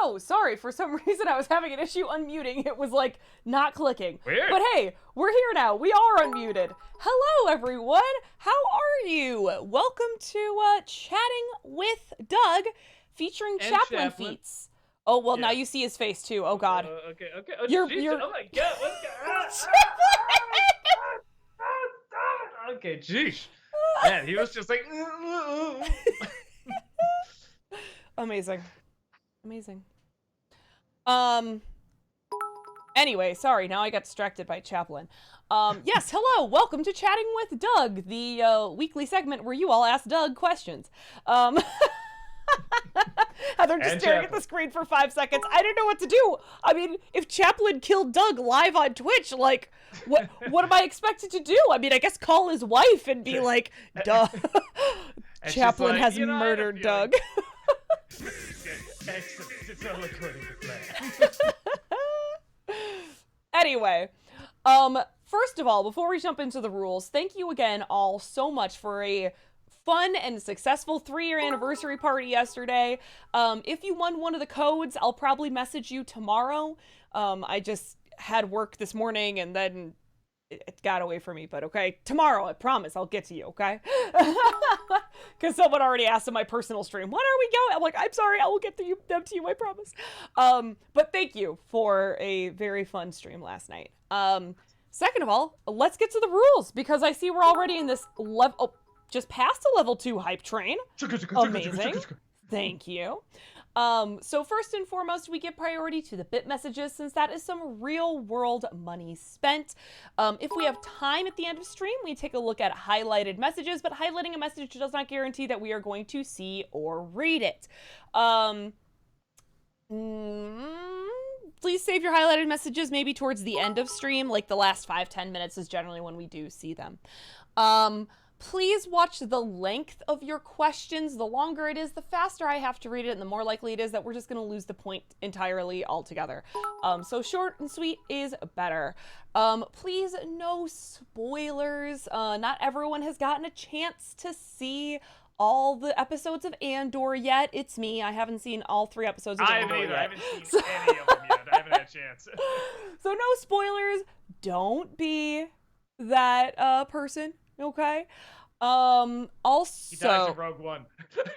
no, sorry. For some reason, I was having an issue unmuting. It was like not clicking. Weird. But hey, we're here now. We are unmuted. Hello, everyone. How are you? Welcome to Chatting with Doug, featuring And Chaplain Chaplain. Feats. Oh, well, Yeah. now you see his face too. Oh, God. Okay. Oh, You're- oh my God. Okay, jeez. Man, he was just like. Amazing. Anyway, sorry, now I got distracted by Chaplain. Yes, hello, welcome to Chatting with Doug, the weekly segment where you all ask Doug questions. Heather just And staring at Chaplain. the screen for 5 seconds. I didn't know what to do. I mean, if Chaplain killed Doug live on Twitch, like, what am I expected to do? I mean, I guess call his wife and be like, duh. And she's Chaplain like, has "You know, I had a murdered feeling." Doug. Excellent. It's all according to plan. Anyway, first of all, before we jump into the rules, thank you again all so much for a fun and successful 3-year anniversary party yesterday. If you won one of the codes, I'll probably message you tomorrow. I just had work this morning and then it got away from me, but okay, tomorrow, I promise, I'll get to you, okay? Because someone already asked in my personal stream, when are we going? I'm like, I'm sorry, I will get them to you, I promise. But thank you for a very fun stream last night. Second of all, let's get to the rules, because I see we're already in this just past a level 2 hype train. Amazing. Thank you. So first and foremost, we give priority to the bit messages, since that is some real world money spent. If we have time at the end of stream, we take a look at highlighted messages, but highlighting a message does not guarantee that we are going to see or read it. Please save your highlighted messages maybe towards the end of stream, like the last 5-10 minutes is generally when we do see them. Please watch the length of your questions. The longer it is, the faster I have to read it, and the more likely it is that we're just going to lose the point entirely altogether. So short and sweet is better. Please, no spoilers. Not everyone has gotten a chance to see all the episodes of Andor yet. It's me. I haven't seen all 3 episodes of Andor yet. I haven't seen any of them yet. I haven't had a chance. So no spoilers. Don't be that person. Okay. Also, He dies in Rogue One.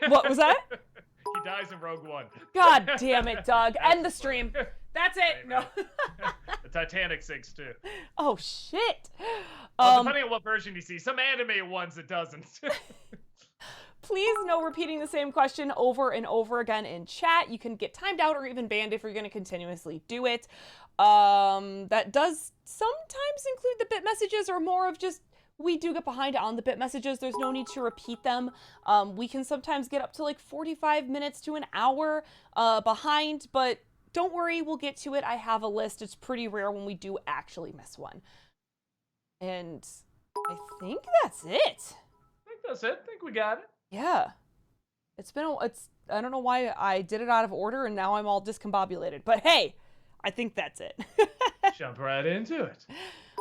What was that? He dies in Rogue One. God damn it, Doug. End the stream. That's it. No. The Titanic sinks too. Oh shit. Well, depending on what version you see, some anime ones it doesn't. Please no repeating the same question over and over again in chat. You can get timed out or even banned if you're going to continuously do it. That does sometimes include the bit messages, or more of just, we do get behind on the bit messages. There's no need to repeat them. We can sometimes get up to like 45 minutes to an hour behind, but don't worry, we'll get to it. I have a list. It's pretty rare when we do actually miss one. And I think that's it. I think that's it. I think we got it. Yeah. I don't know why I did it out of order and now I'm all discombobulated, but hey, I think that's it. Jump right into it.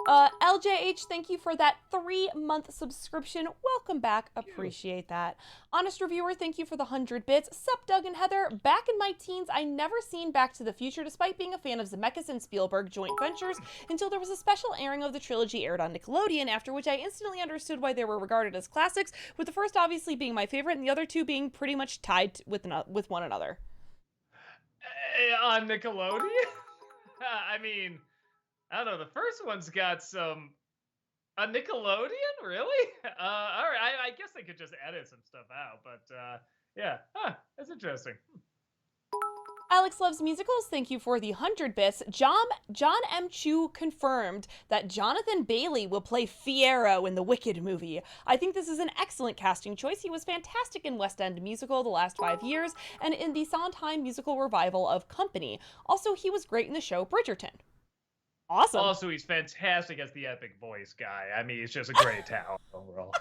LJH, thank you for that 3-month subscription. Welcome back. Appreciate that. Honest Reviewer, thank you for the 100 bits. Sup, Doug and Heather. Back in my teens, I never seen Back to the Future, despite being a fan of Zemeckis and Spielberg joint ventures, until there was a special airing of the trilogy aired on Nickelodeon, after which I instantly understood why they were regarded as classics, with the first obviously being my favorite and the other 2 being pretty much tied with one another. On Nickelodeon? I mean, I don't know. The first one's got some. A Nickelodeon? Really? All right. I guess they could just edit some stuff out, but yeah. That's interesting. Alex Loves Musicals, thank you for the 100 bits. John M. Chu confirmed that Jonathan Bailey will play Fiyero in the Wicked movie. I think this is an excellent casting choice. He was fantastic in West End musical the last 5 years, and in the Sondheim musical revival of Company. Also, he was great in the show Bridgerton. Awesome. Also, he's fantastic as the epic voice guy. I mean, he's just a great talent overall.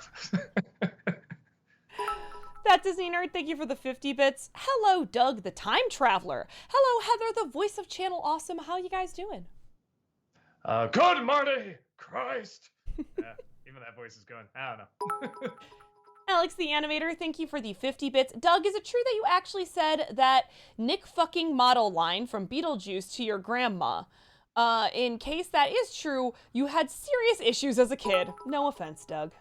That Disney Nerd, thank you for the 50 bits. Hello, Doug, the Time Traveler. Hello, Heather, the voice of Channel Awesome. How you guys doing? Good Marty! Christ! Yeah, even that voice is going, I don't know. Alex the Animator, thank you for the 50 bits. Doug, is it true that you actually said that Nick fucking model line from Beetlejuice to your grandma? In case that is true, you had serious issues as a kid. No offense, Doug.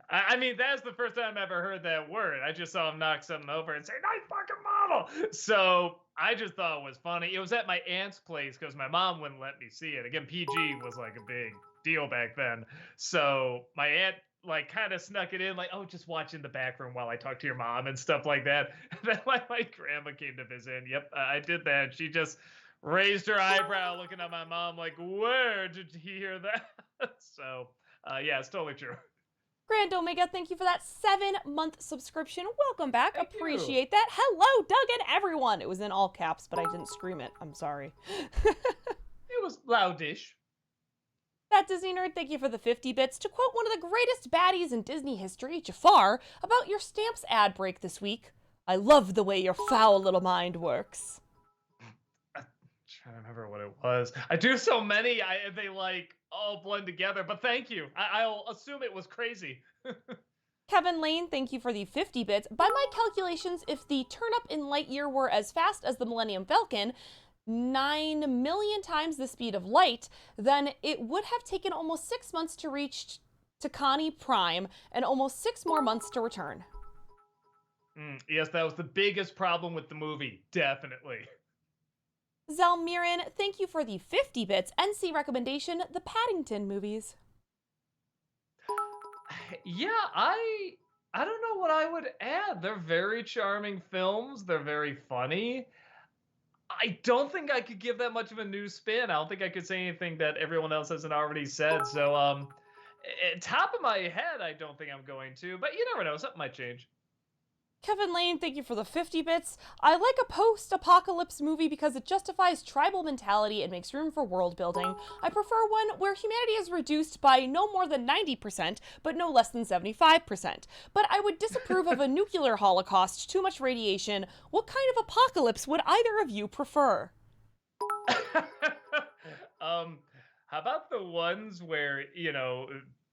I mean, that's the first time I ever heard that word. I just saw him knock something over and say, "Nice fucking model." So I just thought it was funny. It was at my aunt's place because my mom wouldn't let me see it. Again, PG was like a big deal back then. So my aunt like kind of snuck it in, like, "Oh, just watch in the back room while I talk to your mom," and stuff like that. And then my grandma came to visit. And, yep, I did that. She just raised her eyebrow, looking at my mom like, "Where did he hear that?" So yeah, it's totally true. Grand Omega, thank you for that 7-month subscription. Welcome back. Thank you. Appreciate that. Hello, Doug and everyone. It was in all caps, but I didn't scream it. I'm sorry. It was loudish. That Disney Nerd, thank you for the 50 bits. To quote one of the greatest baddies in Disney history, Jafar, about your Stamps ad break this week, "I love the way your foul little mind works." I'm trying to remember what it was. I do so many, they like all blend together. But thank you. I'll assume it was crazy. Kevin Lane, thank you for the 50 bits. By my calculations, if the turnip in Lightyear were as fast as the Millennium Falcon, 9 million times the speed of light, then it would have taken almost 6 months to reach Takani Prime and almost 6 more months to return. Yes, that was the biggest problem with the movie. Definitely. Zalmiran, thank you for the 50 bits. NC recommendation, the Paddington movies. Yeah, I don't know what I would add. They're very charming films. They're very funny. I don't think I could give that much of a new spin. I don't think I could say anything that everyone else hasn't already said. So, top of my head, I don't think I'm going to. But you never know. Something might change. Kevin Lane, thank you for the 50 bits. I like a post-apocalypse movie because it justifies tribal mentality and makes room for world building. I prefer one where humanity is reduced by no more than 90%, but no less than 75%. But I would disapprove of a nuclear holocaust, too much radiation. What kind of apocalypse would either of you prefer? How about the ones where,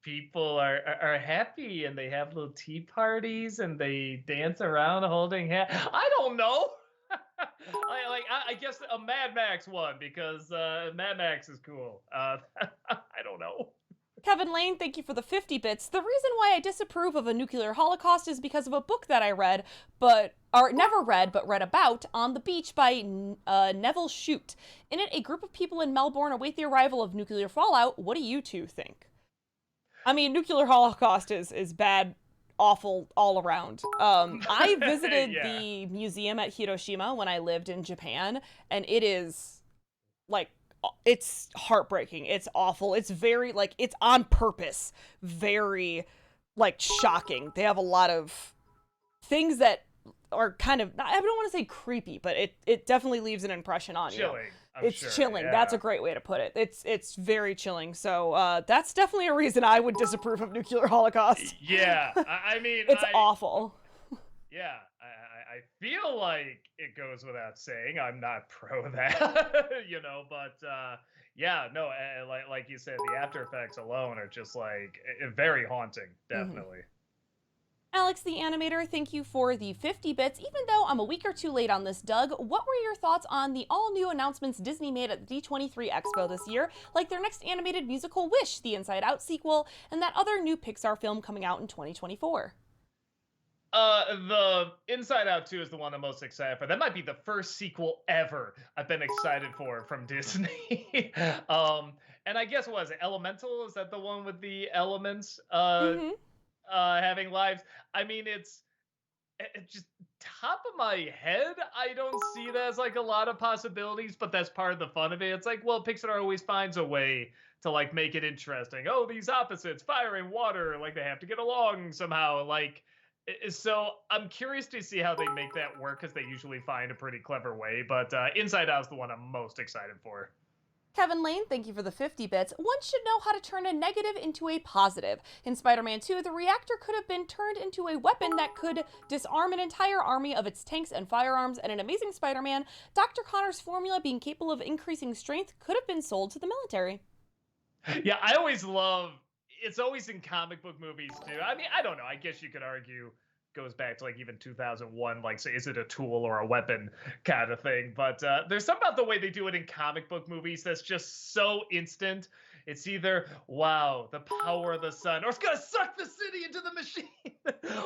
people are happy and they have little tea parties and they dance around holding hands? I don't know. I guess a Mad Max one because Mad Max is cool. I don't know. Kevin Lane, thank you for the 50 bits. The reason why I disapprove of a nuclear holocaust is because of a book that I read, never read, but read about, On the Beach by Neville Shute. In it, a group of people in Melbourne await the arrival of nuclear fallout. What do you two think? I mean, nuclear holocaust is bad, awful all around. I visited the museum at Hiroshima when I lived in Japan, and it is, like, it's heartbreaking. It's awful. It's very, like, it's on purpose. Very, like, shocking. They have a lot of things that are kind of, I don't want to say creepy, but it definitely leaves an impression on you. Chilling. It's chilling. Yeah. That's a great way to put it. It's very chilling. So that's definitely a reason I would disapprove of nuclear holocaust. Yeah, I mean, it's awful. Yeah, I feel like it goes without saying I'm not pro that, But yeah, no, like you said, the after effects alone are just like very haunting. Definitely. Alex the Animator, thank you for the 50 bits. Even though I'm a week or two late on this, Doug, what were your thoughts on the all-new announcements Disney made at the D23 Expo this year, like their next animated musical Wish, the Inside Out sequel, and that other new Pixar film coming out in 2024? The Inside Out 2 is the one I'm most excited for. That might be the first sequel ever I've been excited for from Disney. And I guess, what is it, Elemental? Is that the one with the elements? Having lives. I mean, it's just top of my head. I don't see that as like a lot of possibilities, but that's part of the fun of it. It's like, well, Pixar always finds a way to like make it interesting. Oh, these opposites, fire and water, like they have to get along somehow. Like, so I'm curious to see how they make that work because they usually find a pretty clever way. But Inside Out is the one I'm most excited for. Kevin Lane, thank you for the 50 bits. One should know how to turn a negative into a positive. In Spider-Man 2, the reactor could have been turned into a weapon that could disarm an entire army of its tanks and firearms, and in Amazing Spider-Man, Dr. Connor's formula being capable of increasing strength could have been sold to the military. Yeah, I always love it's always in comic book movies too. I mean, I don't know. I guess you could argue goes back to like even 2001, like, so is it a tool or a weapon kind of thing? But there's something about the way they do it in comic book movies that's just so instant. It's either wow, the power of the sun, or it's gonna suck the city into the machine,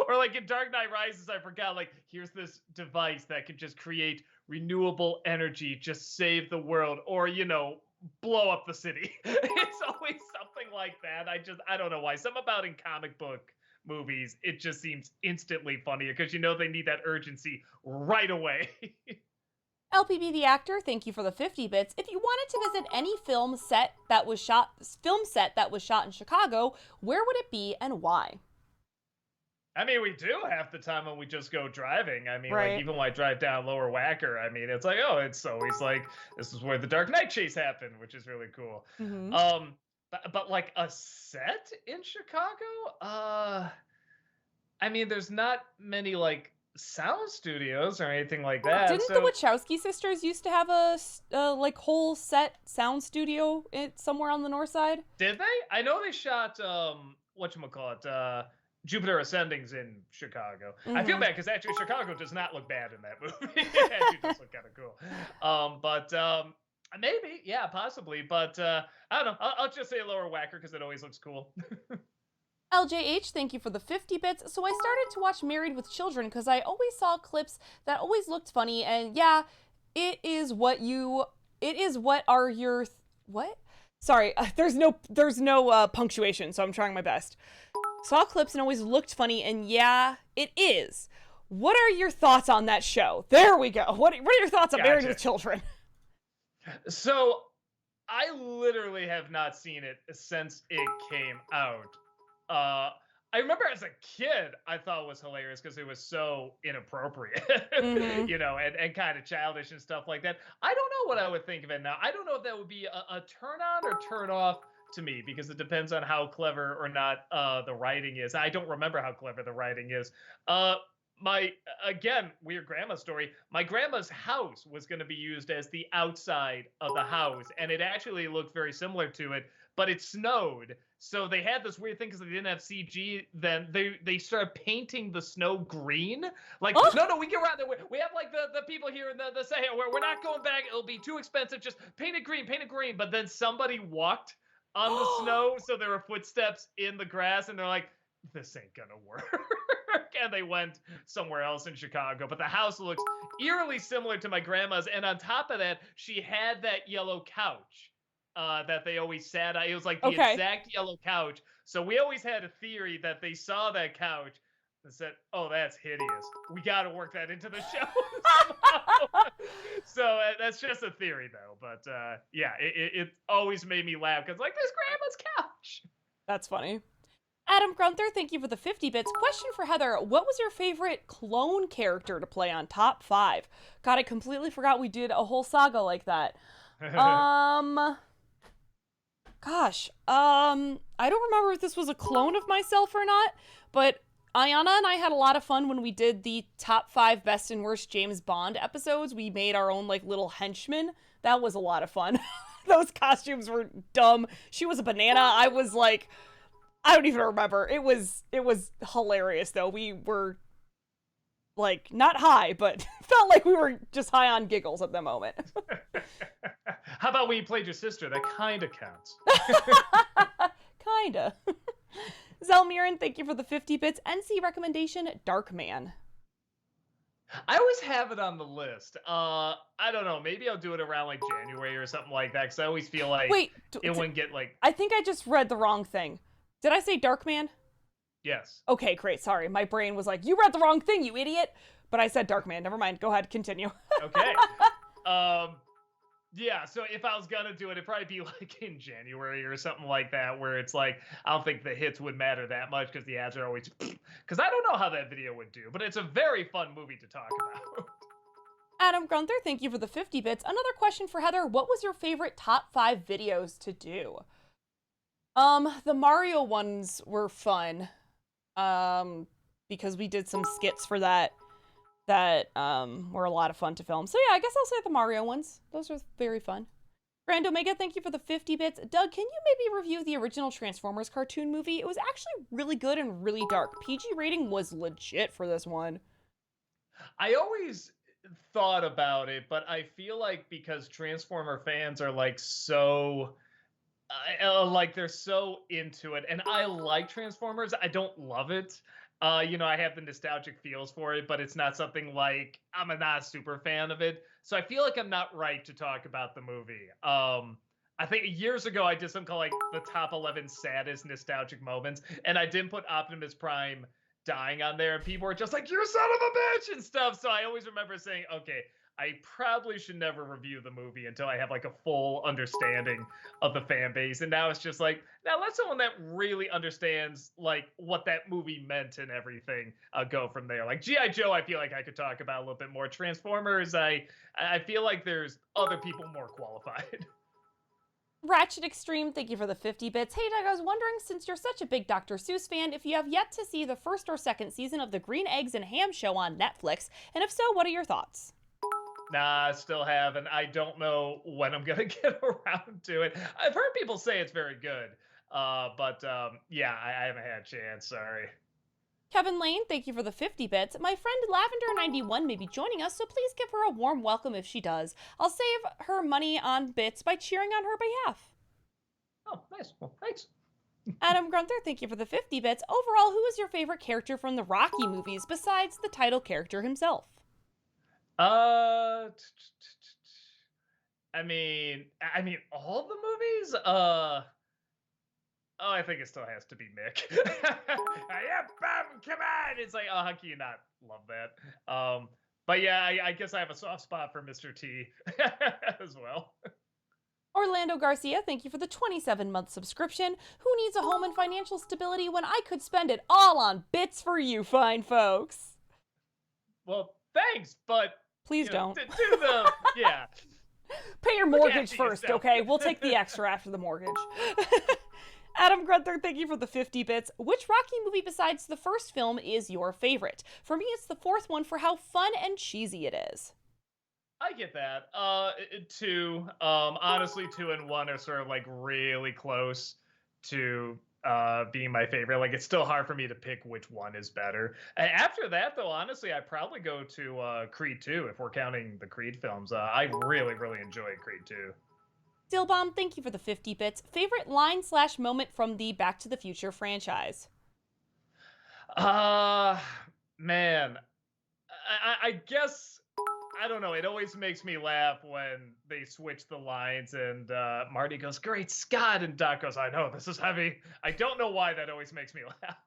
or like in Dark Knight Rises, I forgot, like here's this device that can just create renewable energy, just save the world, or blow up the city. It's always something like that. I don't know why. Something about in comic book movies, it just seems instantly funnier because they need that urgency right away. LPB the actor, thank you for the 50 bits. If you wanted to visit any film set that was shot in Chicago, where would it be and why? I mean, we do half the time when we just go driving. I mean, Right. like even when I drive down Lower Wacker, I mean, it's like, oh, it's always like this is where the Dark Knight chase happened, which is really cool. Mm-hmm. But like a set in Chicago, I mean, there's not many like sound studios or anything like that. Didn't the Wachowski sisters used to have a like whole set sound studio somewhere on the north side? Did they? I know they shot whatchamacallit, Jupiter Ascending's in Chicago. I feel bad because actually Chicago does not look bad in that movie. It actually does look kind of cool. But maybe, yeah, possibly. But I don't know. I'll just say Lower Wacker because it always looks cool. LJH, thank you for the 50 bits. So I started to watch Married with Children because I always saw clips that always looked funny, and yeah, it is what are your what? Sorry, there's no punctuation, so I'm trying my best. Saw clips and always looked funny, and yeah, it is. What are your thoughts on that show? There we go. What are your thoughts on Married with Children? So I literally have not seen it since it came out. I remember as a kid, I thought it was hilarious because it was so inappropriate, and kind of childish and stuff like that. I don't know what I would think of it now. I don't know if that would be a turn on or turn off to me because it depends on how clever or not the writing is. I don't remember how clever the writing is. Again, weird grandma story. My grandma's house was going to be used as the outside of the house, and it actually looked very similar to it, but it snowed. So they had this weird thing because they didn't have CG. Then they started painting the snow green. Like, no, we get around there. We have like the people here in the say, we're not going back. It'll be too expensive. Just paint it green. But then somebody walked on the snow, so there were footsteps in the grass, and they're like, this ain't gonna work. And they went somewhere else in Chicago. But the house looks eerily similar to my grandma's. And on top of that, she had that yellow couch that they always sat on. It was like the exact yellow couch. So we always had a theory that they saw that couch and said, oh, that's hideous. We got to work that into the show somehow. So that's just a theory, though. But yeah, it always made me laugh because, like, this grandma's couch. That's funny. Adam Grunther, thank you for the 50 bits. Question for Heather, what was your favorite clone character to play on Top 5? God, I completely forgot we did a whole saga like that. Gosh, I don't remember if this was a clone of myself or not, but Ayana and I had a lot of fun when we did the Top 5 Best and Worst James Bond episodes. We made our own, like, little henchmen. That was a lot of fun. Those costumes were dumb. She was a banana. I was, like... I don't even remember. It was hilarious though. We were like not high, but felt like we were just high on giggles at the moment. How about when you played your sister? That kinda counts. Kinda. Zelmiran, thank you for the 50 bits. NC recommendation, Darkman. I always have it on the list. I don't know. Maybe I'll do it around like January or something like that because I always feel like it wouldn't get like. I think I just read the wrong thing. Did I say Darkman? Yes. Okay, great. Sorry. My brain was like, you read the wrong thing, you idiot. But I said Darkman. Never mind. Go ahead. Continue. Okay. Yeah, so if I was going to do it, it'd probably be like in January or something like that, where it's like, I don't think the hits would matter that much because the ads are always, because I don't know how that video would do, but it's a very fun movie to talk about. Adam Grunther, thank you for the 50 bits. Another question for Heather. What was your favorite top 5 videos to do? The Mario ones were fun, because we did some skits for that were a lot of fun to film. So yeah, I guess I'll say the Mario ones. Those are very fun. Grand Omega, thank you for the 50 bits. Doug, can you maybe review the original Transformers cartoon movie? It was actually really good and really dark. PG rating was legit for this one. I always thought about it, but I feel like because Transformer fans are like like they're so into it, and I like Transformers. I don't love it. I have the nostalgic feels for it, but it's not something like not a super fan of it. So I feel like I'm not right to talk about the movie. I think years ago I did something called like the top 11 saddest nostalgic moments, and I didn't put Optimus Prime dying on there, and people were just like, "You son of a bitch" and stuff. So I always remember saying, "Okay, I probably should never review the movie until I have like a full understanding of the fan base." And now it's just like, now let someone that really understands like what that movie meant and everything go from there. Like G.I. Joe, I feel like I could talk about a little bit more. Transformers, I feel like there's other people more qualified. Ratchet Extreme, thank you for the 50 bits. Hey Doug, I was wondering, since you're such a big Dr. Seuss fan, if you have yet to see the first or second season of the Green Eggs and Ham show on Netflix, and if so, what are your thoughts? Nah, still haven't. I don't know when I'm gonna get around to it. I've heard people say it's very good, but yeah, I haven't had a chance. Sorry. Kevin Lane, thank you for the 50 bits. My friend Lavender91 may be joining us, so please give her a warm welcome if she does. I'll save her money on bits by cheering on her behalf. Oh, nice. Well, thanks. Adam Grunther, thank you for the 50 bits. Overall, who is your favorite character from the Rocky movies besides the title character himself? I mean, all the movies. Oh, I think it still has to be Mick. Yeah, bam, come on! It's like, oh, how can you not love that? But yeah, I guess I have a soft spot for Mr. T as well. Orlando Garcia, thank you for the 27-month subscription. Who needs a home and financial stability when I could spend it all on bits for you fine folks? Well, thanks, but please don't. Do the yeah. Pay your mortgage first, okay? We'll take the extra after the mortgage. Adam Grunther, thank you for the 50 bits. Which Rocky movie besides the first film is your favorite? For me, it's the fourth one for how fun and cheesy it is. I get that. Two. Honestly, 2 and 1 are sort of like really close to being my favorite. Like, it's still hard for me to pick which one is better. After that, though, honestly, I'd probably go to Creed 2 if we're counting the Creed films. I really, really enjoyed Creed 2. Stillbomb, thank you for the 50 bits. Favorite line/moment from the Back to the Future franchise? Man, I guess, I don't know. It always makes me laugh when they switch the lines and Marty goes, "Great Scott," and Doc goes, "I know, this is heavy." I don't know why that always makes me laugh.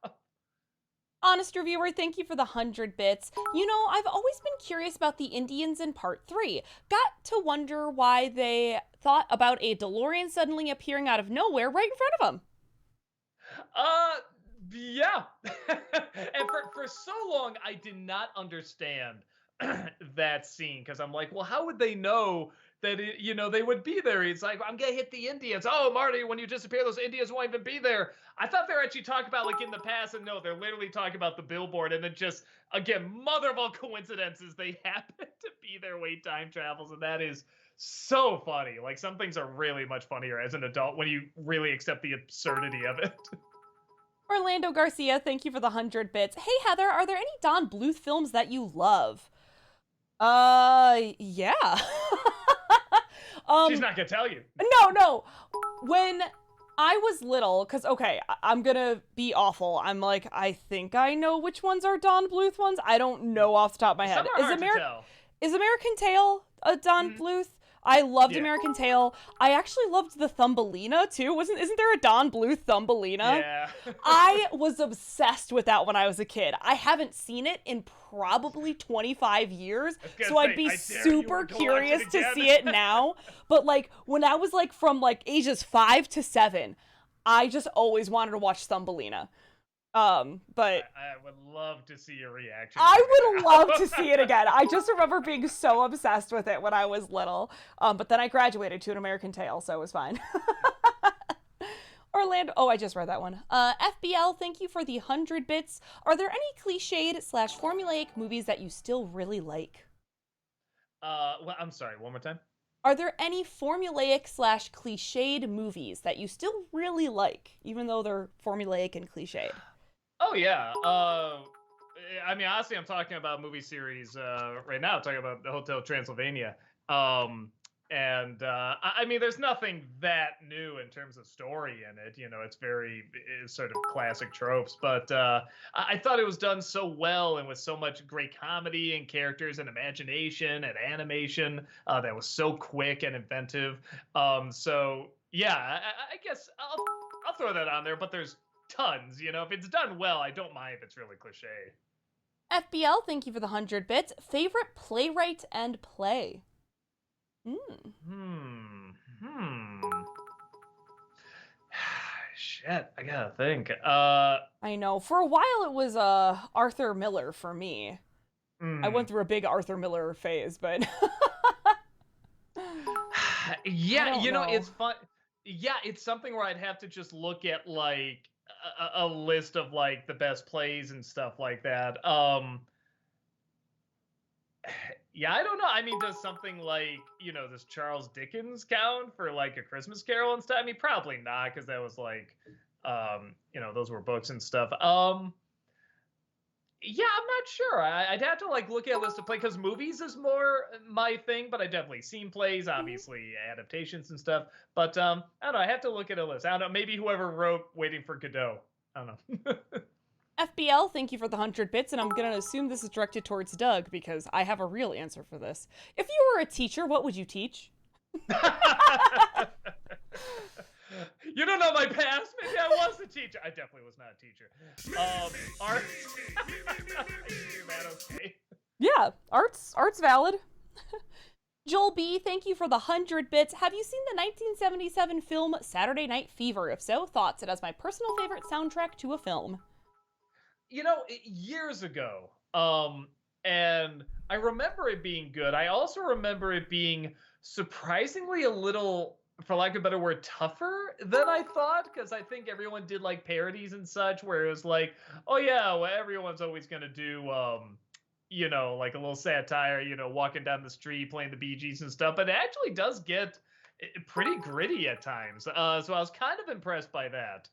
Honest Reviewer, thank you for the 100 bits. You know, I've always been curious about the Indians in Part 3. Got to wonder why they thought about a DeLorean suddenly appearing out of nowhere right in front of them. Yeah. And for so long, I did not understand that scene, because I'm like, well, how would they know that they would be there? It's like, I'm gonna hit the Indians. Oh, Marty, when you disappear, those Indians won't even be there. I thought they were actually talking about like in the past, and no, they're literally talking about the billboard. And then just again, mother of all coincidences, they happen to be there way time travels, and that is so funny. Like, some things are really much funnier as an adult when you really accept the absurdity of it. Orlando Garcia, thank you for the 100 bits. Hey Heather, are there any Don Bluth films that you love? Yeah. She's not gonna tell you. No. When I was little, because, okay, I'm gonna be awful. I'm like, I think I know which ones are Don Bluth ones. I don't know off the top of my head. Some are hard to tell. Is American Tail a Don Bluth? I loved American Tail. I actually loved the Thumbelina too. Isn't there a Don Bluth Thumbelina? Yeah. I was obsessed with that when I was a kid. I haven't seen it in probably 25 years, so I'd be super curious to see it now. But like when I was like from like ages 5 to 7, I just always wanted to watch Thumbelina. But I would love to see your reaction. I would love to see it again. I just remember being so obsessed with it when I was little. But then I graduated to An American Tail, so it was fine. Orlando, I just read that one. FBL, thank you for the 100 bits. Are there any cliched/formulaic movies that you still really like? Well, I'm sorry, one more time. Are there any formulaic slash cliched movies that you still really like, even though they're formulaic and cliched? Oh yeah. I mean, honestly, I'm talking about movie series right now. I'm talking about the Hotel Transylvania. Um, and I mean, there's nothing that new in terms of story in it. You know, it's sort of classic tropes. But I thought it was done so well and with so much great comedy and characters and imagination and animation that was so quick and inventive. So yeah, I guess I'll throw that on there. But there's tons. You know, if it's done well, I don't mind if it's really cliche. FBL, thank you for the 100 bits. Favorite playwright and play? Hmm. Hmm. Shit, I gotta think. I know. For a while, it was Arthur Miller for me. I Hmm. went through a big Arthur Miller phase, but I Yeah, don't you know, know. it's fun. Yeah, it's something where I'd have to just look at like a list of like the best plays and stuff like that. Yeah, I don't know. I mean, does something like, does Charles Dickens count for like A Christmas Carol and stuff? I mean, probably not, because that was like, those were books and stuff. Yeah, I'm not sure. I'd have to like look at a list of play because movies is more my thing, but I definitely seen plays, Mhm. obviously adaptations and stuff. But I don't know. I have to look at a list. I don't know. Maybe whoever wrote Waiting for Godot. I don't know. FBL, thank you for the 100 bits, and I'm gonna assume this is directed towards Doug because I have a real answer for this. If you were a teacher, what would you teach? You don't know my past. Maybe I was a teacher. I definitely was not a teacher. Art. Is that okay? Yeah, art's valid. Joel B, thank you for the 100 bits. Have you seen the 1977 film Saturday Night Fever? If so, thoughts. It has my personal favorite soundtrack to a film. Years ago, and I remember it being good. I also remember it being surprisingly a little, for lack of a better word, tougher than I thought, because I think everyone did like parodies and such, where it was like, oh yeah, well, everyone's always gonna do like a little satire, walking down the street playing the Bee Gees and stuff, but it actually does get pretty gritty at times. So I was kind of impressed by that.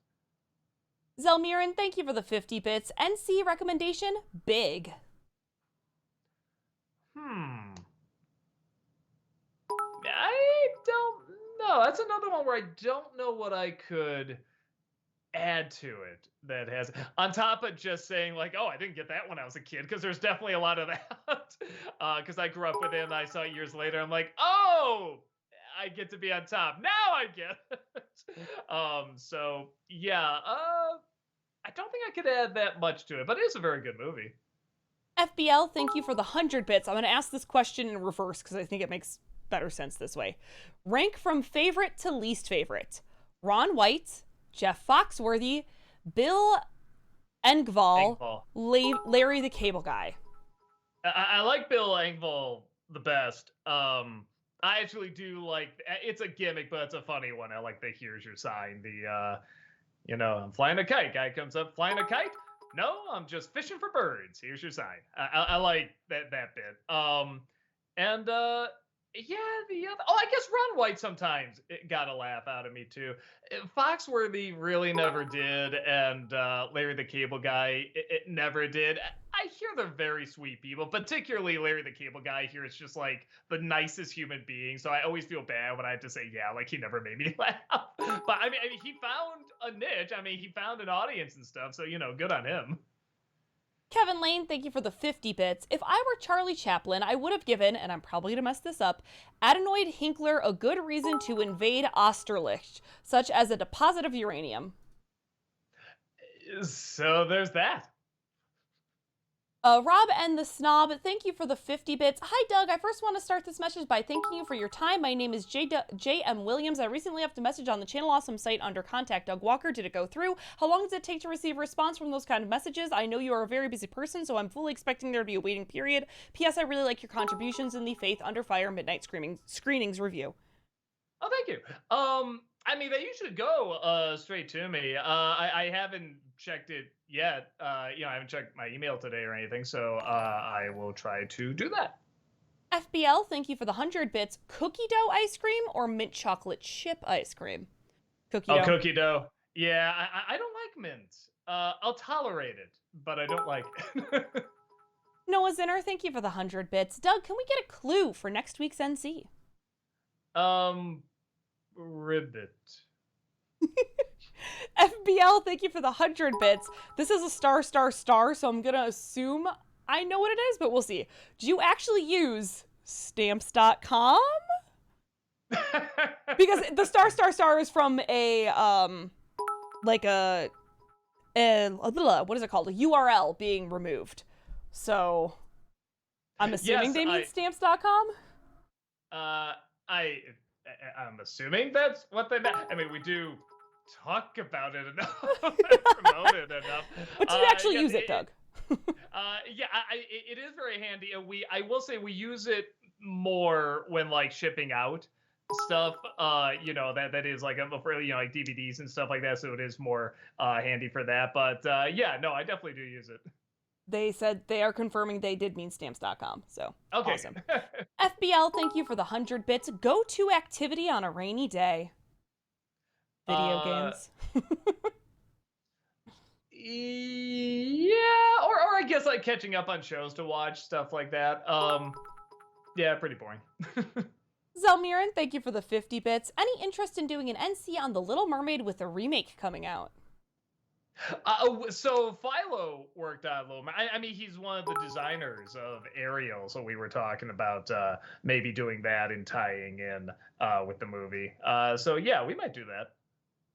Zelmiran, thank you for the 50 bits. NC recommendation, Big. Hmm. I don't know. That's another one where I don't know what I could add to it that has, on top of just saying like, oh, I didn't get that when I was a kid, because there's definitely a lot of that. Because I grew up with it and I saw it years later. I'm like, oh, I get to be on top now. I get it. So yeah. I don't think I could add that much to it, but it is a very good movie. FBL, thank you for the 100 bits. I'm going to ask this question in reverse because I think it makes better sense this way. Rank from favorite to least favorite. Ron White, Jeff Foxworthy, Bill Engvall, Engvall. Larry the Cable Guy. I like Bill Engvall the best. I actually do like, it's a gimmick, but it's a funny one. I like the "Here's your sign." I'm flying a kite. Guy comes up flying a kite. No, I'm just fishing for birds. Here's your sign. I like that bit. And yeah, the other. Oh, I guess Ron White sometimes it got a laugh out of me too. Foxworthy really never did, and Larry the Cable Guy it never did. I hear they're very sweet people, particularly Larry the Cable Guy. Here, it's just like the nicest human being. So I always feel bad when I have to say, yeah, like he never made me laugh. But I mean, he found a niche. I mean, he found an audience and stuff. So good on him. Kevin Lane, thank you for the 50 bits. If I were Charlie Chaplin, I would have given, and I'm probably going to mess this up, Adenoid Hinkler a good reason to invade Austerlitz, such as a deposit of uranium. So there's that. Rob and the Snob, thank you for the 50 bits. Hi, Doug. I first want to start this message by thanking you for your time. My name is J.M. Williams. I recently left a message on the Channel Awesome site under Contact Doug Walker. Did it go through? How long does it take to receive a response from those kind of messages? I know you are a very busy person, so I'm fully expecting there to be a waiting period. P.S. I really like your contributions in the Faith Under Fire Midnight Screenings review. Oh, thank you. I mean, they usually go straight to me. I haven't checked it yet. I haven't checked my email today or anything, so I will try to do that. FBL, thank you for the 100 bits. Cookie dough ice cream or mint chocolate chip ice cream? Cookie dough. Cookie dough. Yeah, I don't like mint. I'll tolerate it, but I don't like it. Noah Zinner, thank you for the 100 bits. Doug, can we get a clue for next week's NC? Ribbit. FBL, thank you for the 100 bits. This is a star, so I'm gonna assume I know what it is, but we'll see. Do you actually use stamps.com? Because the star is from a, what is it called? A URL being removed. So, I'm assuming they mean stamps.com? I'm assuming that's what they meant. I mean, we do talk about it enough, promote it enough. But do you actually use it, Doug? It is very handy. And I will say we use it more when like shipping out stuff. That is like for like DVDs and stuff like that. So it is more handy for that. But yeah, no, I definitely do use it. They said they are confirming they did mean stamps.com. So okay. Awesome. FBL, thank you for the 100 bits. Go-to activity on a rainy day. Video games. Yeah, or I guess like catching up on shows to watch, stuff like that. Yeah, pretty boring. Zelmiran, thank you for the 50 bits. Any interest in doing an NC on The Little Mermaid with a remake coming out? So Philo worked on Little Mermaid. I mean, he's one of the designers of Ariel, so we were talking about maybe doing that and tying in with the movie. So yeah, we might do that.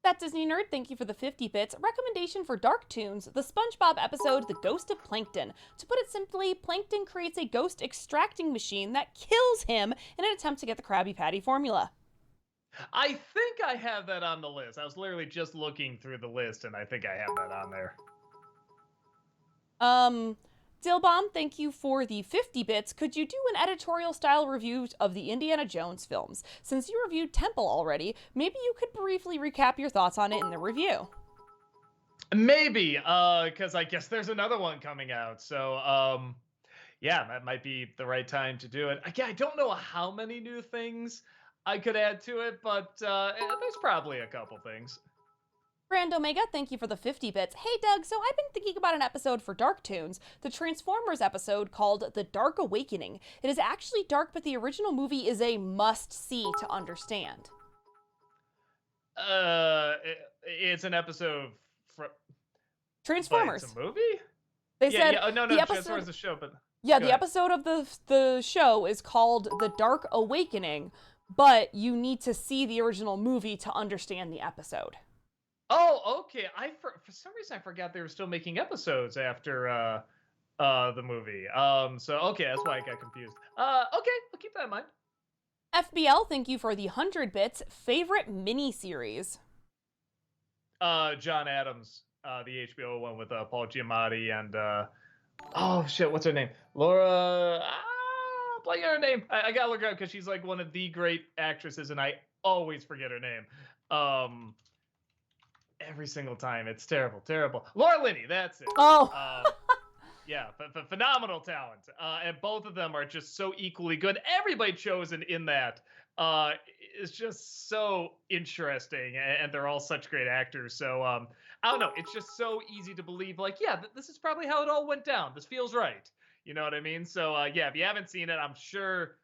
That Disney Nerd, thank you for the 50 bits. Recommendation for Dark Toons, the SpongeBob episode, The Ghost of Plankton. To put it simply, Plankton creates a ghost extracting machine that kills him in an attempt to get the Krabby Patty formula. I think I have that on the list. I was literally just looking through the list, and I think I have that on there. Dilbomb, thank you for the 50 bits. Could you do an editorial style review of the Indiana Jones films? Since you reviewed Temple already, maybe you could briefly recap your thoughts on it in the review. Maybe, because I guess there's another one coming out. So, yeah, that might be the right time to do it. Again, I don't know how many new things I could add to it, but there's probably a couple things. Grand Omega, thank you for the 50 bits. Hey Doug, so I've been thinking about an episode for Dark Toons, the Transformers episode called The Dark Awakening. It is actually dark, but the original movie is a must-see to understand. It's an episode from Transformers. It's a movie? They said no, the episode... Transformers is a show, but... Yeah, the episode of the show is called The Dark Awakening, but you need to see the original movie to understand the episode. Oh, okay. For some reason I forgot they were still making episodes after the movie. So okay, that's why I got confused. Okay, I'll keep that in mind. FBL, thank you for the 100 bits. Favorite mini-series? John Adams, the HBO one with Paul Giamatti and oh shit, what's her name? Laura. Blank her name. I gotta look her up because she's like one of the great actresses, and I always forget her name. Every single time. It's terrible. Laura Linney, that's it. Oh. Yeah, phenomenal talent. And both of them are just so equally good. Everybody chosen in that is just so interesting, and they're all such great actors. So, I don't know. It's just so easy to believe, like, yeah, this is probably how it all went down. This feels right. You know what I mean? So, yeah, if you haven't seen it, I'm sure,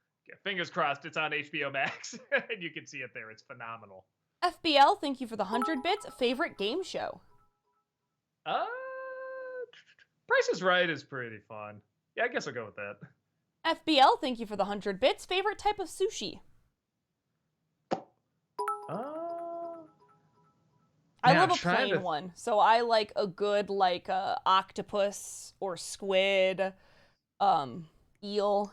fingers crossed, it's on HBO Max, and you can see it there. It's phenomenal. FBL, thank you for the 100 bits. Favorite game show? Price is Right is pretty fun. Yeah, I guess I'll go with that. FBL, thank you for the 100 bits. Favorite type of sushi? I love a plain one, so I like a good, like, octopus or squid, eel.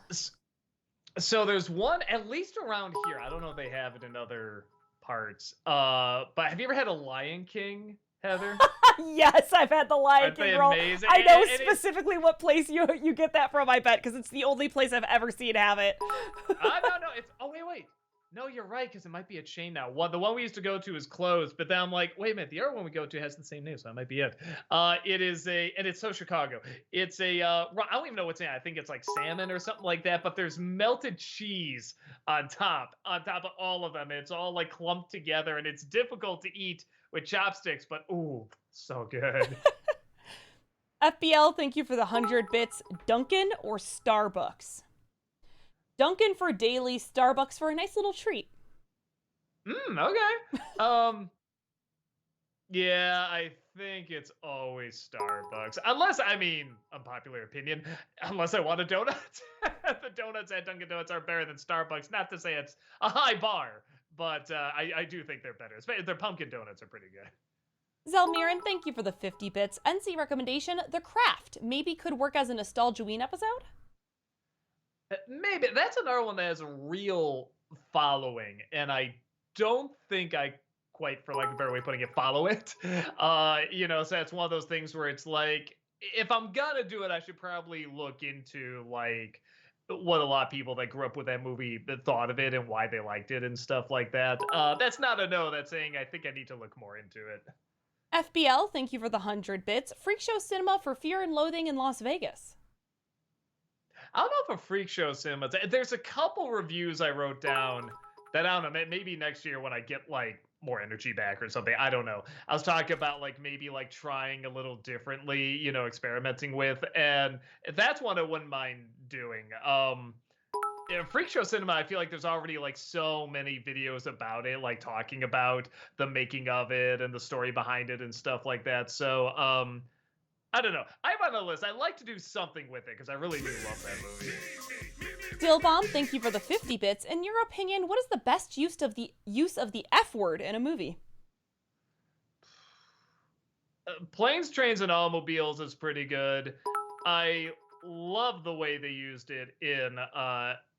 So there's one, at least around here. I don't know if they have it in other parts. But have you ever had a Lion King, Heather? Yes, I've had the Lion King roll. Amazing? I know specifically what place you get that from, I bet, because it's the only place I've ever seen have it. No, it's... Oh, wait. No, you're right, because it might be a chain now. The one we used to go to is closed, but then I'm like, wait a minute, the other one we go to has the same name, so that might be it. It is and it's so Chicago. It's I don't even know what's in it. I think it's like salmon or something like that, but there's melted cheese on top of all of them. It's all like clumped together, and it's difficult to eat with chopsticks, but ooh, so good. FBL, thank you for the 100 bits. Dunkin' or Starbucks? Dunkin' for daily, Starbucks for a nice little treat. Okay. Yeah, I think it's always Starbucks. Unless, I mean, unpopular opinion, unless I want a donut. The donuts at Dunkin' Donuts are better than Starbucks. Not to say it's a high bar, but I do think they're better. Their pumpkin donuts are pretty good. Zelmiran, thank you for the 50 bits. NC recommendation, The Craft. Maybe could work as a Nostalgia-ween episode? Maybe. That's another one that has a real following, and I don't think I quite, for lack of a better way of putting it, follow it. So that's one of those things where it's like, if I'm gonna do it, I should probably look into like what a lot of people that grew up with that movie thought of it and why they liked it and stuff like that. That's not a no. That's saying I think I need to look more into it. FBL, thank you for the 100 bits. Freak Show Cinema for Fear and Loathing in Las Vegas. I don't know if a Freak Show Cinema. There's a couple reviews I wrote down that I don't know. Maybe next year when I get like more energy back or something. I don't know. I was talking about like maybe like trying a little differently, experimenting with, and that's one I wouldn't mind doing. Freak Show Cinema, I feel like there's already like so many videos about it, like talking about the making of it and the story behind it and stuff like that. So, I don't know. I have on the list. I'd like to do something with it because I really do love that movie. Dillbomb, thank you for the 50 bits. In your opinion, what is the best use of the F word in a movie? Planes, Trains, and Automobiles is pretty good. I love the way they used it in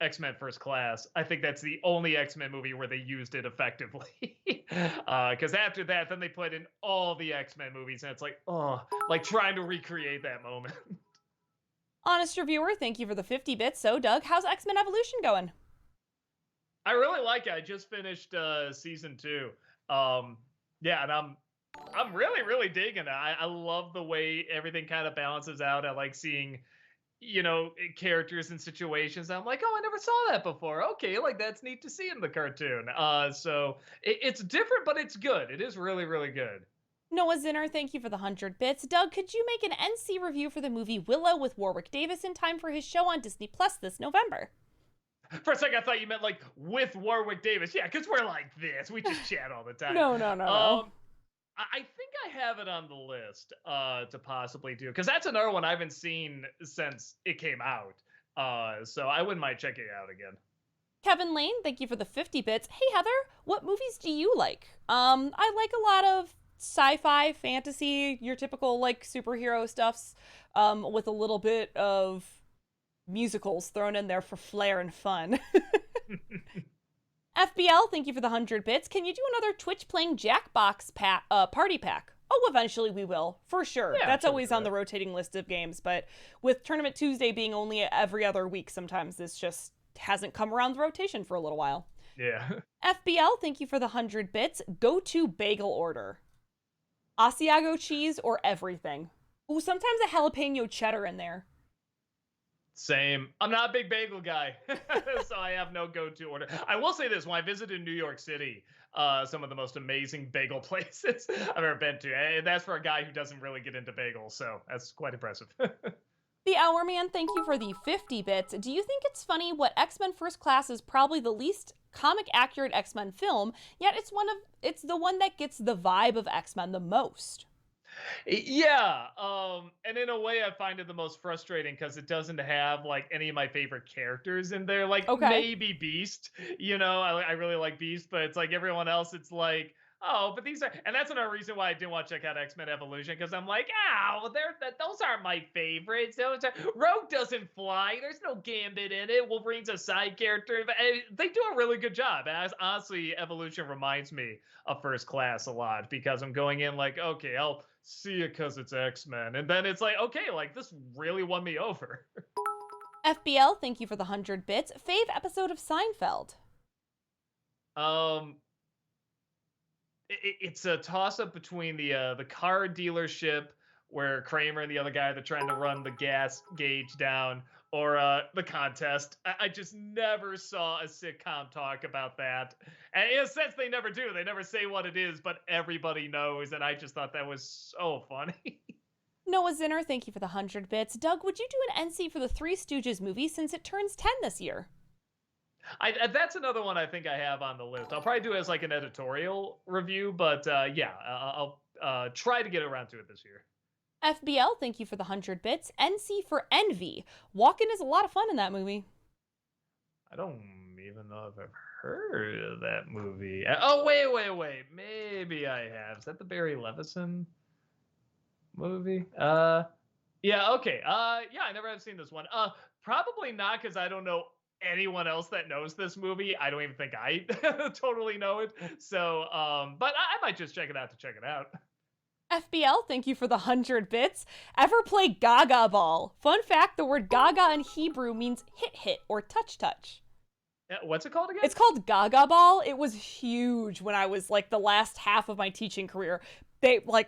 X-Men First Class. I think that's the only X-Men movie where they used it effectively. Because after that, then they put in all the X-Men movies, and it's like, like trying to recreate that moment. Honest reviewer, thank you for the 50 bits. So, Doug, how's X-Men Evolution going? I really like it. I just finished season 2. Yeah, and I'm really, really digging it. I love the way everything kind of balances out. I like seeing characters and situations. I'm like, oh, I never saw that before. Okay, like that's neat to see in the cartoon. So it's different, but it's good. It is really, really good. Noah Zinner, thank you for the 100 bits. Doug, could you make an NC review for the movie Willow with Warwick Davis in time for his show on Disney Plus this November? For a second, I thought you meant like with Warwick Davis. Yeah, because we're like this. We just chat all the time. No. I think I have it on the list to possibly do, because that's another one I haven't seen since it came out. So I wouldn't mind checking it out again. Kevin Lane, thank you for the 50 bits. Hey, Heather, what movies do you like? I like a lot of sci-fi, fantasy, your typical like superhero stuffs, with a little bit of musicals thrown in there for flair and fun. FBL, thank you for the 100 bits. Can you do another Twitch playing Jackbox party pack? Oh, eventually we will, for sure. Yeah, that's always on the rotating list of games, but with Tournament Tuesday being only every other week, sometimes this just hasn't come around the rotation for a little while. Yeah. FBL, thank you for the 100 bits. Go-to bagel order. Asiago cheese or everything. Ooh, sometimes a jalapeno cheddar in there. Same. I'm not a big bagel guy, so I have no go-to order. I will say this, when I visited New York City, some of the most amazing bagel places I've ever been to. And that's for a guy who doesn't really get into bagels, so that's quite impressive. The Hour Man, thank you for the 50 bits. Do you think it's funny what X-Men First Class is probably the least comic accurate X-Men film, yet it's the one that gets the vibe of X-Men the most? Yeah, and in a way I find it the most frustrating because it doesn't have like any of my favorite characters in there. Like maybe Beast, I really like Beast, but it's like everyone else, it's like, oh, but these are, and that's another reason why I didn't want to check out X-Men Evolution, because I'm like, those aren't my favorites. Rogue doesn't fly. There's no Gambit in it. Wolverine's a side character. They do a really good job. And honestly, Evolution reminds me of First Class a lot, because I'm going in like, okay, I'll see it because it's X-Men, and then it's like, okay, like this really won me over. FBL, thank you for the 100 bits. Fave episode of Seinfeld. Um, it's a toss up between the car dealership where Kramer and the other guy they're trying to run the gas gauge down, or the contest. I just never saw a sitcom talk about that, and in a sense they never do. They never say what it is, but everybody knows, and I just thought that was so funny. Noah Zinner, thank you for the 100 bits. Doug, would you do an NC for the Three Stooges movie since it turns 10 this year? That's another one I think I have on the list. I'll probably do it as like an editorial review, but yeah, I'll try to get around to it this year. FBL, thank you for the 100 bits. NC for Envy. Walken is a lot of fun in that movie. I don't even know if I've heard of that movie. Oh, wait. Maybe I have. Is that the Barry Levinson movie? Yeah, okay. Yeah, I never have seen this one. Probably not because I don't know anyone else that knows this movie. I don't even think I totally know it. So, but I might just check it out to check it out. FBL, thank you for the 100 bits. Ever play Gaga Ball? Fun fact, the word Gaga in Hebrew means hit or touch. What's it called again? It's called Gaga Ball. It was huge when I was like the last half of my teaching career.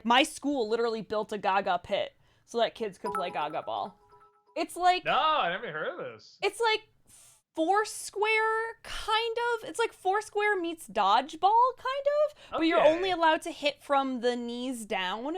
My school literally built a Gaga pit so that kids could play Gaga Ball. It's like No, I never heard of this. It's like Foursquare, kind of. It's like Foursquare meets Dodgeball, kind of. But you're only allowed to hit from the knees down.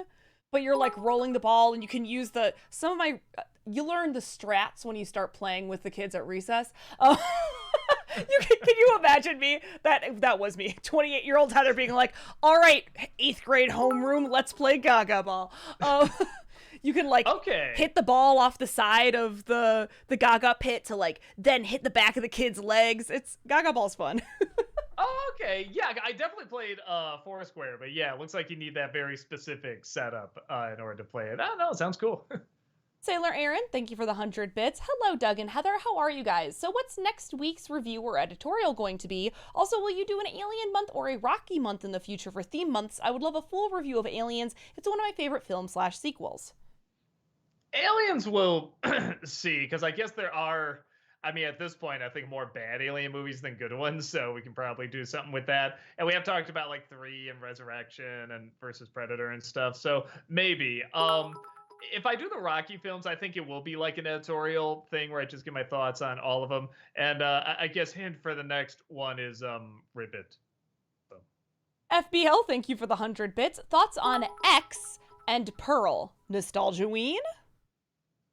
But you're like rolling the ball, and you can use you learn the strats when you start playing with the kids at recess. Can you imagine me? That was me, 28-year-old Heather being like, all right, 8th grade homeroom, let's play Gaga Ball. You can hit the ball off the side of the Gaga pit to then hit the back of the kid's legs. Gaga Ball's fun. Oh, okay. Yeah, I definitely played Foursquare, but yeah, it looks like you need that very specific setup in order to play it. Oh, no, it sounds cool. Sailor Aaron, thank you for the 100 bits. Hello, Doug and Heather. How are you guys? So what's next week's review or editorial going to be? Also, will you do an Alien month or a Rocky month in the future for theme months? I would love a full review of Aliens. It's one of my favorite film/sequels. Aliens will see, because I guess there are, I mean, at this point, I think more bad Alien movies than good ones, so we can probably do something with that. And we have talked about 3 and Resurrection and versus Predator and stuff, so maybe. If I do the Rocky films, I think it will be like an editorial thing where I just give my thoughts on all of them. And I guess hint for the next one is Ribbit. So. FBL, thank you for the 100 bits. Thoughts on X and Pearl? Nostalgia-ween?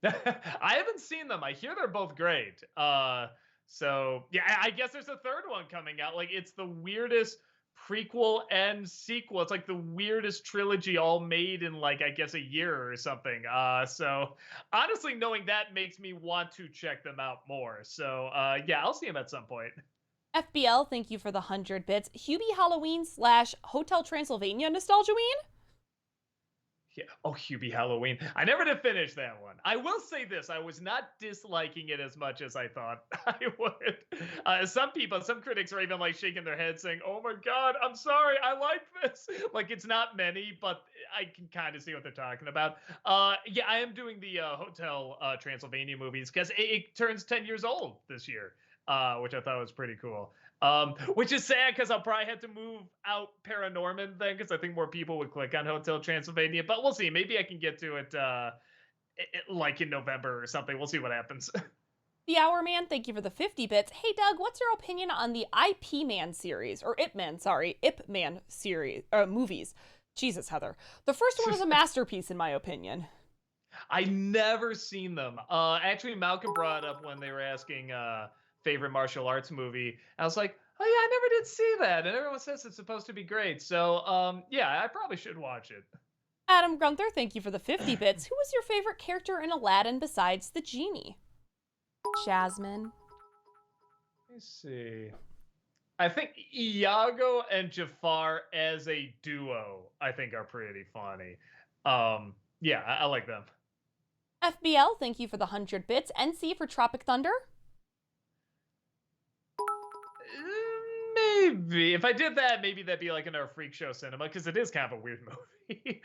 I haven't seen them. I hear they're both great. So yeah, I guess there's a third one coming out. It's the weirdest prequel and sequel. It's like the weirdest trilogy all made in I guess a year or something. So honestly, knowing that makes me want to check them out more. So yeah, I'll see them at some point. FBL, thank you for the 100 bits. Hubie Halloween / Hotel Transylvania Nostalgia-ween? Yeah. Oh, Hubie Halloween. I never did finish that one. I will say this. I was not disliking it as much as I thought I would. Some critics are even shaking their heads saying, oh my God, I'm sorry. I like this. It's not many, but I can kind of see what they're talking about. Yeah, I am doing the Hotel Transylvania movies because it turns 10 years old this year, which I thought was pretty cool. Which is sad because I'll probably have to move out Paranorman then because I think more people would click on Hotel Transylvania. But we'll see. Maybe I can get to it in November or something. We'll see what happens. The Hour Man, thank you for the 50 bits. Hey, Doug, what's your opinion on the IP Man series, or Ip Man series, movies? Jesus, Heather. The first one is a masterpiece, in my opinion. I never seen them. Actually, Malcolm brought it up when they were asking favorite martial arts movie. I was like, oh yeah, I never did see that, and everyone says it's supposed to be great. So yeah, I probably should watch it. Adam Gunther, thank you for the 50 bits. Who was your favorite character in Aladdin besides the genie? Jasmine. Let me see. I think Iago and Jafar as a duo, I think, are pretty funny. Yeah, I like them. FBL, thank you for the 100 bits. NC for Tropic Thunder? Maybe. If I did that, maybe that'd be in our Freak Show cinema, because it is kind of a weird movie.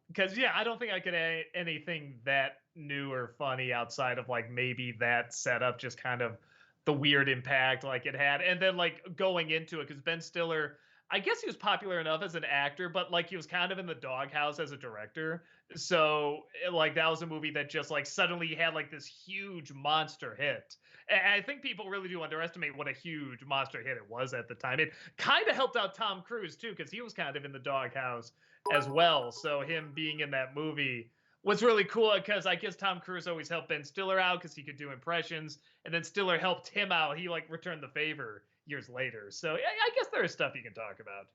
Because, yeah, I don't think I could add anything that new or funny outside of, maybe that setup just kind of the weird impact like it had, and then like going into it because Ben Stiller, I guess he was popular enough as an actor, but like he was kind of in the doghouse as a director. So like that was a movie that just like suddenly had like this huge monster hit. And I think people really do underestimate what a huge monster hit it was at the time. It kind of helped out Tom Cruise too, because he was kind of in the doghouse as well. So him being in that movie was really cool because I guess Tom Cruise always helped Ben Stiller out because he could do impressions, and then Stiller helped him out. He like returned the favor years later. So I guess there is stuff you can talk about.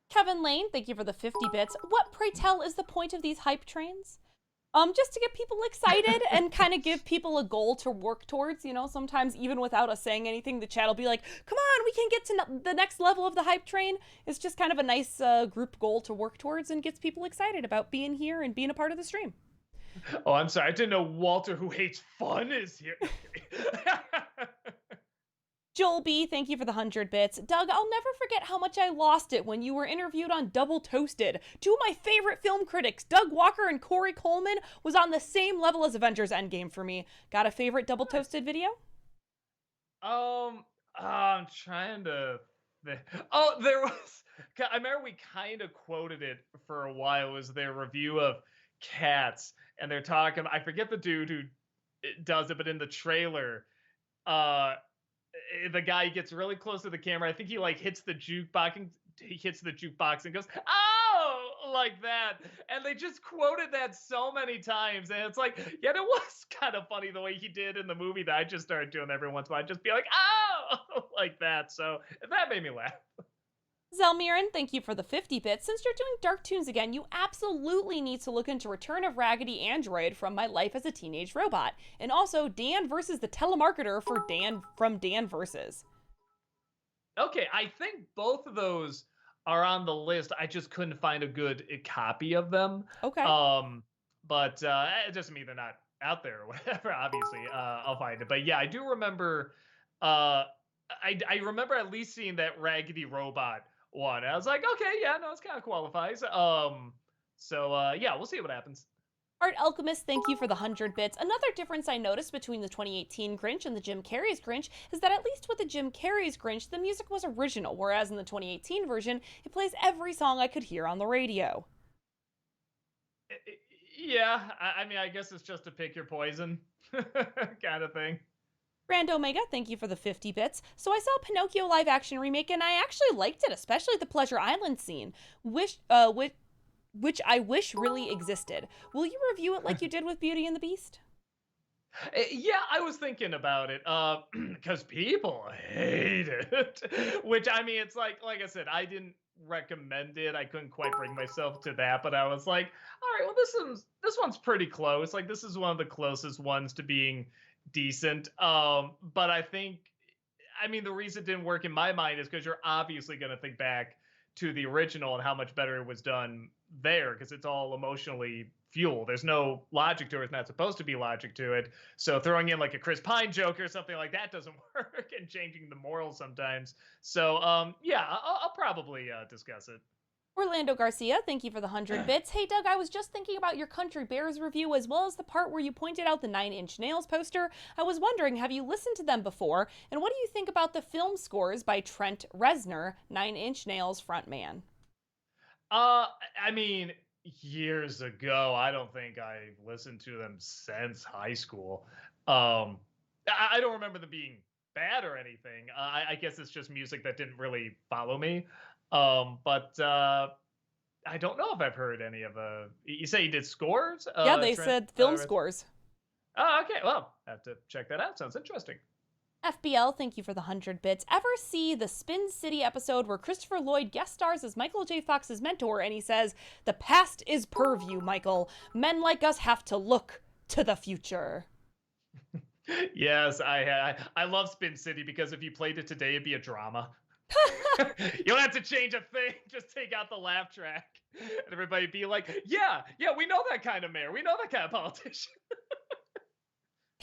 Kevin Lane, thank you for the 50 bits. What, pray tell, is the point of these hype trains? Just to get people excited and kind of give people a goal to work towards. You know, sometimes even without us saying anything, the chat will be like, come on, we can get to the next level of the hype train. It's just kind of a nice group goal to work towards and gets people excited about being here and being a part of the stream. Oh, I'm sorry. I didn't know Walter, who hates fun, is here. Joel B, thank you for the 100 bits. Doug, I'll never forget how much I lost it when you were interviewed on Double Toasted. Two of my favorite film critics, Doug Walker and Corey Coleman, was on the same level as Avengers Endgame for me. Got a favorite Double Toasted video? I'm trying to. Oh, there was. I remember we kind of quoted it for a while. It was their review of Cats, and they're talking. I forget the dude who does it, but in the trailer, the guy gets really close to the camera. I think he like hits the jukebox and goes, "Oh!" like that. And they just quoted that so many times, and it's like, yeah, it was kind of funny the way he did in the movie that I just started doing every once in a while. I'd just be like, "Oh!" like that. So that made me laugh. Zelmiran, thank you for the 50 bits. Since you're doing Dark Toons again, you absolutely need to look into Return of Raggedy Android from My Life as a Teenage Robot. And also Dan versus the Telemarketer for Dan from Dan Versus. Okay, I think both of those are on the list. I just couldn't find a good copy of them. Okay. But it doesn't mean they're not out there or whatever. Obviously, I'll find it. But yeah, I do remember. I remember at least seeing that Raggedy Robot one. I was like, okay, yeah, no, it's kind of qualifies. So yeah, we'll see what happens. Art Alchemist, thank you for the 100 bits. Another difference I noticed between the 2018 Grinch and the Jim Carrey's Grinch is that at least with the Jim Carrey's Grinch, the music was original, whereas in the 2018 version, it plays every song I could hear on the radio. Yeah, I mean, I guess it's just to pick your poison kind of thing. Grand Omega, thank you for the 50 bits. So I saw Pinocchio live action remake and I actually liked it, especially the Pleasure Island scene, which I wish really existed. Will you review it like you did with Beauty and the Beast? Yeah, I was thinking about it because people hate it. Which I mean, it's like I said, I didn't recommend it. I couldn't quite bring myself to that, but I was like, all right, well, this one's pretty close. Like this is one of the closest ones to being decent. But I think, I mean, the reason it didn't work in my mind is because you're obviously going to think back to the original and how much better it was done there because it's all emotionally fueled. There's no logic to it. It's not supposed to be logic to it. So throwing in like a Chris Pine joke or something like that doesn't work, and changing the morals sometimes. So yeah, I'll probably discuss it. Orlando Garcia, thank you for the 100 bits. Hey Doug, I was just thinking about your Country Bears review as well as the part where you pointed out the 9 Inch Nails poster. I was wondering, have you listened to them before? And what do you think about the film scores by Trent Reznor, 9 Inch Nails frontman? I mean, years ago. I don't think I've listened to them since high school. I don't remember them being bad or anything. I guess it's just music that didn't really follow me. But I don't know if I've heard any of the. You say you did scores? Yeah, they said film scores. Oh, okay. Well, I have to check that out. Sounds interesting. FBL, thank you for the 100 bits. Ever see the Spin City episode where Christopher Lloyd guest stars as Michael J. Fox's mentor and he says, "The past is purview, Michael. Men like us have to look to the future." Yes, I love Spin City because if you played it today, it'd be a drama. You don't have to change a thing. Just take out the laugh track. And everybody be like, yeah, we know that kind of mayor. We know that kind of politician.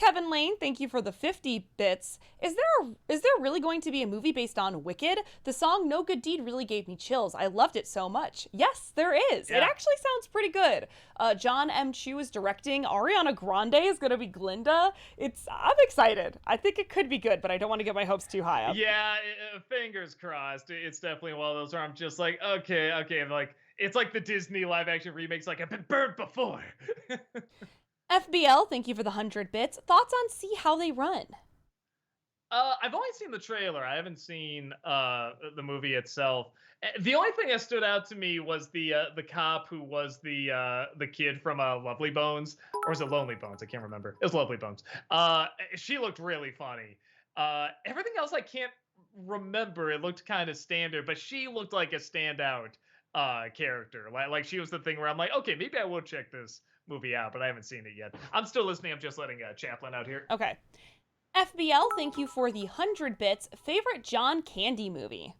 Kevin Lane, thank you for the 50 bits. Is there really going to be a movie based on Wicked? The song No Good Deed really gave me chills. I loved it so much. Yes, there is. It Yeah. actually sounds pretty good. John M. Chu is directing. Ariana Grande is going to be Glinda. I'm excited. I think it could be good, but I don't want to get my hopes too high up. Yeah, fingers crossed. It's definitely one of those where I'm just like, okay. Like it's like the Disney live action remakes. Like I've been burnt before. FBL, thank you for the 100 bits. Thoughts on See How They Run? I've only seen the trailer. I haven't seen the movie itself. The only thing that stood out to me was the cop who was the kid from Lovely Bones, or was it Lonely Bones? I can't remember. It was Lovely Bones. She looked really funny. Everything else I can't remember. It looked kind of standard, but she looked like a standout character. Like she was the thing where I'm like, okay, maybe I will check this movie out, but I haven't seen it yet. I'm still listening. I'm just letting Chaplin out here. Okay. FBL, thank you for the 100 bits. Favorite John Candy movie?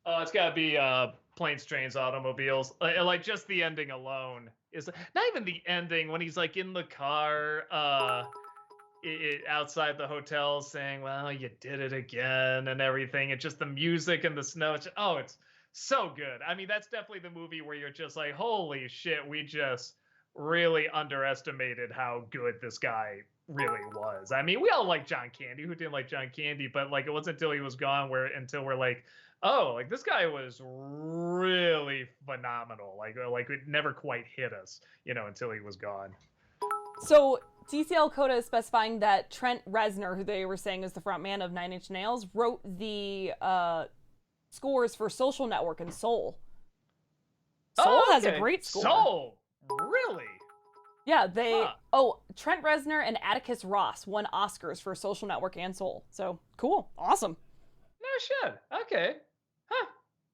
It's got to be Planes, Trains, Automobiles. Like just the ending alone is not even the ending when he's like in the car outside the hotel saying, "Well, you did it again" and everything. It's just the music and the snow. It's so good. I mean, that's definitely the movie where you're just like, holy shit, we just really underestimated how good this guy really was. I mean, we all like John Candy. Who didn't like John Candy? But like, it wasn't until he was gone until we're like, oh, like this guy was really phenomenal. Like it never quite hit us, until he was gone. So TCL Coda is specifying that Trent Reznor, who they were saying is the front man of Nine Inch Nails, wrote the scores for Social Network and Soul. Soul has a great score. Soul, really? Yeah, Trent Reznor and Atticus Ross won Oscars for Social Network and Soul. So cool, awesome. No shit. Okay. Huh.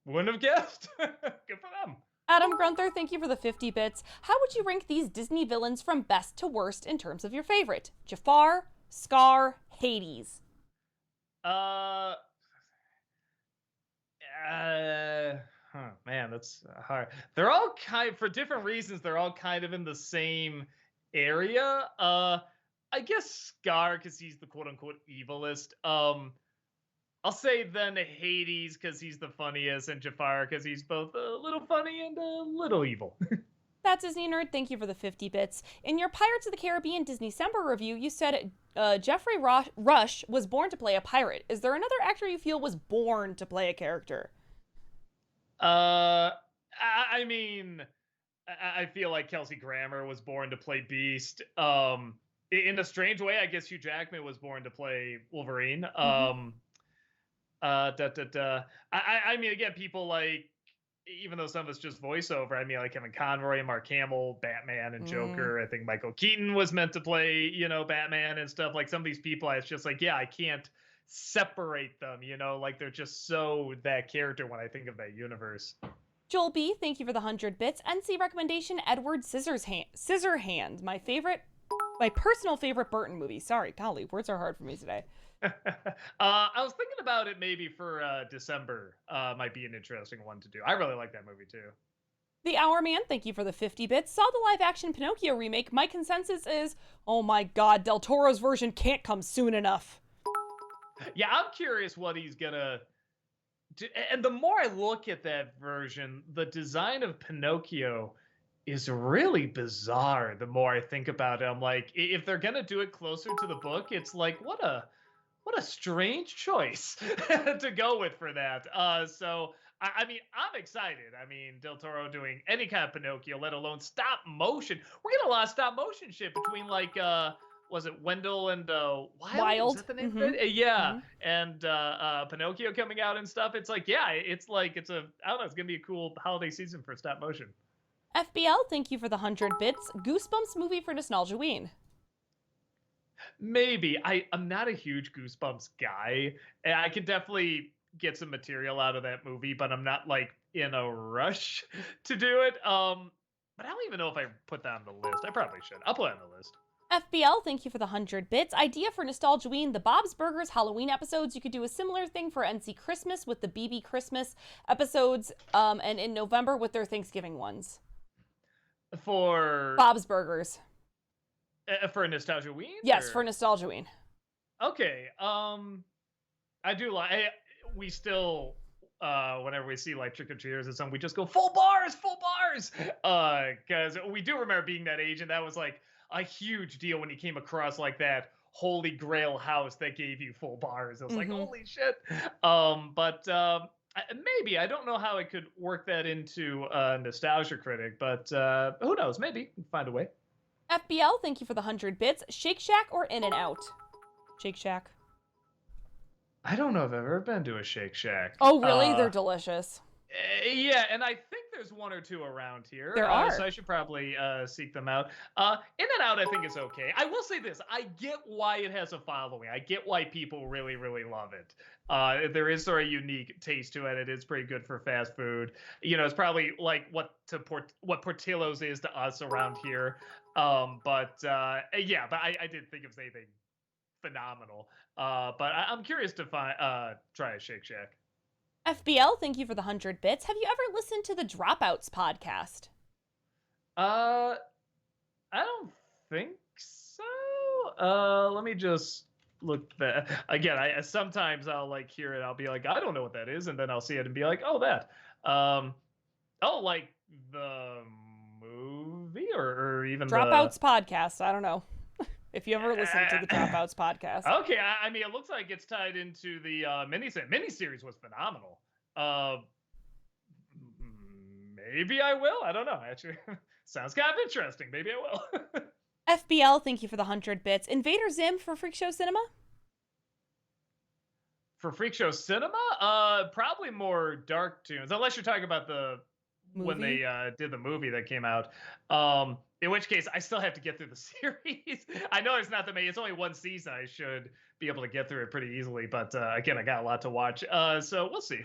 Wouldn't have guessed. Good for them. Adam Grunther, thank you for the 50 bits. How would you rank these Disney villains from best to worst in terms of your favorite? Jafar, Scar, Hades. Man, that's hard. They're all for different reasons. They're all kind of in the same area. I guess Scar because he's the quote unquote evilest. I'll say then Hades because he's the funniest, and Jafar because he's both a little funny and a little evil. That's Disney Nerd. Thank you for the 50 bits. In your Pirates of the Caribbean Disney-cember review, you said Jeffrey Rush was born to play a pirate. Is there another actor you feel was born to play a character? I mean, I feel like Kelsey Grammer was born to play Beast. In a strange way, I guess Hugh Jackman was born to play Wolverine. Mm-hmm. I mean, again, people like, even though some of it's just voiceover, I mean, like Kevin Conroy, Mark Hamill, Batman, and Joker. I think Michael Keaton was meant to play, Batman and stuff. Like some of these people, it's just like, yeah, I can't separate them, like they're just so that character when I think of that universe. Joel B, thank you for the 100 bits. NC recommendation, Edward Scissorhands, my personal favorite Burton movie. Sorry, golly, words are hard for me today. I was thinking about it maybe for December. Might be an interesting one to do. I really like that movie too. The Hour Man, thank you for the 50 bits. Saw the live-action Pinocchio remake. My consensus is, oh my god, Del Toro's version can't come soon enough. Yeah, I'm curious what he's gonna do. And the more I look at that version, the design of Pinocchio is really bizarre. The more I think about it, I'm like, if they're gonna do it closer to the book, it's like, what a strange choice to go with for that. So I mean, I'm excited. I mean, Del Toro doing any kind of Pinocchio, let alone stop motion. We're getting a lot of stop motion shit between like was it Wendell and Wild? Is that the name of it? Yeah. And Pinocchio coming out and stuff. It's like, yeah, it's I don't know, it's gonna be a cool holiday season for stop motion. FBL, thank you for the 100 bits. Goosebumps movie for Nostalgiaween. Maybe. I'm not a huge Goosebumps guy. I could definitely get some material out of that movie, but I'm not like in a rush to do it. But I don't even know if I put that on the list. I probably should. I'll put it on the list. FBL, thank you for the 100 bits. Idea for Nostalgiaween, the Bob's Burgers Halloween episodes. You could do a similar thing for NC Christmas with the BB Christmas episodes, and in November with their Thanksgiving ones. For Bob's Burgers. For Nostalgia Ween? Yes, or- for Nostalgiaween. Okay. I do like. We still, whenever we see like trick or treaters or something, we just go full bars, full bars. Because we do remember being that age, and that was like a huge deal when you came across like that holy grail house that gave you full bars. It was like Mhm. holy shit. But maybe I don't know how I could work that into Nostalgia Critic, but who knows? Maybe find a way. FBL, thank you for the 100 bits. Shake Shack or In-N-Out? Shake Shack. I don't know if I've ever been to a Shake Shack. Oh, really? They're delicious. Yeah, and I think there's one or two around here. There are. So I should probably seek them out. In-N-Out, I think is okay. I will say this: I get why it has a following. I get why people really, really love it. There is sort of unique taste to it. It is pretty good for fast food. You know, it's probably like what Portillo's is to us around here. But yeah, but I didn't think it was anything phenomenal. But I'm curious to try a Shake Shack. FBL, thank you for the 100 bits. Have you ever listened to the Dropouts podcast? I don't think so. Let me just look that again. Sometimes I'll like hear it. I'll be like, I don't know what that is, and then I'll see it and be like, oh, that. Oh, like the movie or even Dropouts podcast. I don't know. If you ever listened to the Dropouts podcast. Okay, I mean, it looks like it's tied into the miniseries was phenomenal. Maybe I will. I don't know. Actually, sounds kind of interesting. Maybe I will. FBL, thank you for the 100 bits. Invader Zim for Freak Show Cinema? For Freak Show Cinema, probably more dark tunes, unless you're talking about the when they did the movie that came out. In which case, I still have to get through the series. I know it's not that many. It's only one season. I should be able to get through it pretty easily. But again, I got a lot to watch. So we'll see.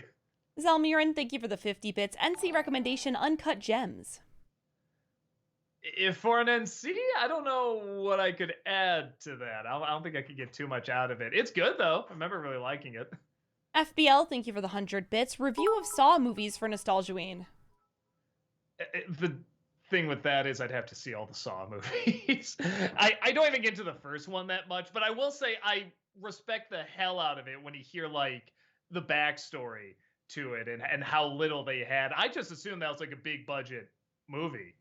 Zelmiran, thank you for the 50 bits. NC recommendation, Uncut Gems. If for an NC, I don't know what I could add to that. I don't think I could get too much out of it. It's good, though. I remember really liking it. FBL, thank you for the 100 bits. Review of Saw movies for Nostalgiaween. The thing with that is I'd have to see all the Saw movies. I don't even get to the first one that much, but I will say I respect the hell out of it when you hear like the backstory to it and how little they had. I just assumed that was like a big budget movie.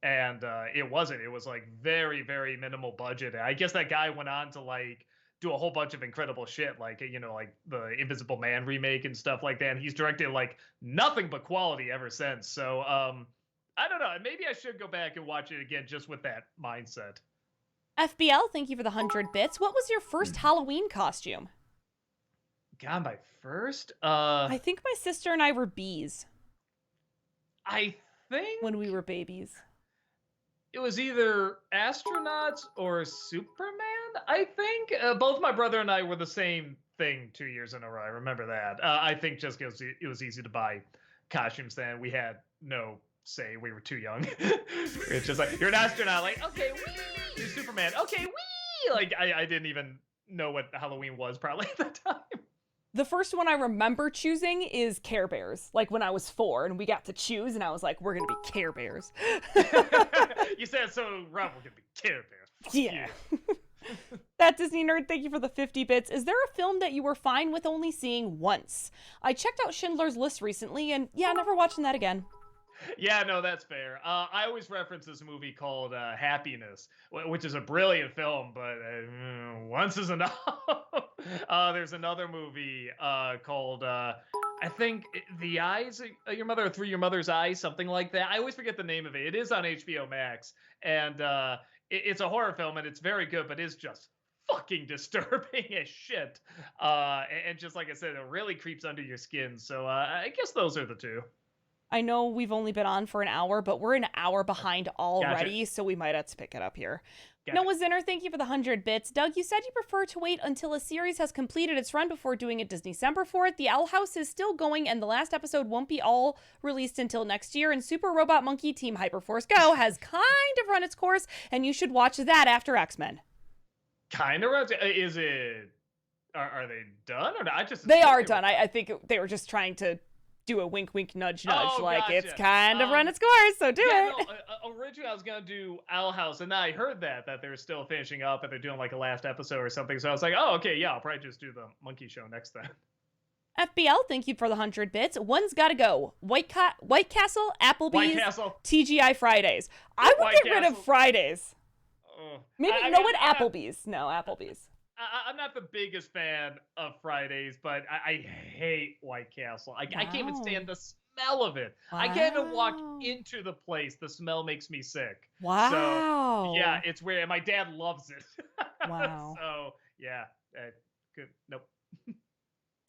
And it wasn't. It was like very, very minimal budget. I guess that guy went on to like do a whole bunch of incredible shit, like, you know, like the Invisible Man remake and stuff like that. And he's directed like nothing but quality ever since. So I don't know. Maybe I should go back and watch it again just with that mindset. FBL, thank you for the 100 bits. What was your first Halloween costume? God, my first? I think my sister and I were bees. I think when we were babies. It was either astronauts or Superman, I think. Both my brother and I were the same thing 2 years in a row. I remember that. I think just because it was easy to buy costumes then. We had no say. We were too young. It's just like, you're an astronaut. Like, okay, wee! You're Superman. Okay, wee! Like, I didn't even know what Halloween was probably at the time. The first one I remember choosing is Care Bears, like when I was 4 and we got to choose and I was like, we're going to be Care Bears. You said so, Rob, we're going to be Care Bears. Yeah. That Disney nerd, thank you for the 50 bits. Is there a film that you were fine with only seeing once? I checked out Schindler's List recently and yeah, never watching that again. Yeah, no, that's fair. I always reference this movie called Happiness, which is a brilliant film, but once is enough. There's another movie called, I think, The Eyes of Your Mother, or Through Your Mother's Eyes, something like that. I always forget the name of it. It is on HBO Max, and it's a horror film, and it's very good, but it's just fucking disturbing as shit. And just like I said, it really creeps under your skin. So I guess those are the two. I know we've only been on for an hour, but we're an hour behind already, Gotcha. so we might have to pick it up here. Gotcha. Noah Zinner, thank you for the 100 bits. Doug, you said you prefer to wait until a series has completed its run before doing a Disney-cember for it. The Owl House is still going, and the last episode won't be all released until next year, and Super Robot Monkey Team Hyperforce Go has kind of run its course, and you should watch that after X-Men. Kind of. Is it... Are they done? Or not? They are done. I think they were just trying to do a wink, wink, nudge, nudge. Oh, like, it's gotcha. kind of run its course, so do Yeah, it. no, originally I was gonna do Owl House, and then I heard that they're still finishing up and they're doing like a last episode or something. So I was like, oh, okay, yeah, I'll probably just do the Monkey Show next then. FBL, thank you for the 100 bits. One's gotta go. White Castle, Applebee's, White Castle. TGI Fridays. I would White get rid of Castle. Fridays. Maybe, I no, mean, what? Applebee's. No, Applebee's. I'm not the biggest fan of Fridays, but I hate White Castle. I can't even Wow. stand the smell of it. I can't even walk Wow. into the place. The smell makes me sick. Wow. Yeah, it's weird. And my dad loves it. Wow. So, yeah. Good. Nope.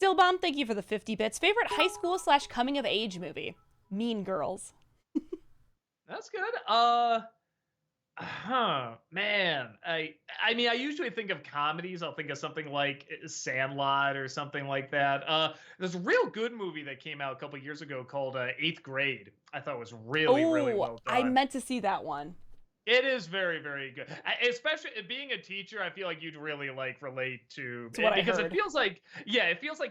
Stillbomb, thank you for the 50 bits. Favorite high school / coming of age movie? Mean Girls. That's good. Man. I mean, I usually think of comedies. I'll think of something like Sandlot or something like that. There's a real good movie that came out a couple years ago called Eighth Grade. I thought it was really well done. I meant to see that one. It is very, very good. Especially being a teacher, I feel like you'd really like relate to It's what I because heard. it feels like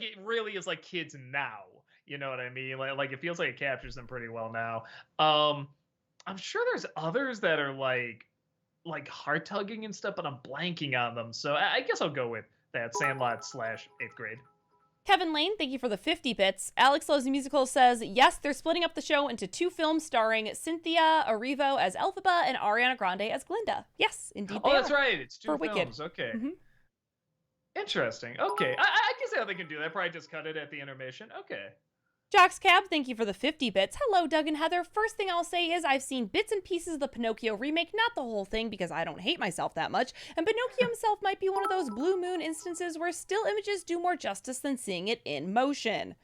it really is like kids now. You know what I mean? Like it feels like it captures them pretty well now. I'm sure there's others that are like heart tugging and stuff, but I'm blanking on them. So I guess I'll go with that Sandlot / 8th Grade. Kevin Lane, thank you for the 50 bits. Alex Loves Musicals says, yes, they're splitting up the show into 2 films starring Cynthia Erivo as Elphaba and Ariana Grande as Glinda. Yes, indeed they Oh, that's are. right. It's 2 For Wicked. films. Okay. Mhm. Interesting. Okay. I can see how they can do that. Probably just cut it at the intermission. Okay. Jocks Cab, thank you for the 50 bits. Hello, Doug and Heather. First thing I'll say is I've seen bits and pieces of the Pinocchio remake, not the whole thing because I don't hate myself that much, and Pinocchio himself might be one of those blue moon instances where still images do more justice than seeing it in motion.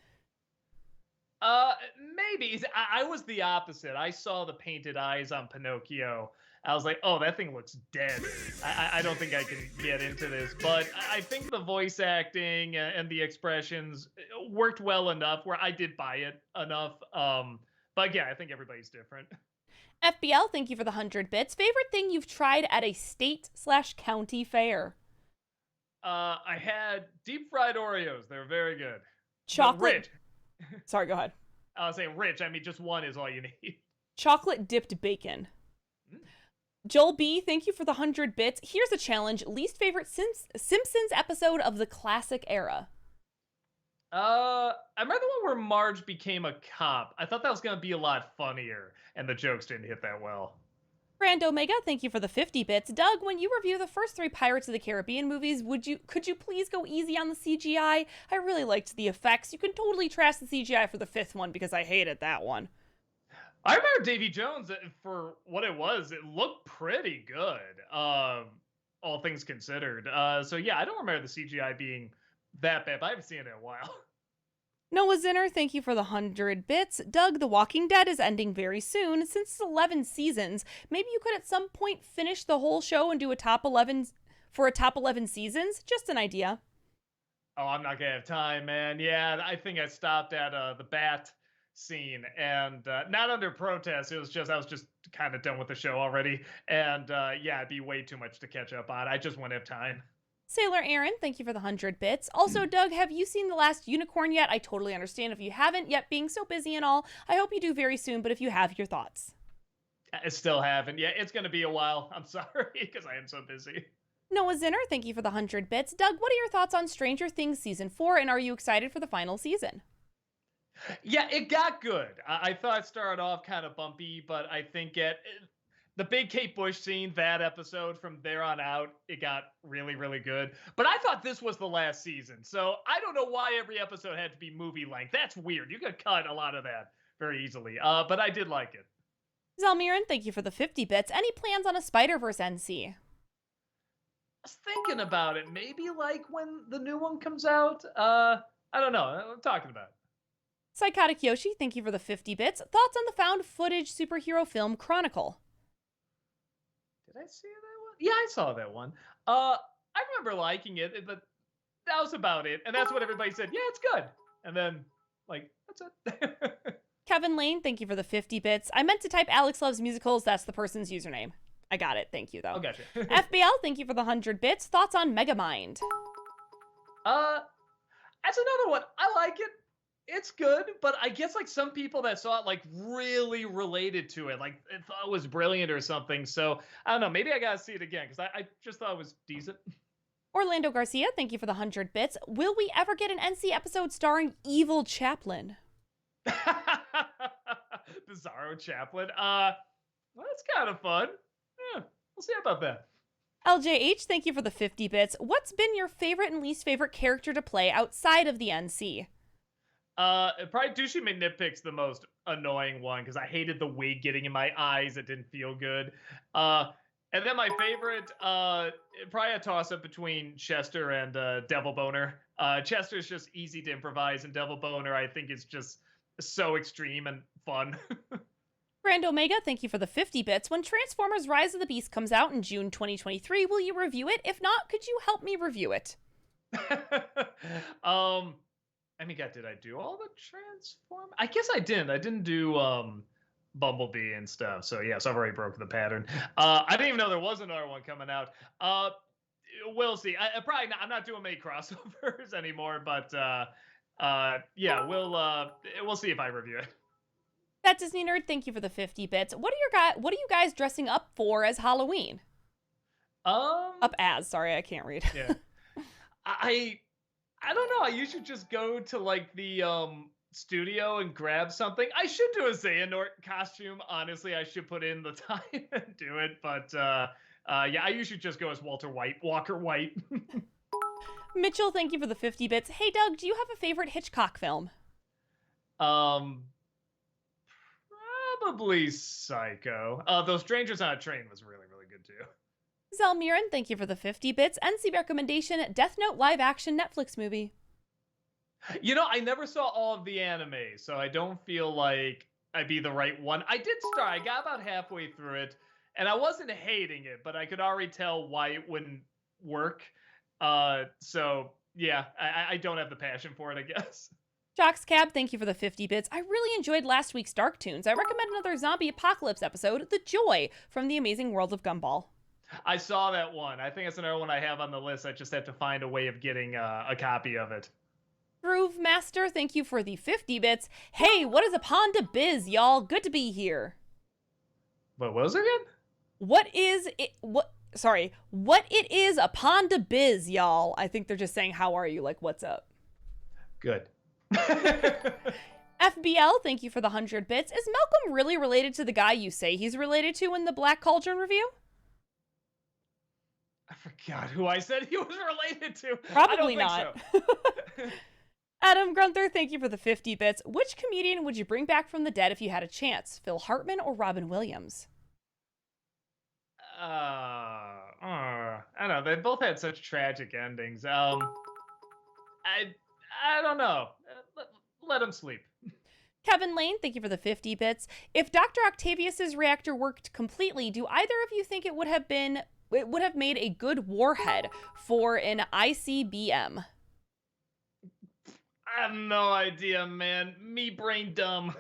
Maybe. I was the opposite. I saw the painted eyes on Pinocchio. I was like, oh, that thing looks dead. I don't think I can get into this. But I think the voice acting and the expressions worked well enough where I did buy it enough. But yeah, I think everybody's different. FBL, thank you for the 100 bits. Favorite thing you've tried at a state / county fair? I had deep fried Oreos. They're very good. Chocolate. Rich. Sorry, go ahead. I was saying rich. I mean, just one is all you need. Chocolate dipped bacon. Joel B, thank you for the 100 bits. Here's a challenge. Least favorite Simpsons episode of the classic era. I remember the one where Marge became a cop. I thought that was going to be a lot funnier, and the jokes didn't hit that well. Grand Omega, thank you for the 50 bits. Doug, when you review the first 3 Pirates of the Caribbean movies, could you please go easy on the CGI? I really liked the effects. You can totally trash the CGI for the 5th one because I hated that one. I remember Davy Jones for what it was. It looked pretty good, all things considered. So yeah, I don't remember the CGI being that bad, but I haven't seen it in a while. Noah Zinner, thank you for the 100 bits. Doug, The Walking Dead is ending very soon. Since it's 11 seasons, maybe you could at some point finish the whole show and do a top 11 for a top 11 seasons? Just an idea. Oh, I'm not gonna have time, man. Yeah, I think I stopped at the bat scene, and not under protest. It was just I was just kind of done with the show already, and yeah, it'd be way too much to catch up on. I just wouldn't have time. Sailor Aaron, thank you for the 100 bits. Also, Doug, have you seen The Last Unicorn yet? I totally understand if you haven't yet, being so busy and all. I hope you do very soon, but if you have, your thoughts. I still haven't. Yeah, it's gonna be a while. I'm sorry because I am so busy. Noah Zinner, thank you for the 100 bits. Doug, what are your thoughts on Stranger Things Season 4, and are you excited for the final season? Yeah, it got good. I thought it started off kind of bumpy, but I think the big Kate Bush scene, that episode, from there on out, it got really, really good. But I thought this was the last season, so I don't know why every episode had to be movie length. That's weird. You could cut a lot of that very easily. But I did like it. Zelmiran, thank you for the 50 bits. Any plans on a Spider-Verse NC? I was thinking about it. Maybe like when the new one comes out. I don't know. I'm talking about it. Psychotic Yoshi, thank you for the 50 bits. Thoughts on the found footage superhero film Chronicle? Did I see that one? Yeah, I saw that one. I remember liking it, but that was about it. And that's what everybody said. Yeah, it's good. And then, like, that's it. Kevin Lane, thank you for the 50 bits. I meant to type Alex Loves Musicals. That's the person's username. I got it. Thank you, though. Oh, gotcha. FBL, thank you for the 100 bits. Thoughts on Megamind? That's another one. I like it. it's good, but I guess like some people that saw it like really related to it, like thought it was brilliant or something. So I don't know. Maybe I gotta see it again because I just thought it was decent. Orlando Garcia, thank you for the 100 bits. Will we ever get an NC episode starring Evil Chaplin? Bizarro Chaplin. Well, that's kind of fun. Yeah, we'll see about that. LJH, thank you for the 50 bits. What's been your favorite and least favorite character to play outside of the NC? Probably Douchey McNitpick's the most annoying one because I hated the wig getting in my eyes. It didn't feel good. And then my favorite, probably a toss-up between Chester and Devil Boner. Chester's just easy to improvise, and Devil Boner, I think, is just so extreme and fun. Grand Omega, thank you for the 50 bits. When Transformers Rise of the Beast comes out in June 2023, will you review it? If not, could you help me review it? I mean, God, did I do all the Transformers? I guess I didn't. I didn't do Bumblebee and stuff. So yes, I've already broken the pattern. I didn't even know there was another one coming out. We'll see. I'm not doing many crossovers anymore, but yeah, we'll see if I review it. That Disney Nerd, thank you for the 50 bits. What are you guys dressing up for as Halloween? Sorry, I can't read. Yeah. I don't know. I usually just go to like the studio and grab something. I should do a Xehanort costume. Honestly, I should put in the time and do it. But yeah, I usually just go as Walker White. Mitchell, thank you for the 50 bits. Hey, Doug, do you have a favorite Hitchcock film? Probably Psycho. The Strangers on a Train was really, really good too. Zelmiran, thank you for the 50 bits. NC recommendation, Death Note live action Netflix movie. You know, I never saw all of the anime, so I don't feel like I'd be the right one. I did start. I got about halfway through it, and I wasn't hating it, but I could already tell why it wouldn't work. So yeah, I don't have the passion for it, I guess. Jockscab, thank you for the 50 bits. I really enjoyed last week's Dark Toons. I recommend another zombie apocalypse episode, The Joy, from the Amazing World of Gumball. I saw that one. I think it's another one I have on the list. I just have to find a way of getting a copy of it. Groove Master, thank you for the 50 bits. Hey, what is a Panda Biz, y'all? Good to be here. What was it again? What it is a Panda Biz, y'all. I think they're just saying, how are you? Like, what's up? Good. FBL, thank you for the 100 bits. Is Malcolm really related to the guy you say he's related to in the Black Cauldron review? I forgot who I said he was related to. Probably not. So. Adam Grunther, thank you for the 50 bits. Which comedian would you bring back from the dead if you had a chance? Phil Hartman or Robin Williams? I don't know. They both had such tragic endings. I don't know. Let them sleep. Kevin Lane, thank you for the 50 bits. If Dr. Octavius's reactor worked completely, do either of you think it would have made a good warhead for an ICBM? I have no idea, man. Me brain dumb.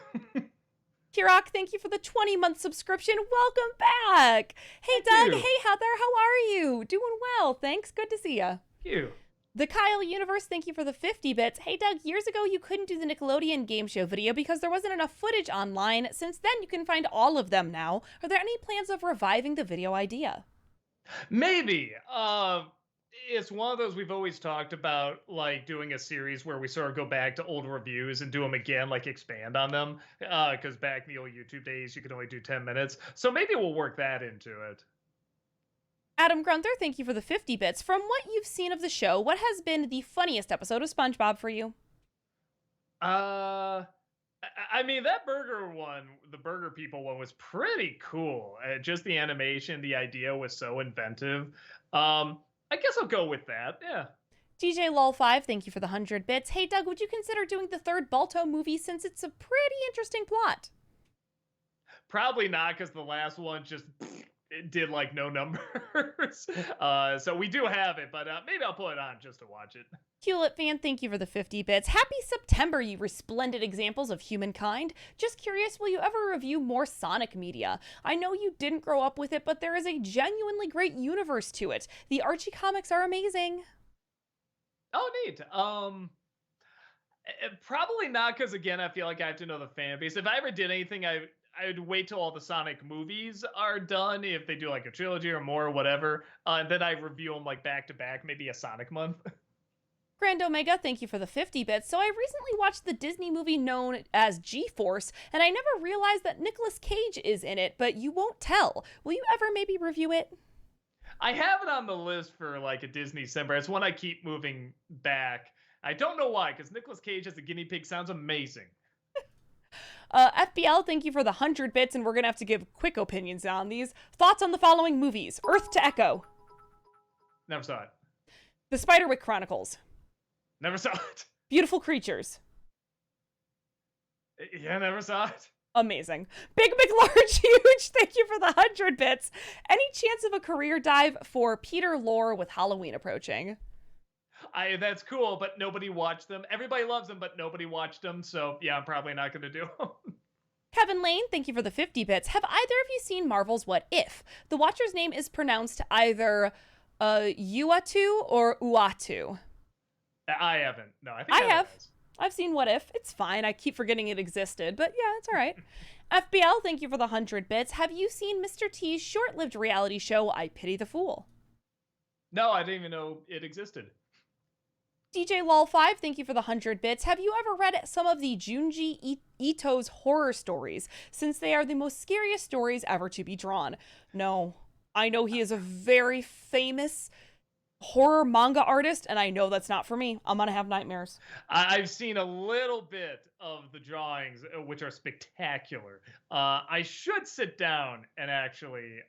Kirok, thank you for the 20-month subscription. Welcome back. Hey, Doug. Hey, Heather. How are you? Doing well. Thanks. Good to see ya. You. The Kyle Universe, thank you for the 50 bits. Hey, Doug, years ago you couldn't do the Nickelodeon game show video because there wasn't enough footage online. Since then, you can find all of them now. Are there any plans of reviving the video idea? Maybe. It's one of those we've always talked about, like doing a series where we sort of go back to old reviews and do them again, like expand on them. Because back in the old YouTube days, you could only do 10 minutes. So maybe we'll work that into it. Adam Grunther, thank you for the 50 bits. From what you've seen of the show, what has been the funniest episode of SpongeBob for you? I mean, that burger one, the Burger People one, was pretty cool. Just the animation, the idea was so inventive. I guess I'll go with that. Yeah. DJ Lol5, thank you for the 100 bits. Hey, Doug, would you consider doing the third Balto movie since it's a pretty interesting plot? Probably not, because the last one just it did like no numbers. So we do have it, but maybe I'll put it on just to watch it. Hewlett fan, thank you for the 50 bits. Happy September, you resplendent examples of humankind. Just curious, will you ever review more Sonic media? I know you didn't grow up with it, but there is a genuinely great universe to it. The Archie comics are amazing. Oh, neat. Probably not, because again, I feel like I have to know the fan base. If I ever did anything, I'd wait till all the Sonic movies are done, if they do like a trilogy or more or whatever, and then I review them like back to back, maybe a Sonic month. Grand Omega, thank you for the 50 bits. So I recently watched the Disney movie known as G-Force, and I never realized that Nicolas Cage is in it, but you won't tell. Will you ever maybe review it? I have it on the list for like a Disney December. It's one I keep moving back. I don't know why, because Nicolas Cage as a guinea pig sounds amazing. FBL, thank you for the 100 bits, and we're going to have to give quick opinions on these. Thoughts on the following movies: Earth to Echo, Never saw it. The Spiderwick Chronicles, Never saw it. Beautiful Creatures. Yeah, never saw it. Amazing. Big, big, large, huge. Thank you for the 100 bits. Any chance of a career dive for Peter Lorre with Halloween approaching? That's cool, but nobody watched them. Everybody loves them, but nobody watched them. So yeah, I'm probably not going to do them. Kevin Lane, thank you for the 50 bits. Have either of you seen Marvel's What If? The Watcher's name is pronounced either Uatu or Uatu. I haven't. No, I think I have. has. I've seen What If. It's fine. I keep forgetting it existed, but yeah, it's all right. FBL, thank you for the 100 bits. Have you seen Mr. T's short-lived reality show, I Pity the Fool? No, I didn't even know it existed. DJ Lol5, thank you for the 100 bits. Have you ever read some of the Junji Ito's horror stories, since they are the most scariest stories ever to be drawn? No. I know he is a very famous horror manga artist, and I know that's not for me. I'm gonna have nightmares. I've seen a little bit of the drawings, which are spectacular. I should sit down and actually,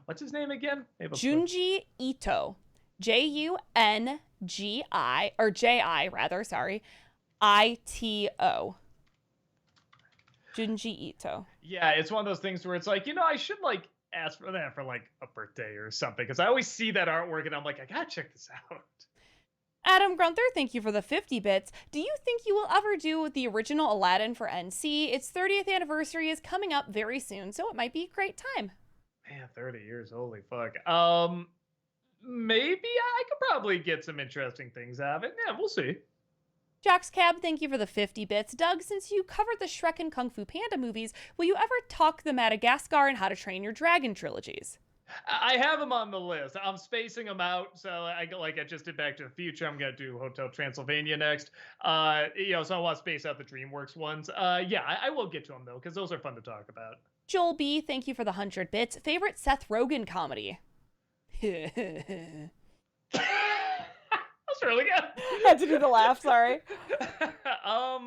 what's his name again? Junji Ito. Jungi, or Ji rather, sorry. Ito. Junji Ito. Yeah, it's one of those things where it's like, I should like ask for that for like a birthday or something, because I always see that artwork and I'm like, I gotta check this out. Adam Grunther, thank you for the 50 bits. Do you think you will ever do the original Aladdin for NC? Its 30th anniversary is coming up very soon, so it might be a great time. Man, 30 years, holy fuck. Maybe I could probably get some interesting things out of it. Yeah, we'll see. Jax Cab, thank you for the 50 bits. Doug, since you covered the Shrek and Kung Fu Panda movies, will you ever talk the Madagascar and How to Train Your Dragon trilogies? I have them on the list. I'm spacing them out. So I just did Back to the Future. I'm going to do Hotel Transylvania next. So I want to space out the DreamWorks ones. Yeah, I will get to them though, because those are fun to talk about. Joel B, thank you for the 100 bits. Favorite Seth Rogen comedy? That's really good. Had to do the laugh, sorry. I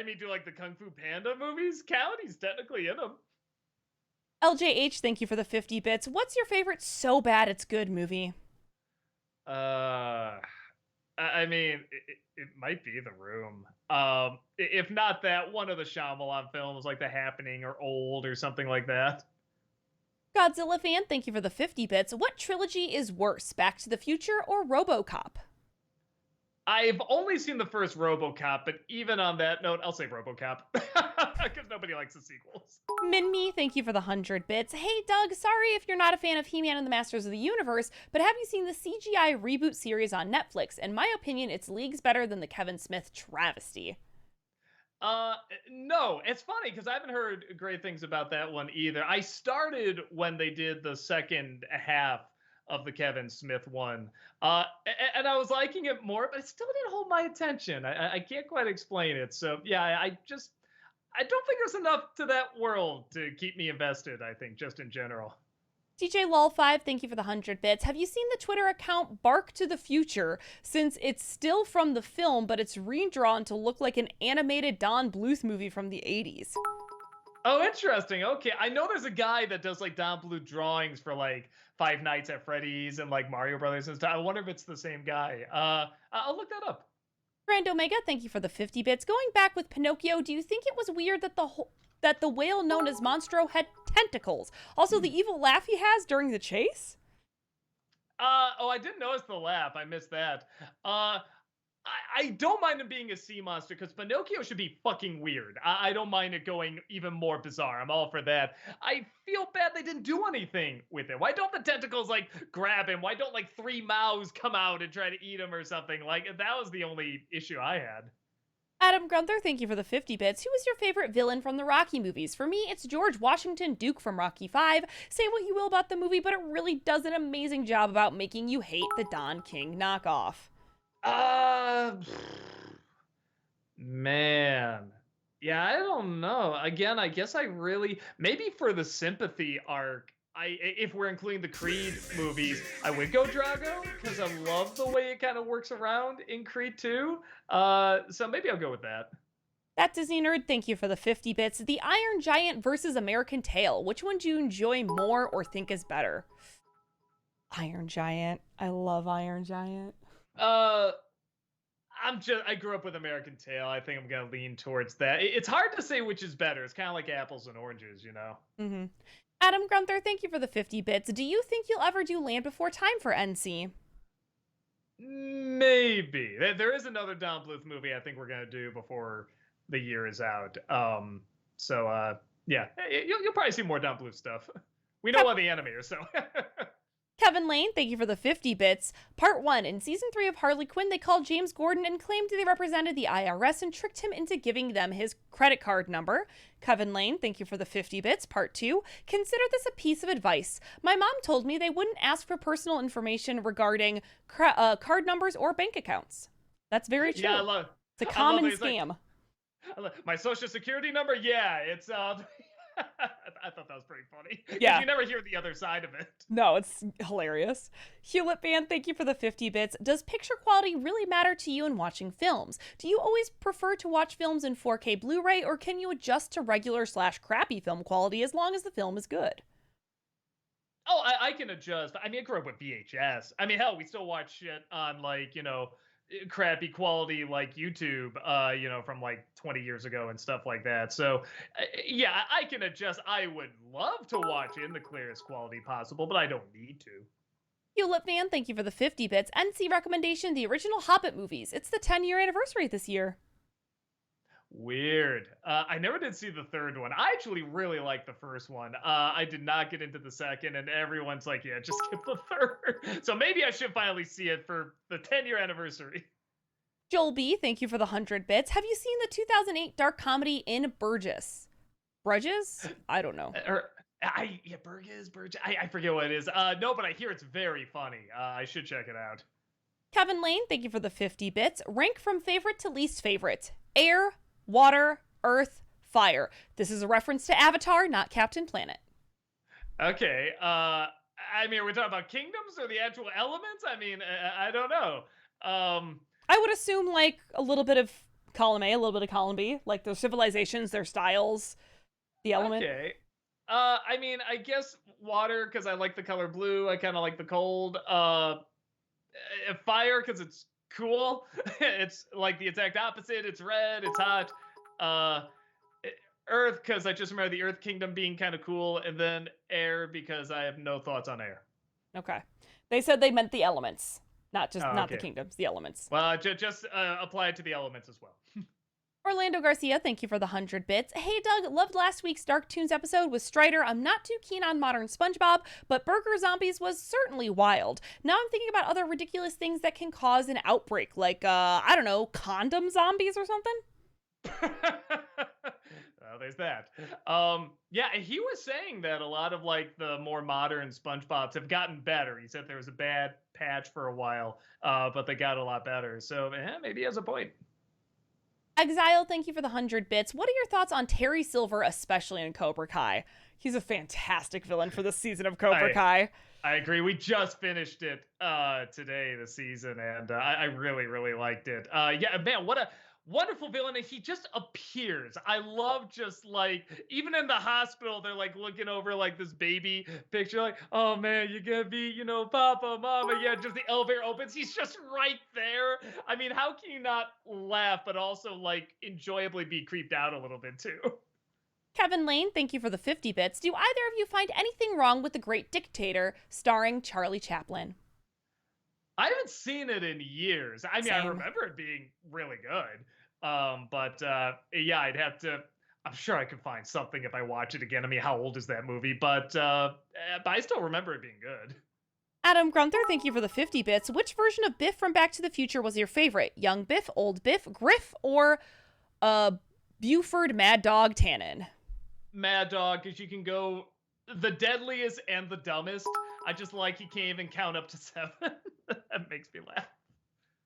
mean, do like the Kung Fu Panda movies count? He's technically in them. LJH, thank you for the 50 bits. What's your favorite so bad it's good movie? I mean, it might be The Room. If not that, one of the Shyamalan films, like The Happening or Old or something like that. Godzilla fan, thank you for the 50 bits. What trilogy is worse, Back to the Future or RoboCop? I've only seen the first RoboCop, but even on that note, I'll say RoboCop, because nobody likes the sequels. Minmi, thank you for the 100 bits. Hey Doug, sorry if you're not a fan of He-Man and the Masters of the Universe, but have you seen the CGI reboot series on Netflix? In my opinion, it's leagues better than the Kevin Smith travesty. No, it's funny because I haven't heard great things about that one either. I started when they did the second half of the Kevin Smith one, and I was liking it more, but it still didn't hold my attention. I can't quite explain it. So yeah, I don't think there's enough to that world to keep me invested, I think, just in general. DJ Lol5, thank you for the 100 bits. Have you seen the Twitter account Bark to the Future? Since it's still from the film, but it's redrawn to look like an animated Don Bluth movie from the 80s. Oh, interesting. Okay. I know there's a guy that does like Don Bluth drawings for like Five Nights at Freddy's and like Mario Brothers and stuff. I wonder if it's the same guy. I'll look that up. Grand Omega, thank you for the 50 bits. Going back with Pinocchio, do you think it was weird that the whale known as Monstro had tentacles? Also, the evil laugh he has during the chase? I didn't notice the laugh. I missed that. I don't mind him being a sea monster because Pinocchio should be fucking weird. I don't mind it going even more bizarre. I'm all for that. I feel bad they didn't do anything with it. Why don't the tentacles like grab him? Why don't like three mouths come out and try to eat him or something? Like that was the only issue I had. Adam Gunther, thank you for the 50 bits. Who is your favorite villain from the Rocky movies? For me, it's George Washington Duke from Rocky 5. Say what you will about the movie, but it really does an amazing job about making you hate the Don King knockoff. Uh, man. Yeah, I don't know. Again, I guess I really maybe for the sympathy arc, if we're including the Creed movies, I would go Drago because I love the way it kind of works around in Creed 2. So maybe I'll go with that. That Disney nerd, thank you for the 50 bits. The Iron Giant versus American Tail. Which one do you enjoy more or think is better? Iron Giant. I love Iron Giant. Uh, I grew up with American Tail. I think I'm gonna lean towards that. It's hard to say which is better. It's kind of like apples and oranges, you know. Mm-hmm. Adam Gunther, thank you for the 50 bits. Do you think you'll ever do Land Before Time for NC? Maybe there is another Don Bluth movie I think we're gonna do before the year is out. Yeah, you'll probably see more Don Bluth stuff. We know all the animators, so. Kevin Lane, thank you for the 50 bits. Part 1. In Season 3 of Harley Quinn, they called James Gordon and claimed they represented the IRS and tricked him into giving them his credit card number. Kevin Lane, thank you for the 50 bits. Part 2. Consider this a piece of advice. My mom told me they wouldn't ask for personal information regarding card numbers or bank accounts. That's very true. Yeah, it's a common scam. My social security number? Yeah, it's I thought that was pretty funny. Yeah. You never hear the other side of it. No, it's hilarious. Hewlett Band, thank you for the 50 bits. Does picture quality really matter to you in watching films? Do you always prefer to watch films in 4K Blu-ray, or can you adjust to regular/crappy film quality as long as the film is good? Oh, I can adjust. I mean, I grew up with VHS. I mean, hell, we still watch shit on like, crappy quality like YouTube, from like 20 years ago and stuff like that. So, yeah, I can adjust. I would love to watch in the clearest quality possible, but I don't need to. Hewlett Fan, thank you for the 50 bits. NC recommendation, the original Hobbit movies. It's the 10-year anniversary this year. Weird. I never did see the third one. I actually really liked the first one. I did not get into the second, and everyone's like, yeah, just skip the third. So maybe I should finally see it for the 10-year anniversary. Joel B, thank you for the 100 bits. Have you seen the 2008 dark comedy In Burgess? Burgess? I don't know. Burgess. I forget what it is. No, but I hear it's very funny. I should check it out. Kevin Lane, thank you for the 50 bits. Rank from favorite to least favorite. Air, water, earth, fire. This is a reference to Avatar, not Captain Planet. Okay. I mean, are we talking about kingdoms or the actual elements? I mean, I don't know. I would assume like a little bit of column A, a little bit of column B, like their civilizations, their styles, the element. Okay. I mean, I guess water because I like the color blue. I kind of like the cold. Fire because it's cool. It's like the exact opposite. It's red. It's hot. Earth because I just remember the Earth Kingdom being kind of cool, and then air because I have no thoughts on air. Okay, they said they meant the elements, not Okay. the kingdoms, the elements. Well, just apply it to the elements as well. Orlando Garcia, thank you for the 100 bits. Hey Doug, loved last week's Dark Toons episode with Strider. I'm not too keen on modern SpongeBob, but Burger Zombies was certainly wild. Now I'm thinking about other ridiculous things that can cause an outbreak, like, I don't know, condom zombies or something? Well, there's that. Yeah, he was saying that a lot of like the more modern SpongeBob's have gotten better. He said there was a bad patch for a while, but they got a lot better. So maybe he has a point. Exile, thank you for the 100 bits. What are your thoughts on Terry Silver, especially in Cobra Kai? He's a fantastic villain for this season of Cobra Kai. I agree. We just finished it today, the season, and I really, really liked it. Yeah, man, what a wonderful villain. And he just appears. I love just like, even in the hospital, they're like looking over like this baby picture, like, oh man, you're gonna be, Papa, Mama. Yeah, just the elevator opens. He's just right there. I mean, how can you not laugh, but also like enjoyably be creeped out a little bit too? Kevin Lane, thank you for the 50 bits. Do either of you find anything wrong with The Great Dictator, starring Charlie Chaplin? I haven't seen it in years. I mean, I Same. remember it being really good. But yeah, I'd have to. I'm sure I could find something if I watch it again. I mean, how old is that movie? But I still remember it being good. Adam Grunther, thank you for the 50 bits. Which version of Biff from Back to the Future was your favorite? Young Biff, old Biff, Griff, or Buford Mad Dog Tannen? Mad Dog, because you can go the deadliest and the dumbest. I just like he can't even count up to 7. That makes me laugh.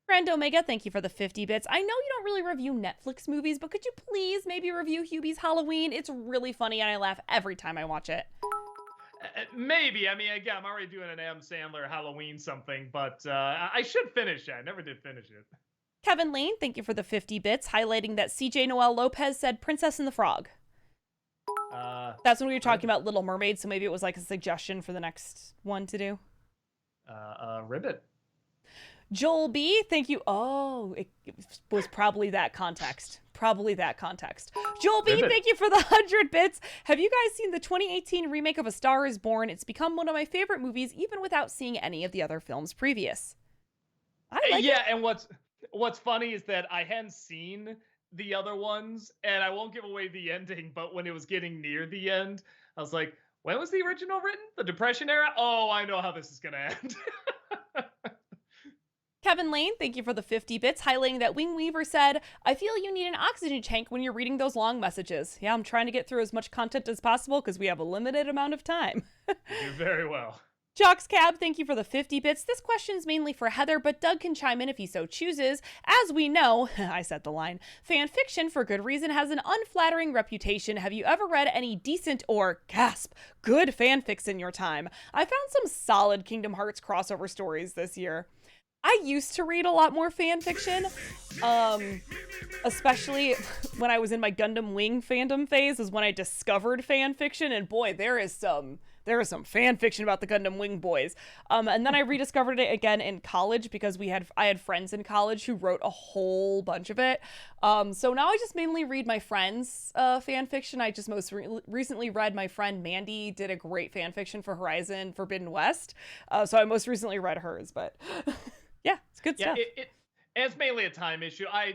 Friend Omega, thank you for the 50 bits. I know you don't really review Netflix movies, but could you please maybe review Hubie's Halloween? It's really funny and I laugh every time I watch it. Maybe. I mean, again, I'm already doing an Adam Sandler Halloween something, but I should finish it. I never did finish it. Kevin Lane, thank you for the 50 bits, highlighting that CJ Noel Lopez said Princess and the Frog. That's when we were talking about Little Mermaid, so maybe it was like a suggestion for the next one to do. Ribbit. Joel B, thank you. Oh, it was probably that context. Probably that context. Joel B, thank you for the 100 bits. Have you guys seen the 2018 remake of A Star is Born? It's become one of my favorite movies, even without seeing any of the other films previous. I like it. And what's funny is that I hadn't seen the other ones, and I won't give away the ending, but when it was getting near the end, I was like, when was the original written? The Depression era? Oh, I know how this is going to end. Kevin Lane, thank you for the 50 bits, highlighting that Wing Weaver said, I feel you need an oxygen tank when you're reading those long messages. Yeah, I'm trying to get through as much content as possible because we have a limited amount of time. You do very well. Jocks Cab, thank you for the 50 bits. This question is mainly for Heather, but Doug can chime in if he so chooses. As we know, I said the line, fan fiction, for good reason, has an unflattering reputation. Have you ever read any decent or, gasp, good fanfics in your time? I found some solid Kingdom Hearts crossover stories this year. I used to read a lot more fan fiction, especially when I was in my Gundam Wing fandom phase, is when I discovered fan fiction, and boy, there is some fan fiction about the Gundam Wing boys. And then I rediscovered it again in college because I had friends in college who wrote a whole bunch of it. So now I just mainly read my friends' fan fiction. I just most recently read my friend Mandy did a great fan fiction for Horizon Forbidden West. So I most recently read hers, but yeah, it's good stuff. It's mainly a time issue. I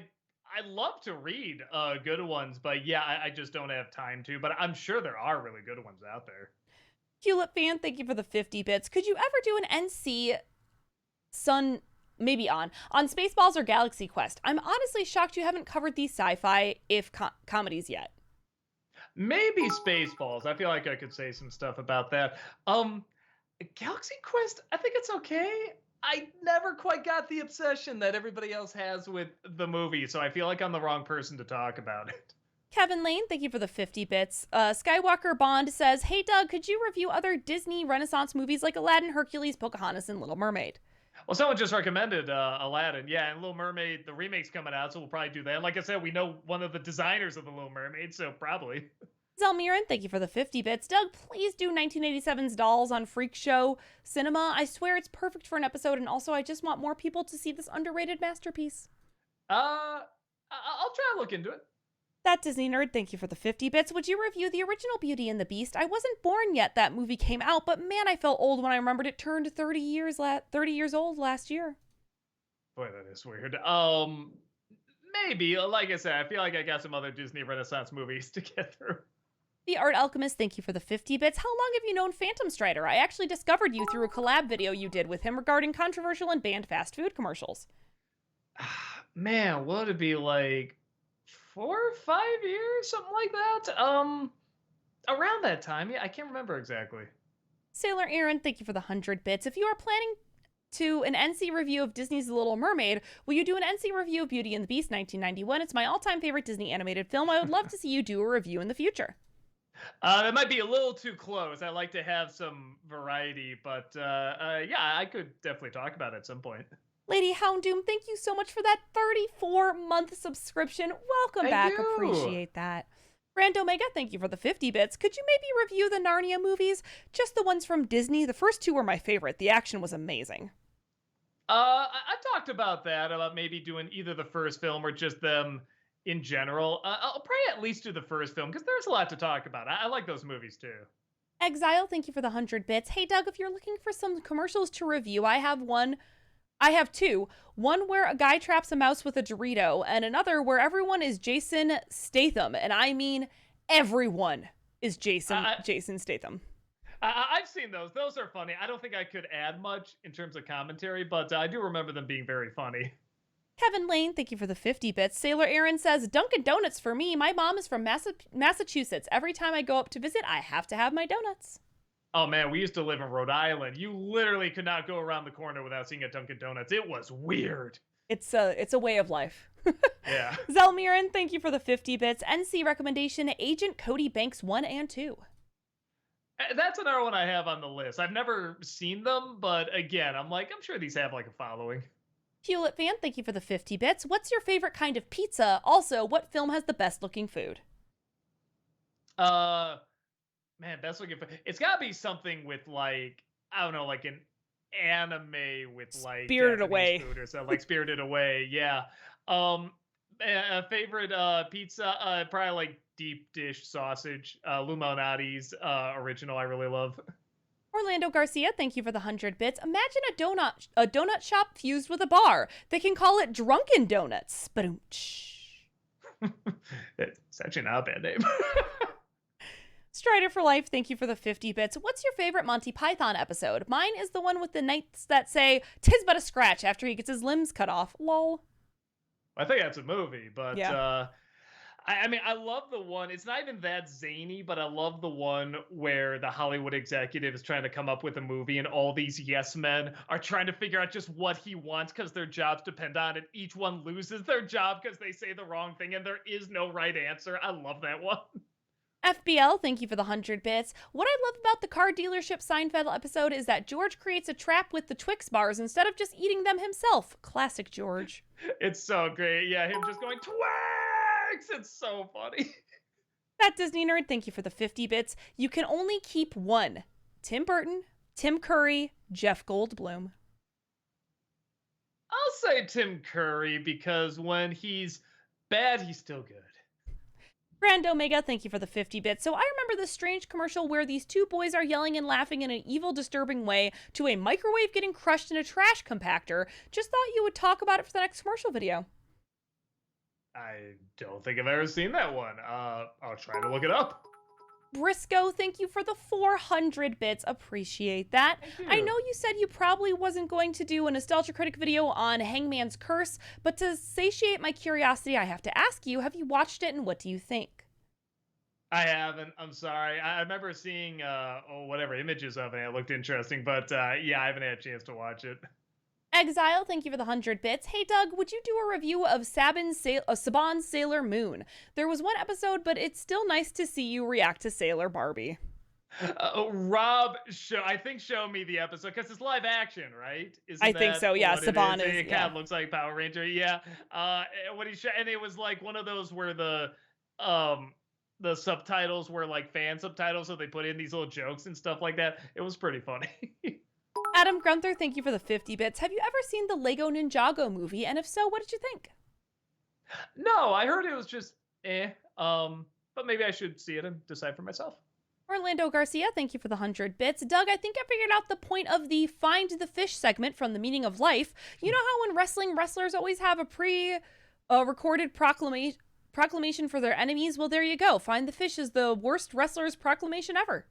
love to read good ones, but yeah, I just don't have time to. But I'm sure there are really good ones out there. Hewlett fan, thank you for the 50 bits. Could you ever do an NC maybe on Spaceballs or Galaxy Quest? I'm honestly shocked you haven't covered these sci-fi comedies yet. Maybe Spaceballs. I feel like I could say some stuff about that. Galaxy Quest, I think it's okay. I never quite got the obsession that everybody else has with the movie, so I feel like I'm the wrong person to talk about it. Kevin Lane, thank you for the 50 bits. Skywalker Bond says, hey Doug, could you review other Disney Renaissance movies like Aladdin, Hercules, Pocahontas, and Little Mermaid? Well, someone just recommended Aladdin. Yeah, and Little Mermaid, the remake's coming out, so we'll probably do that. And like I said, we know one of the designers of the Little Mermaid, so probably. Zelmiran, thank you for the 50 bits. Doug, please do 1987's Dolls on Freak Show Cinema. I swear it's perfect for an episode, and also I just want more people to see this underrated masterpiece. I'll try to look into it. That Disney nerd, thank you for the 50 bits. Would you review the original Beauty and the Beast? I wasn't born yet that movie came out, but man, I felt old when I remembered it turned 30 years old last year. Boy, that is weird. Maybe. Like I said, I feel like I got some other Disney Renaissance movies to get through. The Art Alchemist, thank you for the 50 bits. How long have you known Phantom Strider? I actually discovered you through a collab video you did with him regarding controversial and banned fast food commercials. Man, what would it be like 4 or 5 years, something like that? Around that time. Yeah, I can't remember exactly. Sailor Aaron, thank you for the 100 bits. If you are planning to an NC review of Disney's The Little Mermaid, will you do an NC review of Beauty and the Beast 1991? It's my all-time favorite Disney animated film. I would love to see you do a review in the future. It might be a little too close. I like to have some variety, but yeah, I could definitely talk about it at some point. Lady Houndoom, thank you so much for that 34-month subscription. Welcome back. Appreciate that. Rand Omega, thank you for the 50 bits. Could you maybe review the Narnia movies? Just the ones from Disney. The first two were my favorite. The action was amazing. I talked about that, about maybe doing either the first film or just them in general. I'll probably at least do the first film because there's a lot to talk about. I like those movies too. Exile, thank you for the 100 bits. Hey Doug, if you're looking for some commercials to review, I have I have two. One where a guy traps a mouse with a Dorito, and another where everyone is Jason Statham. And I mean, everyone is Jason Statham. I've seen those. Those are funny. I don't think I could add much in terms of commentary, but I do remember them being very funny. Kevin Lane, thank you for the 50 bits. Sailor Aaron says, Dunkin' Donuts for me. My mom is from Massachusetts. Every time I go up to visit, I have to have my donuts. Oh man, we used to live in Rhode Island. You literally could not go around the corner without seeing a Dunkin' Donuts. It was weird. It's a way of life. Yeah. Zelmiran, thank you for the 50 bits. NC recommendation, Agent Cody Banks 1 and 2. That's another one I have on the list. I've never seen them, but again, I'm sure these have like a following. Hewlett fan, thank you for the 50 bits. What's your favorite kind of pizza? Also, what film has the best looking food? Man, best looking food. It's gotta be something with like, I don't know, like an anime with like Spirited Japanese Away. food or something, like Spirited Away. Yeah. A favorite pizza, probably like deep dish sausage, Lumonati's original. I really love. Orlando Garcia, thank you for the 100 bits. Imagine a donut shop fused with a bar. They can call it Drunken Donuts. It's actually not a bad name. Strider for Life, thank you for the 50 bits. What's your favorite Monty Python episode? Mine is the one with the knights that say, "'Tis but a scratch" after he gets his limbs cut off. Lol. I think that's a movie, but yeah. I mean, I love the one. It's not even that zany, but I love the one where the Hollywood executive is trying to come up with a movie, and all these yes men are trying to figure out just what he wants because their jobs depend on it. Each one loses their job because they say the wrong thing, and there is no right answer. I love that one. FBL, thank you for the 100 bits. What I love about the car dealership Seinfeld episode is that George creates a trap with the Twix bars instead of just eating them himself. Classic George. It's so great. Yeah, him just going, Twix! It's so funny. That Disney nerd, thank you for the 50 bits. You can only keep one. Tim Burton, Tim Curry, Jeff Goldblum. I'll say Tim Curry because when he's bad, he's still good. Grand Omega, thank you for the 50 bits. So I remember this strange commercial where these two boys are yelling and laughing in an evil, disturbing way to a microwave getting crushed in a trash compactor. Just thought you would talk about it for the next commercial video. I don't think I've ever seen that one. I'll try to look it up. Briscoe, thank you for the 400 bits. Appreciate that. I know you said you probably wasn't going to do a Nostalgia Critic video on Hangman's Curse, but to satiate my curiosity, I have to ask you, have you watched it and what do you think? I haven't. I'm sorry. I remember seeing whatever images of it. It looked interesting, but yeah, I haven't had a chance to watch it. Exile, thank you for the 100 bits. Hey, Doug, would you do a review of Saban's Sailor Moon? There was one episode, but it's still nice to see you react to Sailor Barbie. Rob, I think show me the episode because it's live action, right? I think so. Yeah, Saban is. It kind of looks like Power Ranger. Yeah. What he and it was like one of those where the subtitles were like fan subtitles, so they put in these little jokes and stuff like that. It was pretty funny. Adam Grunther, thank you for the 50 bits. Have you ever seen the Lego Ninjago movie? And if so, what did you think? No, I heard it was just but maybe I should see it and decide for myself. Orlando Garcia, thank you for the 100 bits. Doug, I think I figured out the point of the Find the Fish segment from The Meaning of Life. You know how in wrestling, wrestlers always have a pre-recorded proclamation for their enemies? Well, there you go. Find the Fish is the worst wrestler's proclamation ever.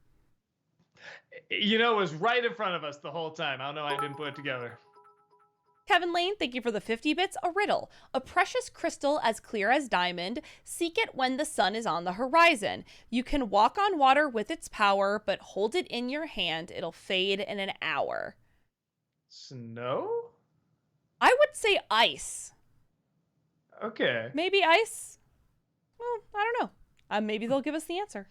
You know, it was right in front of us the whole time. I don't know, I didn't put it together. Kevin Lane, thank you for the 50 bits. A riddle. A precious crystal as clear as diamond. Seek it when the sun is on the horizon. You can walk on water with its power, but hold it in your hand. It'll fade in an hour. Snow? I would say ice. Okay. Maybe ice? Well, I don't know. Maybe they'll give us the answer.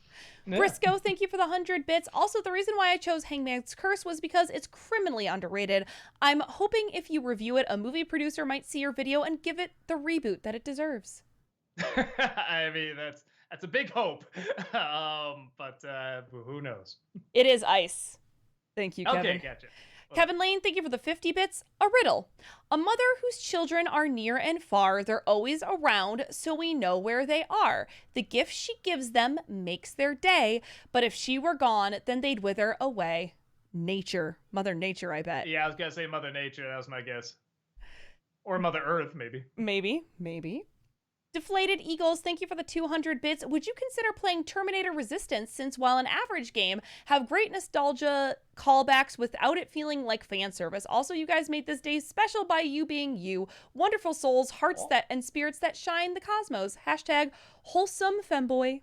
Yeah. Briscoe, thank you for the 100 bits. Also, the reason why I chose Hangman's Curse was because it's criminally underrated. I'm hoping if you review it, a movie producer might see your video and give it the reboot that it deserves. I mean, that's a big hope. But who knows? It is ice. Thank you, Kevin. Okay, gotcha. Kevin Lane, thank you for the 50 bits. A riddle. A mother whose children are near and far, they're always around, so we know where they are. The gift she gives them makes their day, but if she were gone, then they'd wither away. Nature. Mother Nature, I bet. Yeah, I was going to say Mother Nature. That was my guess. Or Mother Earth, maybe. Maybe. Deflated Eagles, thank you for the 200 bits. Would you consider playing Terminator Resistance since while an average game, have great nostalgia callbacks without it feeling like fan service? Also, you guys made this day special by you being you. Wonderful souls, hearts that and spirits that shine the cosmos. Hashtag wholesome femboy.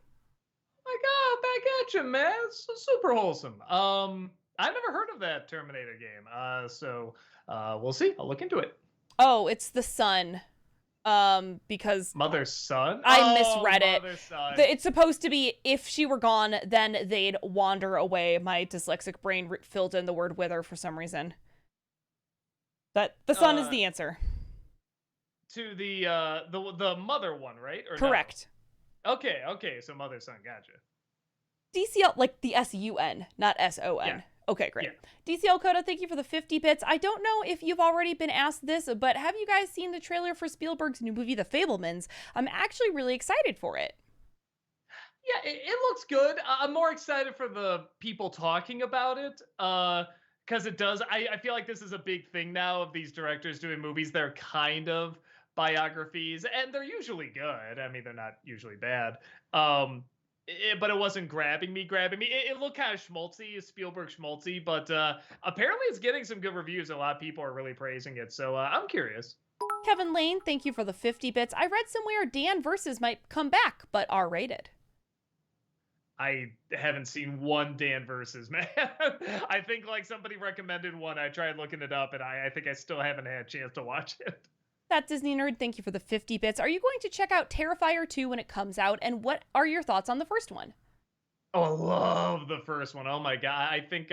My God, back at you, man. It's super wholesome. I've never heard of that Terminator game. So we'll see. I'll look into it. Oh, it's the sun. Because Mother son. I misread it. Mother son. It's supposed to be if she were gone, then they'd wander away. My dyslexic brain filled in the word wither for some reason. But the sun is the answer. To the mother one, right? Or correct. No? Okay. So mother son, gotcha. DCL, like the SUN, not SON. Yeah. Okay, great. Yeah. DCL Coda, thank you for the 50 bits. I don't know if you've already been asked this, but have you guys seen the trailer for Spielberg's new movie, The Fabelmans? I'm actually really excited for it. Yeah, it looks good. I'm more excited for the people talking about it. Because it does. I feel like this is a big thing now of these directors doing movies. They're kind of biographies, and they're usually good. I mean, they're not usually bad. But it wasn't grabbing me. It looked kind of schmaltzy, Spielberg schmaltzy, but apparently it's getting some good reviews. A lot of people are really praising it, so I'm curious. Kevin Lane, thank you for the 50 bits. I read somewhere Dan Versus might come back, but R-rated. I haven't seen one Dan Versus, man. I think like somebody recommended one. I tried looking it up, and I think I still haven't had a chance to watch it. That Disney Nerd, thank you for the 50 bits. Are you going to check out Terrifier 2 when it comes out? And what are your thoughts on the first one? Oh, I love the first one. Oh my God. I think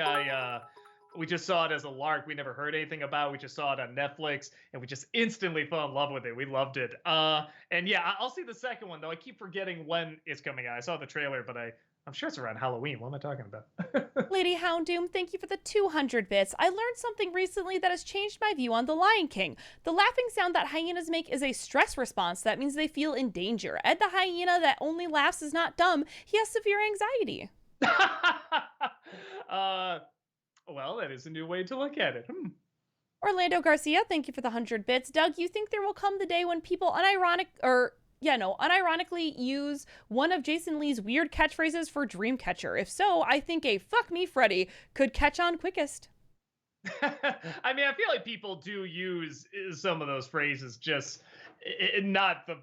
we just saw it as a lark. We never heard anything about it. We just saw it on Netflix and we just instantly fell in love with it. We loved it. And yeah, I'll see the second one though. I keep forgetting when it's coming out. I saw the trailer, but I'm sure it's around Halloween. What am I talking about? Lady Houndoom, thank you for the 200 bits. I learned something recently that has changed my view on The Lion King. The laughing sound that hyenas make is a stress response. That means they feel in danger. Ed the hyena that only laughs is not dumb. He has severe anxiety. Well, that is a new way to look at it. Orlando Garcia, thank you for the 100 bits. Doug, you think there will come the day when people unironically use one of Jason Lee's weird catchphrases for Dreamcatcher? If so, I think a "fuck me, Freddy" could catch on quickest. I mean, I feel like people do use some of those phrases, just not the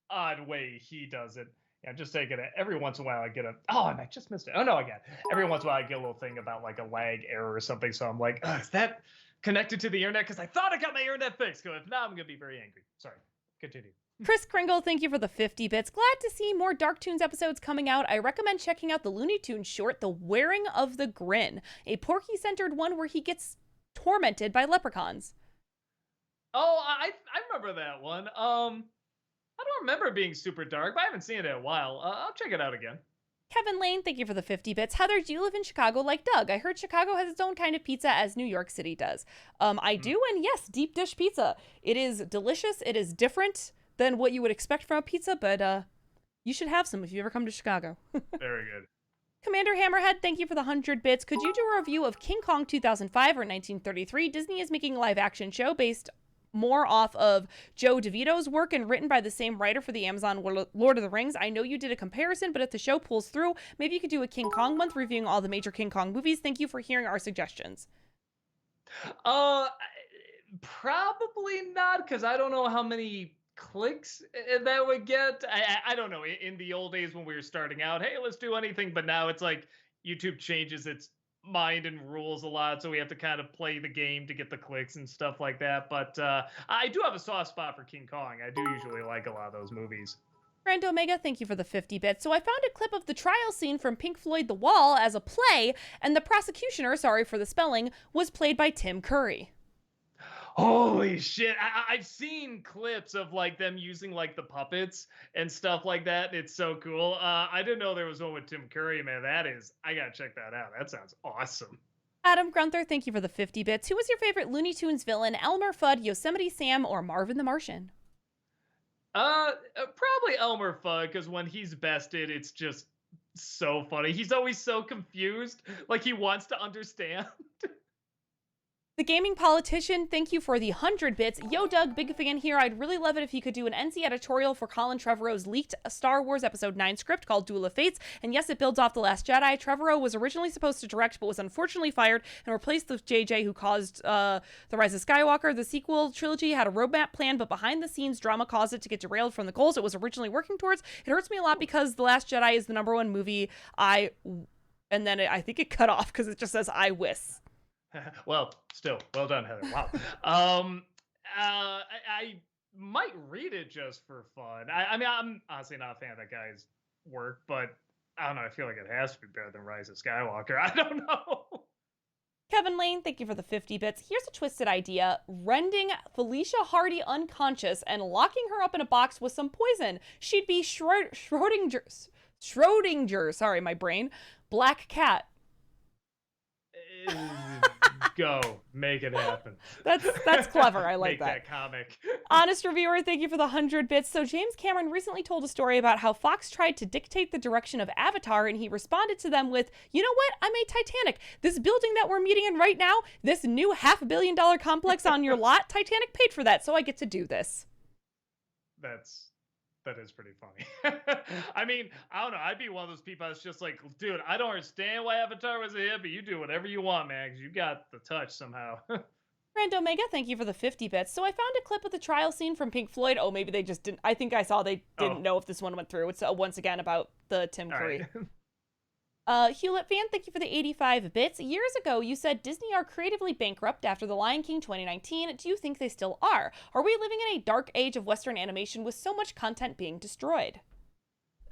odd way he does it. Yeah, I'm just taking it. Every once in a while, I get and I just missed it. Oh, no, I got it. Every once in a while, I get a little thing about like a lag error or something. So I'm like, is that connected to the internet? Because I thought I got my internet fixed. So if not, I'm going to be very angry. Sorry. Continue. Chris Kringle, thank you for the 50 bits. Glad to see more Dark Toons episodes coming out. I recommend checking out the Looney Tunes short, The Wearing of the Grin, a Porky-centered one where he gets tormented by leprechauns. Oh, I remember that one. I don't remember it being super dark, but I haven't seen it in a while. I'll check it out again. Kevin Lane, thank you for the 50 bits. Heather, do you live in Chicago like Doug? I heard Chicago has its own kind of pizza as New York City does. I do, and yes, deep dish pizza. It is delicious. It is different than what you would expect from a pizza, but you should have some if you ever come to Chicago. Very good. Commander Hammerhead, thank you for the 100 bits. Could you do a review of King Kong 2005 or 1933? Disney is making a live-action show based more off of Joe DeVito's work and written by the same writer for the Amazon Lord of the Rings. I know you did a comparison, but if the show pulls through, maybe you could do a King Kong month reviewing all the major King Kong movies. Thank you for hearing our suggestions. Probably not, because I don't know how many clicks that would get. I don't know. In the old days when we were starting out, hey, let's do anything. But now it's like YouTube changes its mind and rules a lot, so we have to kind of play the game to get the clicks and stuff like that. But I do have a soft spot for King Kong. I do usually like a lot of those movies. Grand Omega, thank you for the 50 bits. So I found a clip of the trial scene from Pink Floyd The Wall as a play, and the prosecutioner, sorry for the spelling, was played by Tim Curry. Holy shit. I've seen clips of like them using like the puppets and stuff like that. It's so cool. I didn't know there was one with Tim Curry, man. I gotta check that out. That sounds awesome. Adam Grunther, thank you for the 50 bits. Who was your favorite Looney Tunes villain, Elmer Fudd, Yosemite Sam, or Marvin the Martian? Probably Elmer Fudd, because when he's bested, it's just so funny. He's always so confused, like he wants to understand. The Gaming Politician, thank you for the 100 bits. Yo, Doug, big fan here. I'd really love it if you could do an NC editorial for Colin Trevorrow's leaked Star Wars Episode 9 script called Duel of Fates. And yes, it builds off The Last Jedi. Trevorrow was originally supposed to direct, but was unfortunately fired and replaced with JJ, who caused The Rise of Skywalker. The sequel trilogy had a roadmap plan, but behind the scenes, drama caused it to get derailed from the goals it was originally working towards. It hurts me a lot because The Last Jedi is the #1 movie I think it cut off because it just says I wiss. Well, still, well done, Heather. Wow. I might read it just for fun. I mean, I'm honestly not a fan of that guy's work, but I don't know. I feel like it has to be better than Rise of Skywalker. I don't know. Kevin Lane, thank you for the 50 bits. Here's a twisted idea. Rending Felicia Hardy unconscious and locking her up in a box with some poison. She'd be Schrodinger's, sorry, my brain, black cat. Go make it happen. That's clever. I like Make that comic. Honest reviewer, thank you for the 100 bits. So James Cameron recently told a story about how Fox tried to dictate the direction of Avatar, and he responded to them with, "You know what? I made Titanic. This building that we're meeting in right now, this new $500 million complex on your lot, Titanic paid for that, so I get to do this." That is pretty funny. I mean, I don't know. I'd be one of those people that's just like, dude, I don't understand why Avatar was a hit, but you do whatever you want, man, because you got the touch somehow. Rand Omega, thank you for the 50 bits. So I found a clip of the trial scene from Pink Floyd. Oh, maybe they just didn't. I think I saw they didn't know if this one went through. It's once again about the Tim Curry. Right. Hewlett fan, thank you for the 85 bits. Years ago, you said Disney are creatively bankrupt after The Lion King 2019. Do you think they still are? Are we living in a dark age of Western animation with so much content being destroyed?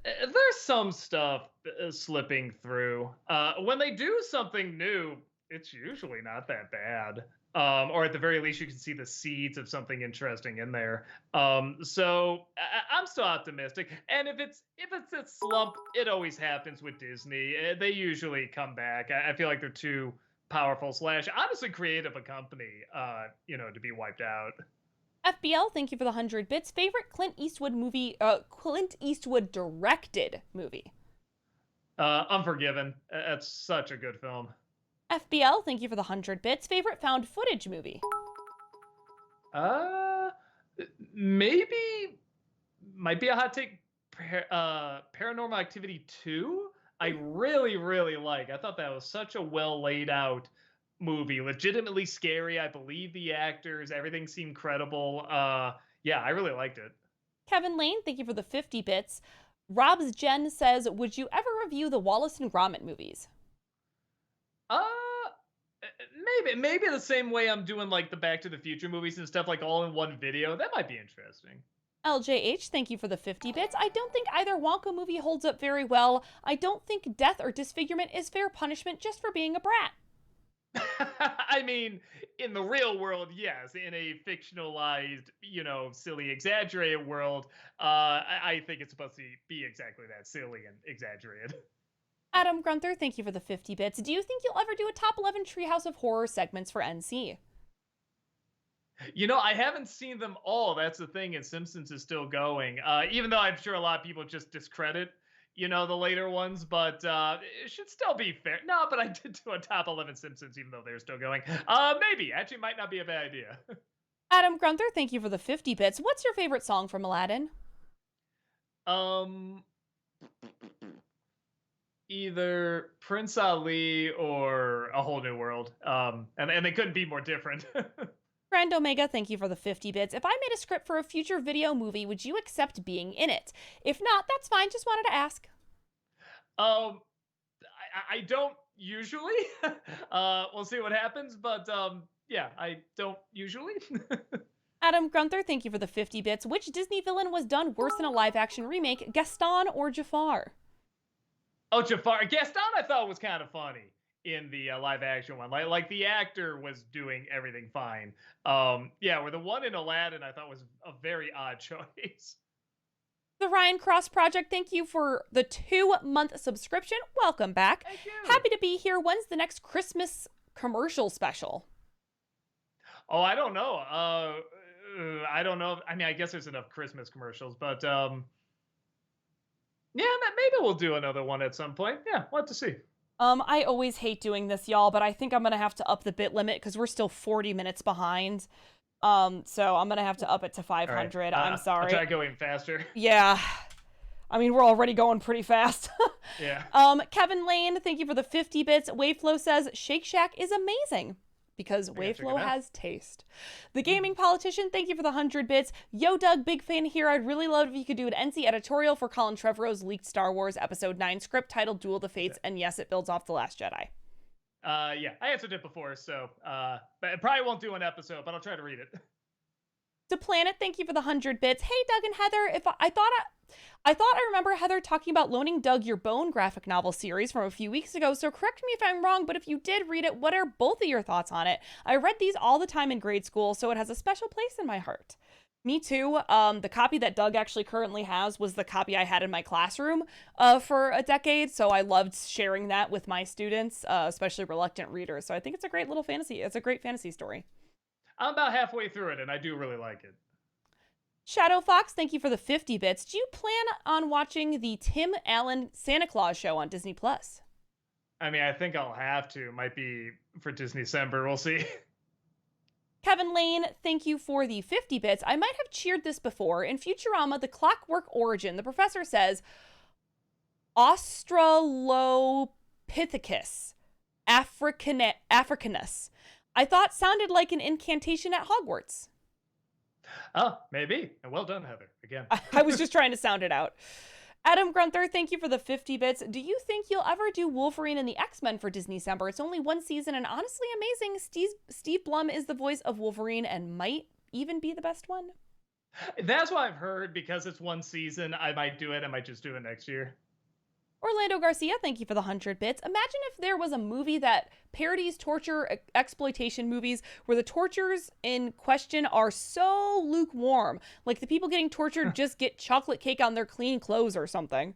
There's some stuff slipping through. When they do something new, it's usually not that bad. Or at the very least, you can see the seeds of something interesting in there. So I'm still optimistic. And if it's a slump, it always happens with Disney. They usually come back. I feel like they're too powerful / honestly creative a company, to be wiped out. FBL, thank you for the 100 bits. Favorite Clint Eastwood movie? Clint Eastwood directed movie. Unforgiven. That's such a good film. FBL, thank you for the 100 bits. Favorite found footage movie? Maybe might be a hot take. Paranormal Activity 2. I really, really like. I thought that was such a well laid out movie, legitimately scary. I believe the actors, everything seemed credible. Yeah, I really liked it. Kevin Lane, thank you for the 50 bits. Rob's Jen says, would you ever review the Wallace and Gromit movies? Maybe the same way I'm doing like the Back to the Future movies and stuff, like all in one video. That might be interesting. LJH, thank you for the 50 bits. I don't think either Wonka movie holds up very well. I don't think death or disfigurement is fair punishment just for being a brat. I mean, in the real world, yes. In a fictionalized, silly, exaggerated world, I think it's supposed to be exactly that, silly and exaggerated. Adam Grunther, thank you for the 50 bits. Do you think you'll ever do a top 11 Treehouse of Horror segments for NC? I haven't seen them all. That's the thing, and Simpsons is still going. Even though I'm sure a lot of people just discredit, the later ones, but it should still be fair. No, but I did do a top 11 Simpsons, even though they're still going. Maybe. Actually, might not be a bad idea. Adam Grunther, thank you for the 50 bits. What's your favorite song from Aladdin? Either Prince Ali or A Whole New World. And they couldn't be more different. Grand Omega, thank you for the 50 bits. If I made a script for a future video movie, would you accept being in it? If not, that's fine. Just wanted to ask. I don't usually. We'll see what happens, but yeah, I don't usually. Adam Grunther, thank you for the 50 bits. Which Disney villain was done worse in a live-action remake, Gaston or Jafar? Oh, Jafar. Gaston I thought was kind of funny in the live-action one. Like the actor was doing everything fine. Yeah, where the one in Aladdin I thought was a very odd choice. The Ryan Cross Project, thank you for the 2-month subscription. Welcome back. Thank you. Happy to be here. When's the next Christmas commercial special? Oh, I don't know. I don't know. I mean, I guess there's enough Christmas commercials, but yeah, maybe we'll do another one at some point. Yeah, we'll have to see. I always hate doing this, y'all, but I think I'm gonna have to up the bit limit because we're still 40 minutes behind. So I'm gonna have to up it to All right. 500. I'm I'll sorry. try going faster. Yeah. I mean, we're already going pretty fast. Yeah. Kevin Lane, thank you for the 50 bits. Waveflow says Shake Shack is amazing because gotta check it Waveflow out. has taste. The Gaming Politician, thank you for the 100 bits. Yo, Doug, big fan here. I'd really love if you could do an NC editorial for Colin Trevorrow's leaked Star Wars Episode 9 script titled Duel of the Fates, and yes, it builds off The Last Jedi. Yeah, I answered it before, so but I probably won't do an episode, but I'll try to read it. To Planet, thank you for the 100 bits. Hey, Doug and Heather, if I thought I remember Heather talking about loaning Doug your Bone graphic novel series from a few weeks ago, so correct me if I'm wrong, but if you did read it, what are both of your thoughts on it? I read these all the time in grade school, so it has a special place in my heart. Me too. The copy that Doug actually currently has was the copy I had in my classroom for a decade, so I loved sharing that with my students, especially reluctant readers. So I think it's a great little fantasy. It's a great fantasy story. I'm about halfway through it, and I do really like it. Shadow Fox, thank you for the 50 bits. Do you plan on watching the Tim Allen Santa Claus show on Disney Plus? I mean, I think I'll have to. Might be for Disney December. We'll see. Kevin Lane, thank you for the 50 bits. I might have cheered this before. In Futurama, the Clockwork Origin, the professor says Australopithecus africanus. I thought sounded like an incantation at Hogwarts. Oh, maybe. And well done, Heather. Again. I was just trying to sound it out. Adam Grunther, thank you for the 50 bits. Do you think you'll ever do Wolverine and the X-Men for Disney December? It's only one season and honestly amazing. Steve Blum is the voice of Wolverine and might even be the best one. That's what I've heard. Because it's one season, I might do it. I might just do it next year. Orlando Garcia, thank you for the 100 bits. Imagine if there was a movie that parodies torture exploitation movies where the tortures in question are so lukewarm. Like the people getting tortured just get chocolate cake on their clean clothes or something.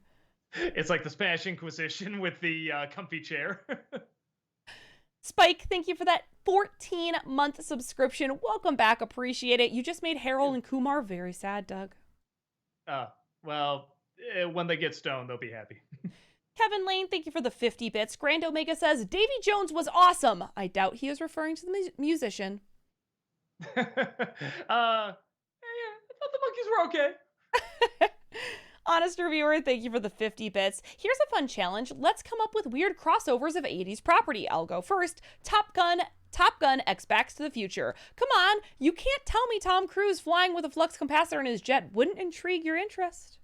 It's like the Spanish Inquisition with the comfy chair. Spike, thank you for that 14-month subscription. Welcome back. Appreciate it. You just made Harold and Kumar very sad, Doug. Well, when they get stoned, they'll be happy. Kevin Lane, thank you for the 50 bits. Grand Omega says, Davy Jones was awesome. I doubt he is referring to the musician. Yeah, I thought the monkeys were okay. Honest reviewer, thank you for the 50 bits. Here's a fun challenge. Let's come up with weird crossovers of 80s property. I'll go first. Top Gun X Backs to the Future. Come on, you can't tell me Tom Cruise flying with a flux capacitor in his jet wouldn't intrigue your interest.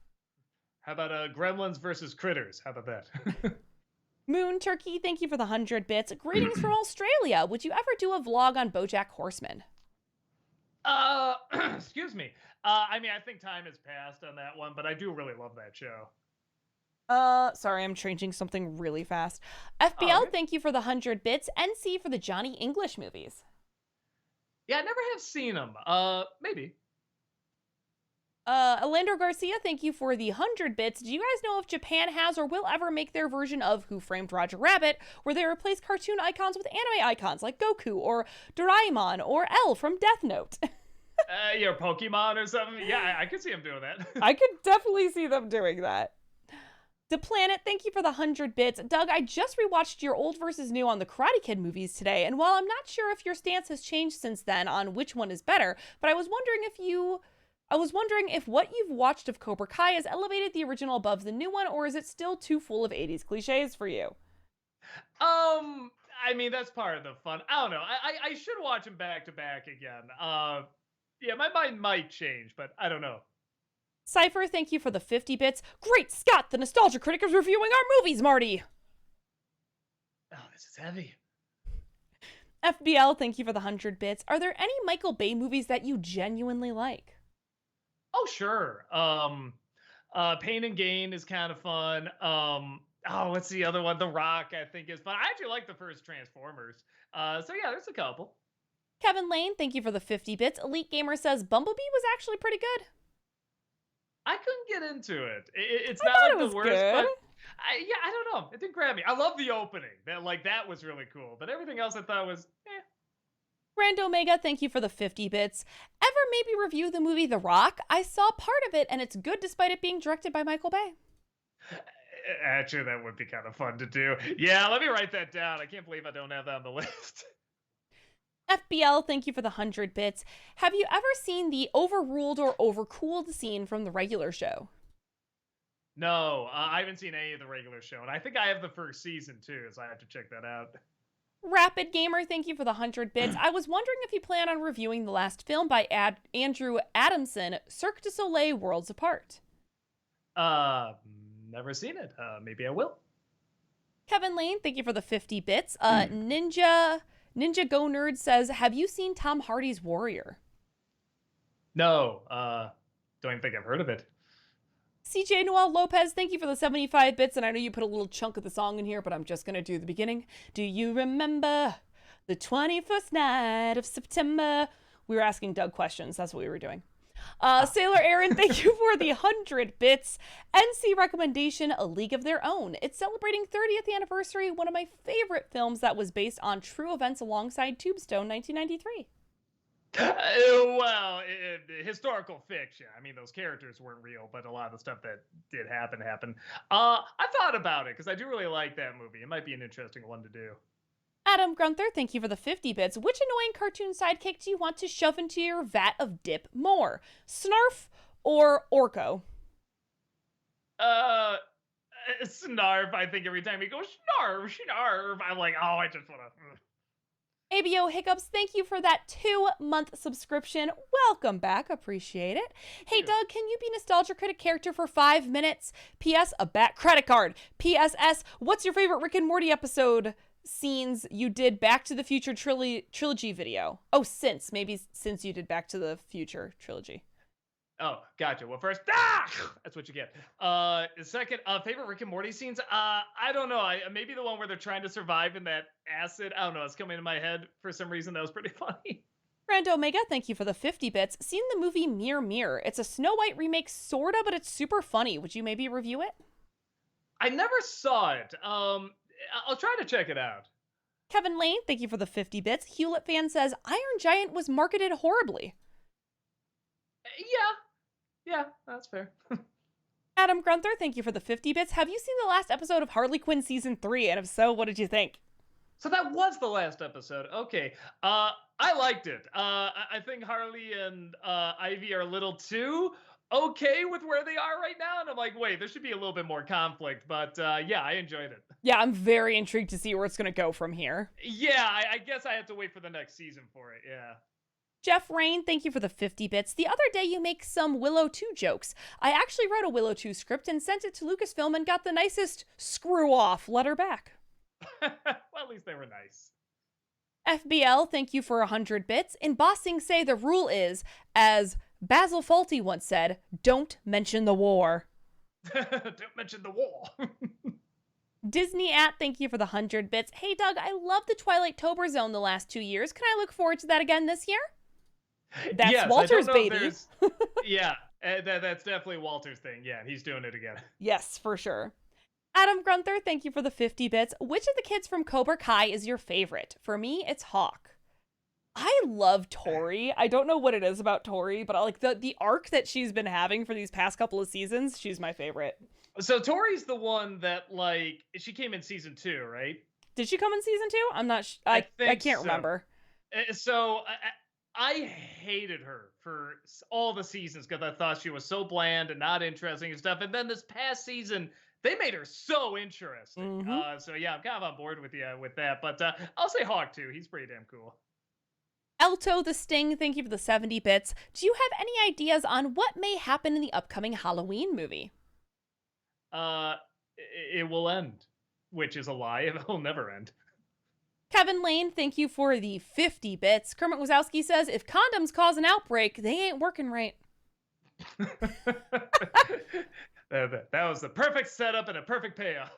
How about Gremlins versus Critters? How about that? Moon Turkey, thank you for the 100 bits. Greetings from Australia. Would you ever do a vlog on BoJack Horseman? Excuse me. I mean, I think time has passed on that one, but I do really love that show. Sorry, I'm changing something really fast. FBL, okay. Thank you for the 100 bits. NC for the Johnny English movies. Yeah, I never have seen them. Maybe. Alejandro Garcia, thank you for the 100 bits. Do you guys know if Japan has or will ever make their version of Who Framed Roger Rabbit, where they replace cartoon icons with anime icons like Goku or Doraemon or L from Death Note? Yeah, Pokemon or something. Yeah, I could see them doing that. I could definitely see them doing that. The Planet, thank you for the 100 bits. Doug, I just rewatched your old versus new on the Karate Kid movies today, and while I'm not sure if your stance has changed since then on which one is better, but I was wondering if what you've watched of Cobra Kai has elevated the original above the new one, or is it still too full of 80s cliches for you? I mean, that's part of the fun. I don't know. I should watch them back to back again. Yeah, my mind might change, but I don't know. Cypher, thank you for the 50 bits. Great Scott, the Nostalgia Critic is reviewing our movies, Marty. Oh, this is heavy. FBL, thank you for the 100 bits. Are there any Michael Bay movies that you genuinely like? Oh, sure. Pain and Gain is kind of fun. What's the other one? The Rock, I think, is fun. I actually like the first Transformers. So yeah, there's a couple. Kevin Lane, thank you for the 50 bits. Elite Gamer says Bumblebee was actually pretty good. I couldn't get into it. It's I not thought like it was the worst, good. but I don't know. It didn't grab me. I love the opening. That was really cool. But everything else I thought was Grand Omega, thank you for the 50 bits. Ever maybe review the movie The Rock? I saw part of it and it's good despite it being directed by Michael Bay. Actually, that would be kind of fun to do. Yeah, let me write that down. I can't believe I don't have that on the list. FBL, thank you for the 100 bits. Have you ever seen the overruled or overcooled scene from the regular show? No, I haven't seen any of the regular show, and I think I have the first season too, so I have to check that out. Rapid Gamer, thank you for the 100 bits. I was wondering if you plan on reviewing the last film by Andrew Adamson, Cirque du Soleil Worlds Apart. Uh, Never seen it. Maybe I will. Kevin Lane, thank you for the 50 bits. Ninja Go Nerd says, have you seen Tom Hardy's Warrior? No, don't even think I've heard of it. CJ Noel Lopez, thank you for the 75 bits, and I know you put a little chunk of the song in here, but I'm just going to do the beginning. Do you remember the 21st night of September? We were asking Doug questions. That's what we were doing. Sailor Aaron, thank you for the 100 bits. NC recommendation, A League of Their Own. It's celebrating 30th anniversary, one of my favorite films that was based on true events alongside Tombstone 1993. Well, historical fiction. I mean, those characters weren't real, but a lot of the stuff that did happen happened. I thought about it because I do really like that movie. It might be an interesting one to do. Adam Grunther, thank you for the 50 bits. Which annoying cartoon sidekick do you want to shove into your vat of dip more? Snarf or Orko? Snarf, I think every time he goes, Snarf, Snarf, I'm like, oh, I just want to... ABO Hiccups, thank you for that 2-month subscription. Welcome back. Appreciate it. Hey, Doug, can you be Nostalgia Critic character for 5 minutes? P.S. A bat credit card. P.S.S. What's your favorite Rick and Morty episode scenes you did Back to the Future trilogy video? Oh, since you did Back to the Future trilogy. Oh, gotcha. Well, first, that's what you get. Second, favorite Rick and Morty scenes? I don't know. Maybe the one where they're trying to survive in that acid. I don't know. It's coming to my head for some reason. That was pretty funny. Rand Omega, thank you for the 50 bits. Seen the movie Mirror Mirror. It's a Snow White remake, sorta, but it's super funny. Would you maybe review it? I never saw it. I'll try to check it out. Kevin Lane, thank you for the 50 bits. Hewlett fan says Iron Giant was marketed horribly. Yeah, that's fair. Adam Grunther, thank you for the 50 bits. Have you seen the last episode of Harley Quinn season 3? And if so, what did you think? So that was the last episode. Okay. I liked it. I think Harley and Ivy are a little too okay with where they are right now. And I'm like, wait, there should be a little bit more conflict. But yeah, I enjoyed it. Yeah, I'm very intrigued to see where it's going to go from here. Yeah, I guess I have to wait for the next season for it. Yeah. Jeff Rain, thank you for the 50 bits. The other day you make some Willow 2 jokes. I actually wrote a Willow 2 script and sent it to Lucasfilm and got the nicest screw off letter back. Well, at least they were nice. FBL, thank you for 100 bits. In Bossing Say the rule is, as Basil Fawlty once said, don't mention the war. Don't mention the war. Disney thank you for the 100 bits. Hey Doug, I love the Twilight Tober Zone the last 2 years. Can I look forward to that again this year? That's yes, Walter's baby. Yeah, that's definitely Walter's thing. Yeah, he's doing it again. Yes, for sure. Adam Grunther, thank you for the 50 bits. Which of the kids from Cobra Kai is your favorite? For me, it's Hawk. I love Tori. I don't know what it is about Tori, but I like the arc that she's been having for these past couple of seasons. She's my favorite. So Tori's the one that, like, she came in season 2, right? Did she come in season 2? I'm not I can't remember. So I hated her for all the seasons because I thought she was so bland and not interesting and stuff. And then this past season, they made her so interesting. Mm-hmm. So yeah, I'm kind of on board with you with that. But I'll say Hawk too. He's pretty damn cool. Elto the Sting, thank you for the 70 bits. Do you have any ideas on what may happen in the upcoming Halloween movie? It will end, which is a lie. It will never end. Kevin Lane, thank you for the 50 bits. Kermit Wazowski says, if condoms cause an outbreak, they ain't working right. That was the perfect setup and a perfect payoff.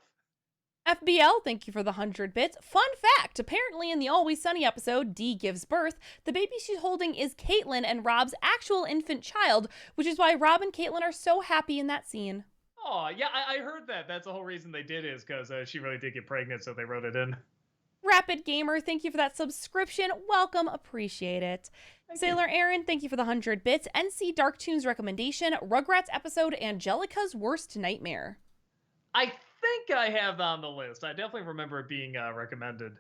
FBL, thank you for the 100 bits. Fun fact, apparently in the Always Sunny episode, Dee gives birth, the baby she's holding is Caitlin and Rob's actual infant child, which is why Rob and Caitlin are so happy in that scene. Oh, yeah, I heard that. That's the whole reason they did is because she really did get pregnant, so they wrote it in. Rapid Gamer, thank you for that subscription. Welcome, appreciate it. Sailor Aaron, thank you for the 100 bits. NC Dark Tunes recommendation, Rugrats episode, Angelica's Worst Nightmare. I think I have that on the list. I definitely remember it being recommended.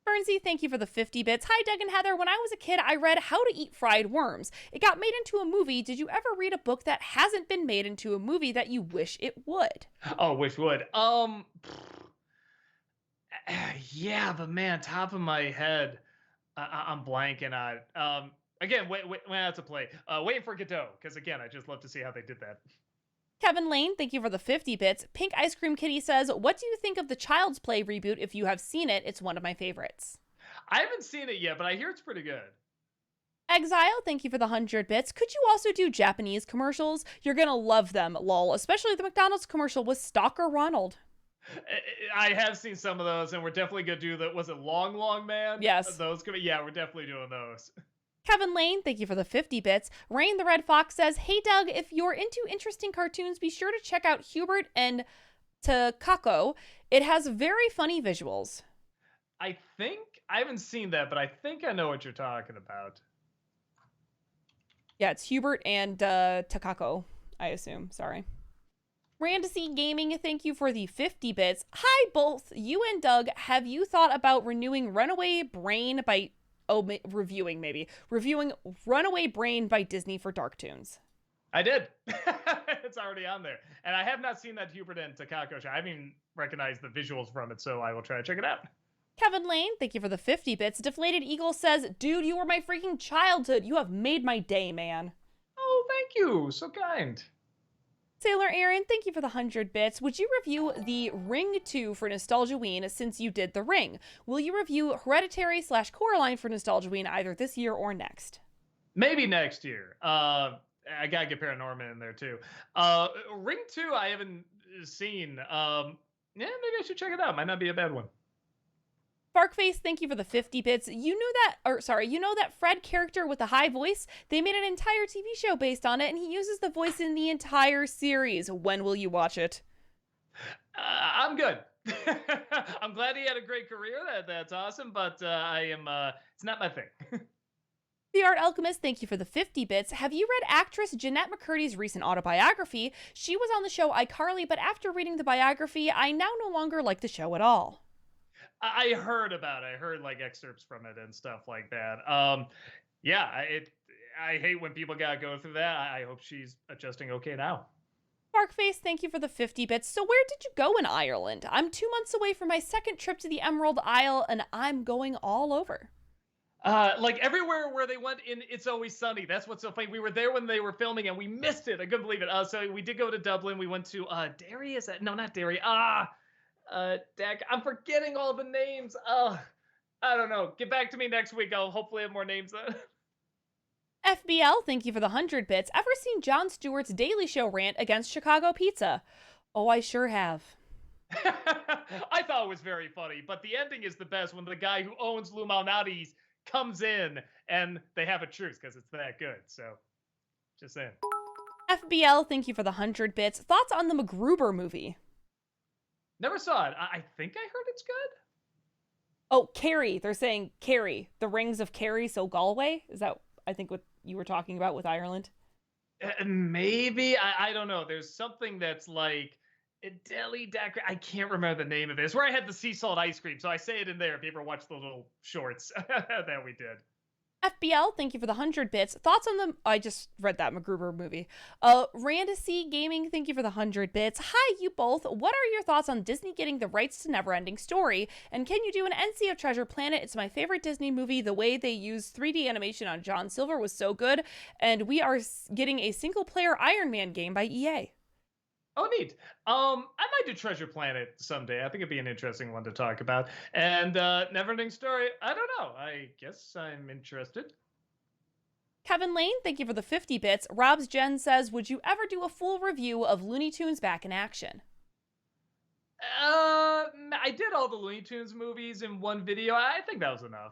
Bernsey, thank you for the 50 bits. Hi, Doug and Heather. When I was a kid, I read How to Eat Fried Worms. It got made into a movie. Did you ever read a book that hasn't been made into a movie that you wish it would? Oh, wish would. Yeah, but man, top of my head, I'm blanking on it. Again, wait, I have to play. Waiting for Godot, because again, I just love to see how they did that. Kevin Lane, thank you for the 50 bits. Pink Ice Cream Kitty says, what do you think of the Child's Play reboot? If you have seen it, it's one of my favorites. I haven't seen it yet, but I hear it's pretty good. Exile, thank you for the 100 bits. Could you also do Japanese commercials? You're gonna love them, lol. Especially the McDonald's commercial with Stalker Ronald. I have seen some of those, and we're definitely gonna do the. Was it Long Long Man? Yes. Those. Yeah, we're definitely doing those. Kevin Lane, thank you for the 50 bits. Rain the Red Fox says, hey Doug, if you're into interesting cartoons, be sure to check out Hubert and Takako. It has very funny visuals. I think I haven't seen that, but I think I know what you're talking about. Yeah, it's Hubert and Takako, I assume. Sorry. Randacy Gaming, thank you for the 50 bits. Hi, both you and Doug. Have you thought about reviewing Runaway Brain by Disney for Darktoons? I did. It's already on there. And I have not seen that Hubert and Takako show. I haven't even recognized the visuals from it, so I will try to check it out. Kevin Lane, thank you for the 50 bits. Deflated Eagle says, dude, you were my freaking childhood. You have made my day, man. Oh, thank you. So kind. Sailor Aaron, thank you for the 100 bits. Would you review the Ring 2 for Nostalgiaween since you did The Ring? Will you review Hereditary / Coraline for Nostalgiaween either this year or next? Maybe next year. I gotta get Paranorman in there too. Ring 2 I haven't seen. Yeah, maybe I should check it out. Might not be a bad one. Sparkface, thank you for the 50 bits. You know that Fred character with the high voice? They made an entire TV show based on it, and he uses the voice in the entire series. When will you watch it? I'm good. I'm glad he had a great career. That's awesome, but it's not my thing. The Art Alchemist, thank you for the 50 bits. Have you read actress Jeanette McCurdy's recent autobiography? She was on the show iCarly, but after reading the biography, I now no longer like the show at all. I heard about it. I heard like excerpts from it and stuff like that. Yeah, I hate when people gotta go through that. I hope she's adjusting okay now. Sparkface, thank you for the 50 bits. So where did you go in Ireland? I'm 2 months away from my second trip to the Emerald Isle, and I'm going all over. Like everywhere where they went in It's Always Sunny. That's what's so funny. We were there when they were filming and we missed it. I couldn't believe it. So we did go to Dublin. We went to Derry. Is that? No, not Derry. Dak, I'm forgetting all the names. I don't know. Get back to me next week. I'll hopefully have more names then. FBL, thank you for the 100 bits. Ever seen Jon Stewart's Daily Show rant against Chicago pizza? Oh, I sure have. I thought it was very funny, but the ending is the best when the guy who owns Lou Malnati's comes in and they have a truce because it's that good. So, just saying. FBL, thank you for the 100 bits. Thoughts on the MacGruber movie? Never saw it. I think I heard it's good. Oh, Kerry. They're saying Kerry. The Rings of Kerry, so Galway? Is that, I think, what you were talking about with Ireland? Maybe. I don't know. There's something that's like Deli Dacre. I can't remember the name of it. It's where I had the sea salt ice cream. So I say it in there if you ever watch the little shorts that we did. FBL, thank you for the 100 bits. Thoughts on the... I just read that MacGruber movie. Randacy Gaming, thank you for the 100 bits. Hi, you both. What are your thoughts on Disney getting the rights to Neverending Story? And can you do an NC of Treasure Planet? It's my favorite Disney movie. The way they used 3D animation on John Silver was so good. And we are getting a single-player Iron Man game by EA. Oh, neat. I might do Treasure Planet someday. I think it'd be an interesting one to talk about. And Neverending Story, I don't know. I guess I'm interested. Kevin Lane, thank you for the 50 bits. Rob's Jen says, would you ever do a full review of Looney Tunes Back in Action? I did all the Looney Tunes movies in one video. I think that was enough.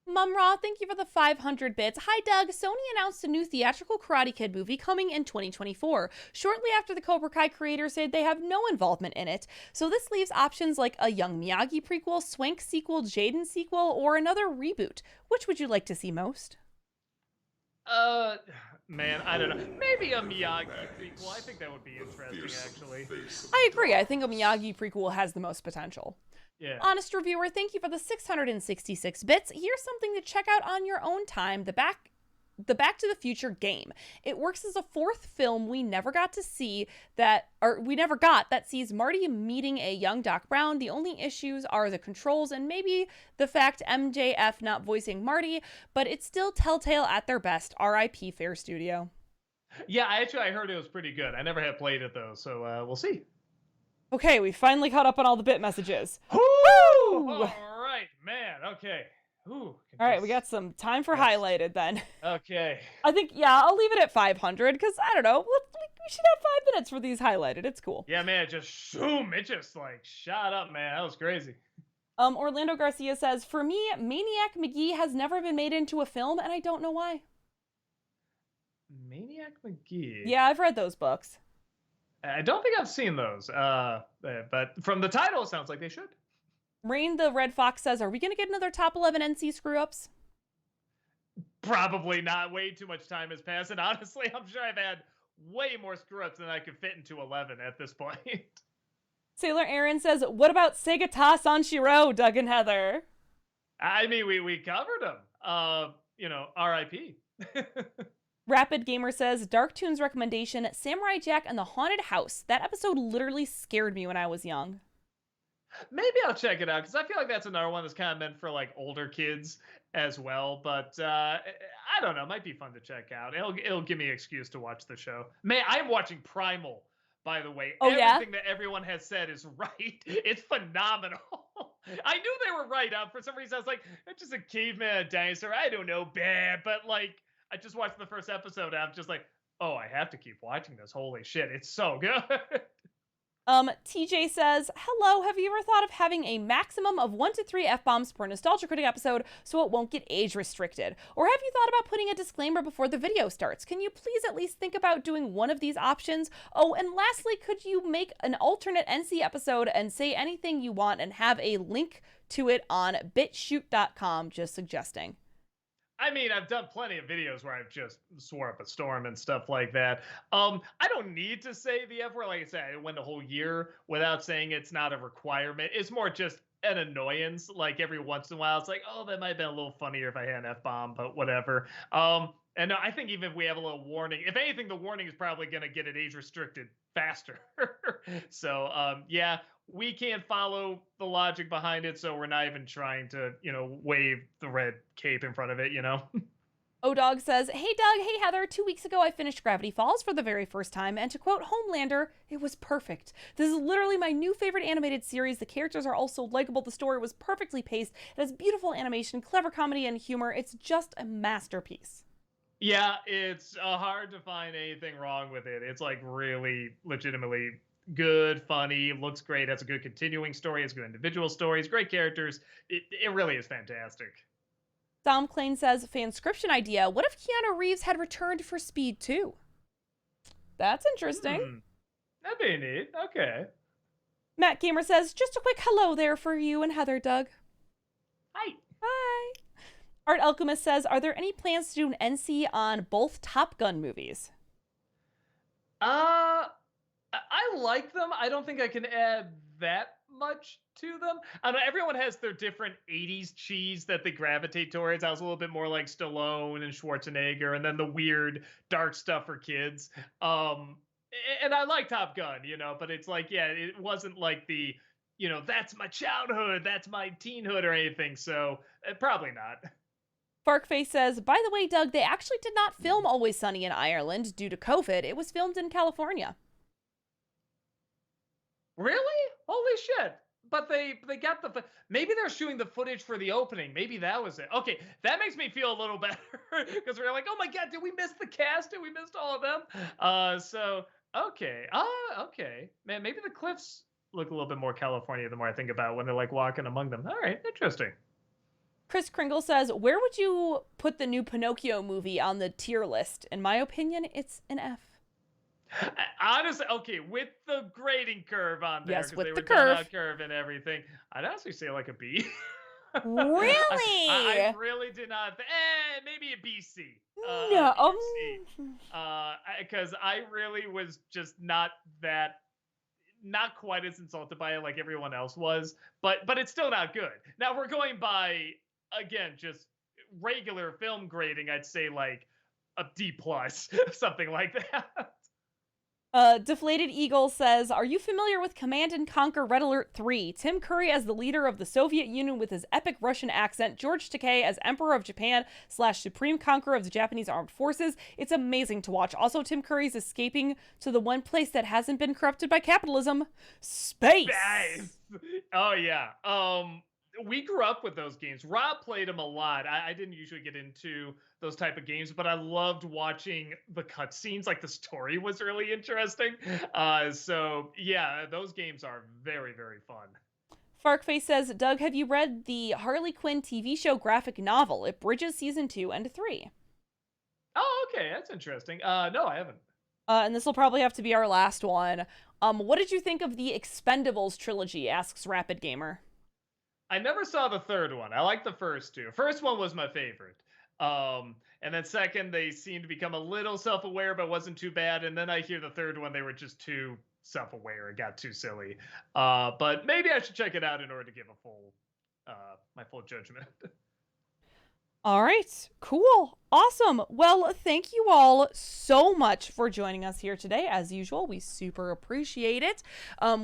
Mumra, thank you for the 500 bits. Hi, Doug. Sony announced a new theatrical Karate Kid movie coming in 2024, shortly after the Cobra Kai creators said they have no involvement in it. So this leaves options like a Young Miyagi prequel, Swank sequel, Jaden sequel, or another reboot. Which would you like to see most? Uh, man, I don't know. Maybe a Miyagi prequel. I think that would be interesting, actually. I agree. I think a Miyagi prequel has the most potential. Yeah. Honest reviewer, thank you for the 666 bits. Here's something to check out on your own time. The Back to the Future game. It works as a fourth film we never got that sees Marty meeting a young Doc Brown. The only issues are the controls and maybe the fact MJF not voicing Marty, but it's still Telltale at their best. R.I.P. Fair Studio. Yeah, I heard it was pretty good. I never have played it though, so we'll see. Okay, we finally caught up on all the bit messages. Woo! Woo! All right, man. Okay. Ooh, All right, we got some time for highlighted then. Okay. I think, yeah, I'll leave it at 500 because I don't know. We should have 5 minutes for these highlighted. It's cool. Yeah, man, it just like shot up, man. That was crazy. Orlando Garcia says, for me, Maniac McGee has never been made into a film, and I don't know why. Maniac McGee. Yeah, I've read those books. I don't think I've seen those. But from the title, it sounds like they should. Rain the Red Fox says, are we going to get another top 11 NC screw-ups? Probably not. Way too much time has passed. And honestly, I'm sure I've had way more screw-ups than I could fit into 11 at this point. Sailor Aaron says, what about Sega Ta Sanshiro, Doug and Heather? I mean, we covered them. R.I.P. Rapid Gamer says, Dark Toons recommendation, Samurai Jack and the Haunted House. That episode literally scared me when I was young. Maybe I'll check it out because I feel like that's another one that's kind of meant for like older kids as well. But I don't know, it might be fun to check out. It'll give me an excuse to watch the show. I'm watching Primal, by the way. Oh, Everything that everyone has said is right. It's phenomenal. I knew they were right. For some reason, I was like, it's just a caveman, a dinosaur. I don't know, bad. But like, I just watched the first episode. And I'm just like, oh, I have to keep watching this. Holy shit, it's so good. TJ says, hello, have you ever thought of having a maximum of 1 to 3 F-bombs per Nostalgia Critic episode so it won't get age restricted? Or have you thought about putting a disclaimer before the video starts? Can you please at least think about doing one of these options? Oh, and lastly, could you make an alternate NC episode and say anything you want and have a link to it on bitshoot.com? Just suggesting. I mean, I've done plenty of videos where I've just swore up a storm and stuff like that. I don't need to say the F word. Like I said, I went a whole year without saying it's not a requirement. It's more just an annoyance. Like every once in a while, it's like, oh, that might have been a little funnier if I had an F-bomb, but whatever. And I think even if we have a little warning, if anything, the warning is probably going to get it age restricted faster. So, yeah, we can't follow the logic behind it, so we're not even trying to, wave the red cape in front of it, O-Dog says, hey Doug, hey Heather, 2 weeks ago I finished Gravity Falls for the very first time, and to quote Homelander, it was perfect. This is literally my new favorite animated series. The characters are also likable, the story was perfectly paced, it has beautiful animation, clever comedy, and humor. It's just a masterpiece. Yeah, it's hard to find anything wrong with it. It's like really legitimately good, funny, looks great, has a good continuing story, has good individual stories, great characters. It really is fantastic. Dom Klein says, fanscription idea, what if Keanu Reeves had returned for Speed 2? That's interesting. That'd be neat. Okay. Matt Gamer says, just a quick hello there for you and Heather, Doug. Hi. Hi. Art Alchemist says, are there any plans to do an NC on both Top Gun movies? I like them. I don't think I can add that much to them. I know everyone has their different 80s cheese that they gravitate towards. I was a little bit more like Stallone and Schwarzenegger, and then the weird dark stuff for kids. And I like Top Gun, but it's like, yeah, it wasn't like the, that's my childhood, that's my teenhood or anything. So probably not. Farkface says, by the way, Doug, they actually did not film Always Sunny in Ireland due to COVID. It was filmed in California. Really? Holy shit. But they got maybe they're shooting the footage for the opening. Maybe that was it. Okay, that makes me feel a little better because we're like, oh my God, did we miss the cast? Did we miss all of them? So, okay. Okay. Man, maybe the cliffs look a little bit more California the more I think about it when they're like walking among them. All right, interesting. Chris Kringle says, where would you put the new Pinocchio movie on the tier list? In my opinion, it's an F. Honestly, okay, with the grading curve on there, yes, with they the were curve. curve and everything, I'd honestly say like a B. Really? I really did not. Maybe a BC. No. Because I really was just not that, not quite as insulted by it like everyone else was, but it's still not good. Now we're going by, again, just regular film grading. I'd say like a D plus, something like that. Deflated Eagle says, "Are you familiar with Command and Conquer Red Alert 3? Tim Curry as the leader of the Soviet Union with his epic Russian accent, George Takei as Emperor of Japan / Supreme Conqueror of the Japanese Armed Forces. It's amazing to watch. Also, Tim Curry's escaping to the one place that hasn't been corrupted by capitalism, space." Nice. Oh yeah. We grew up with those games. Rob played them a lot. I didn't usually get into those type of games, but I loved watching the cutscenes. Like the story was really interesting. So yeah, those games are very, very fun. Farkface says, "Doug, have you read the Harley Quinn TV show graphic novel? It bridges season 2 and 3." Oh, okay, that's interesting. No, I haven't. And this will probably have to be our last one. What did you think of the Expendables trilogy? Asks Rapid Gamer. I never saw the third one. I like the first two. First one was my favorite. And then second, they seemed to become a little self-aware, but wasn't too bad. And then I hear the third one, they were just too self-aware. It got too silly. But maybe I should check it out in order to give a full, my full judgment. All right, cool. Awesome. Well, thank you all so much for joining us here today. As usual, we super appreciate it.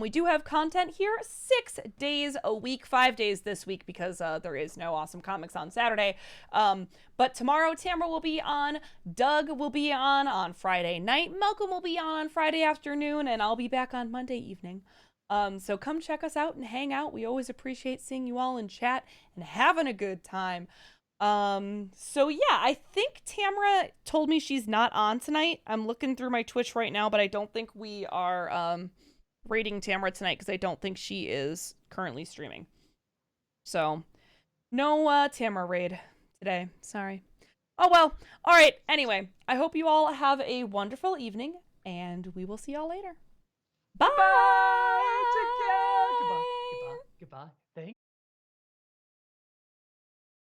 We do have content here 6 days a week, 5 days this week because there is no Awesome Comics on Saturday. But tomorrow, Tamara will be on, Doug will be on Friday night, Malcolm will be on Friday afternoon, and I'll be back on Monday evening. So come check us out and hang out. We always appreciate seeing you all in chat and having a good time. So yeah, I think Tamara told me she's not on tonight. I'm looking through my Twitch right now, but I don't think we are, rating Tamara tonight because I don't think she is currently streaming. So, no, Tamara raid today. Sorry. Oh well. All right. Anyway, I hope you all have a wonderful evening, and we will see y'all later. Bye! Bye. Take care. Goodbye. Goodbye. Goodbye. Thank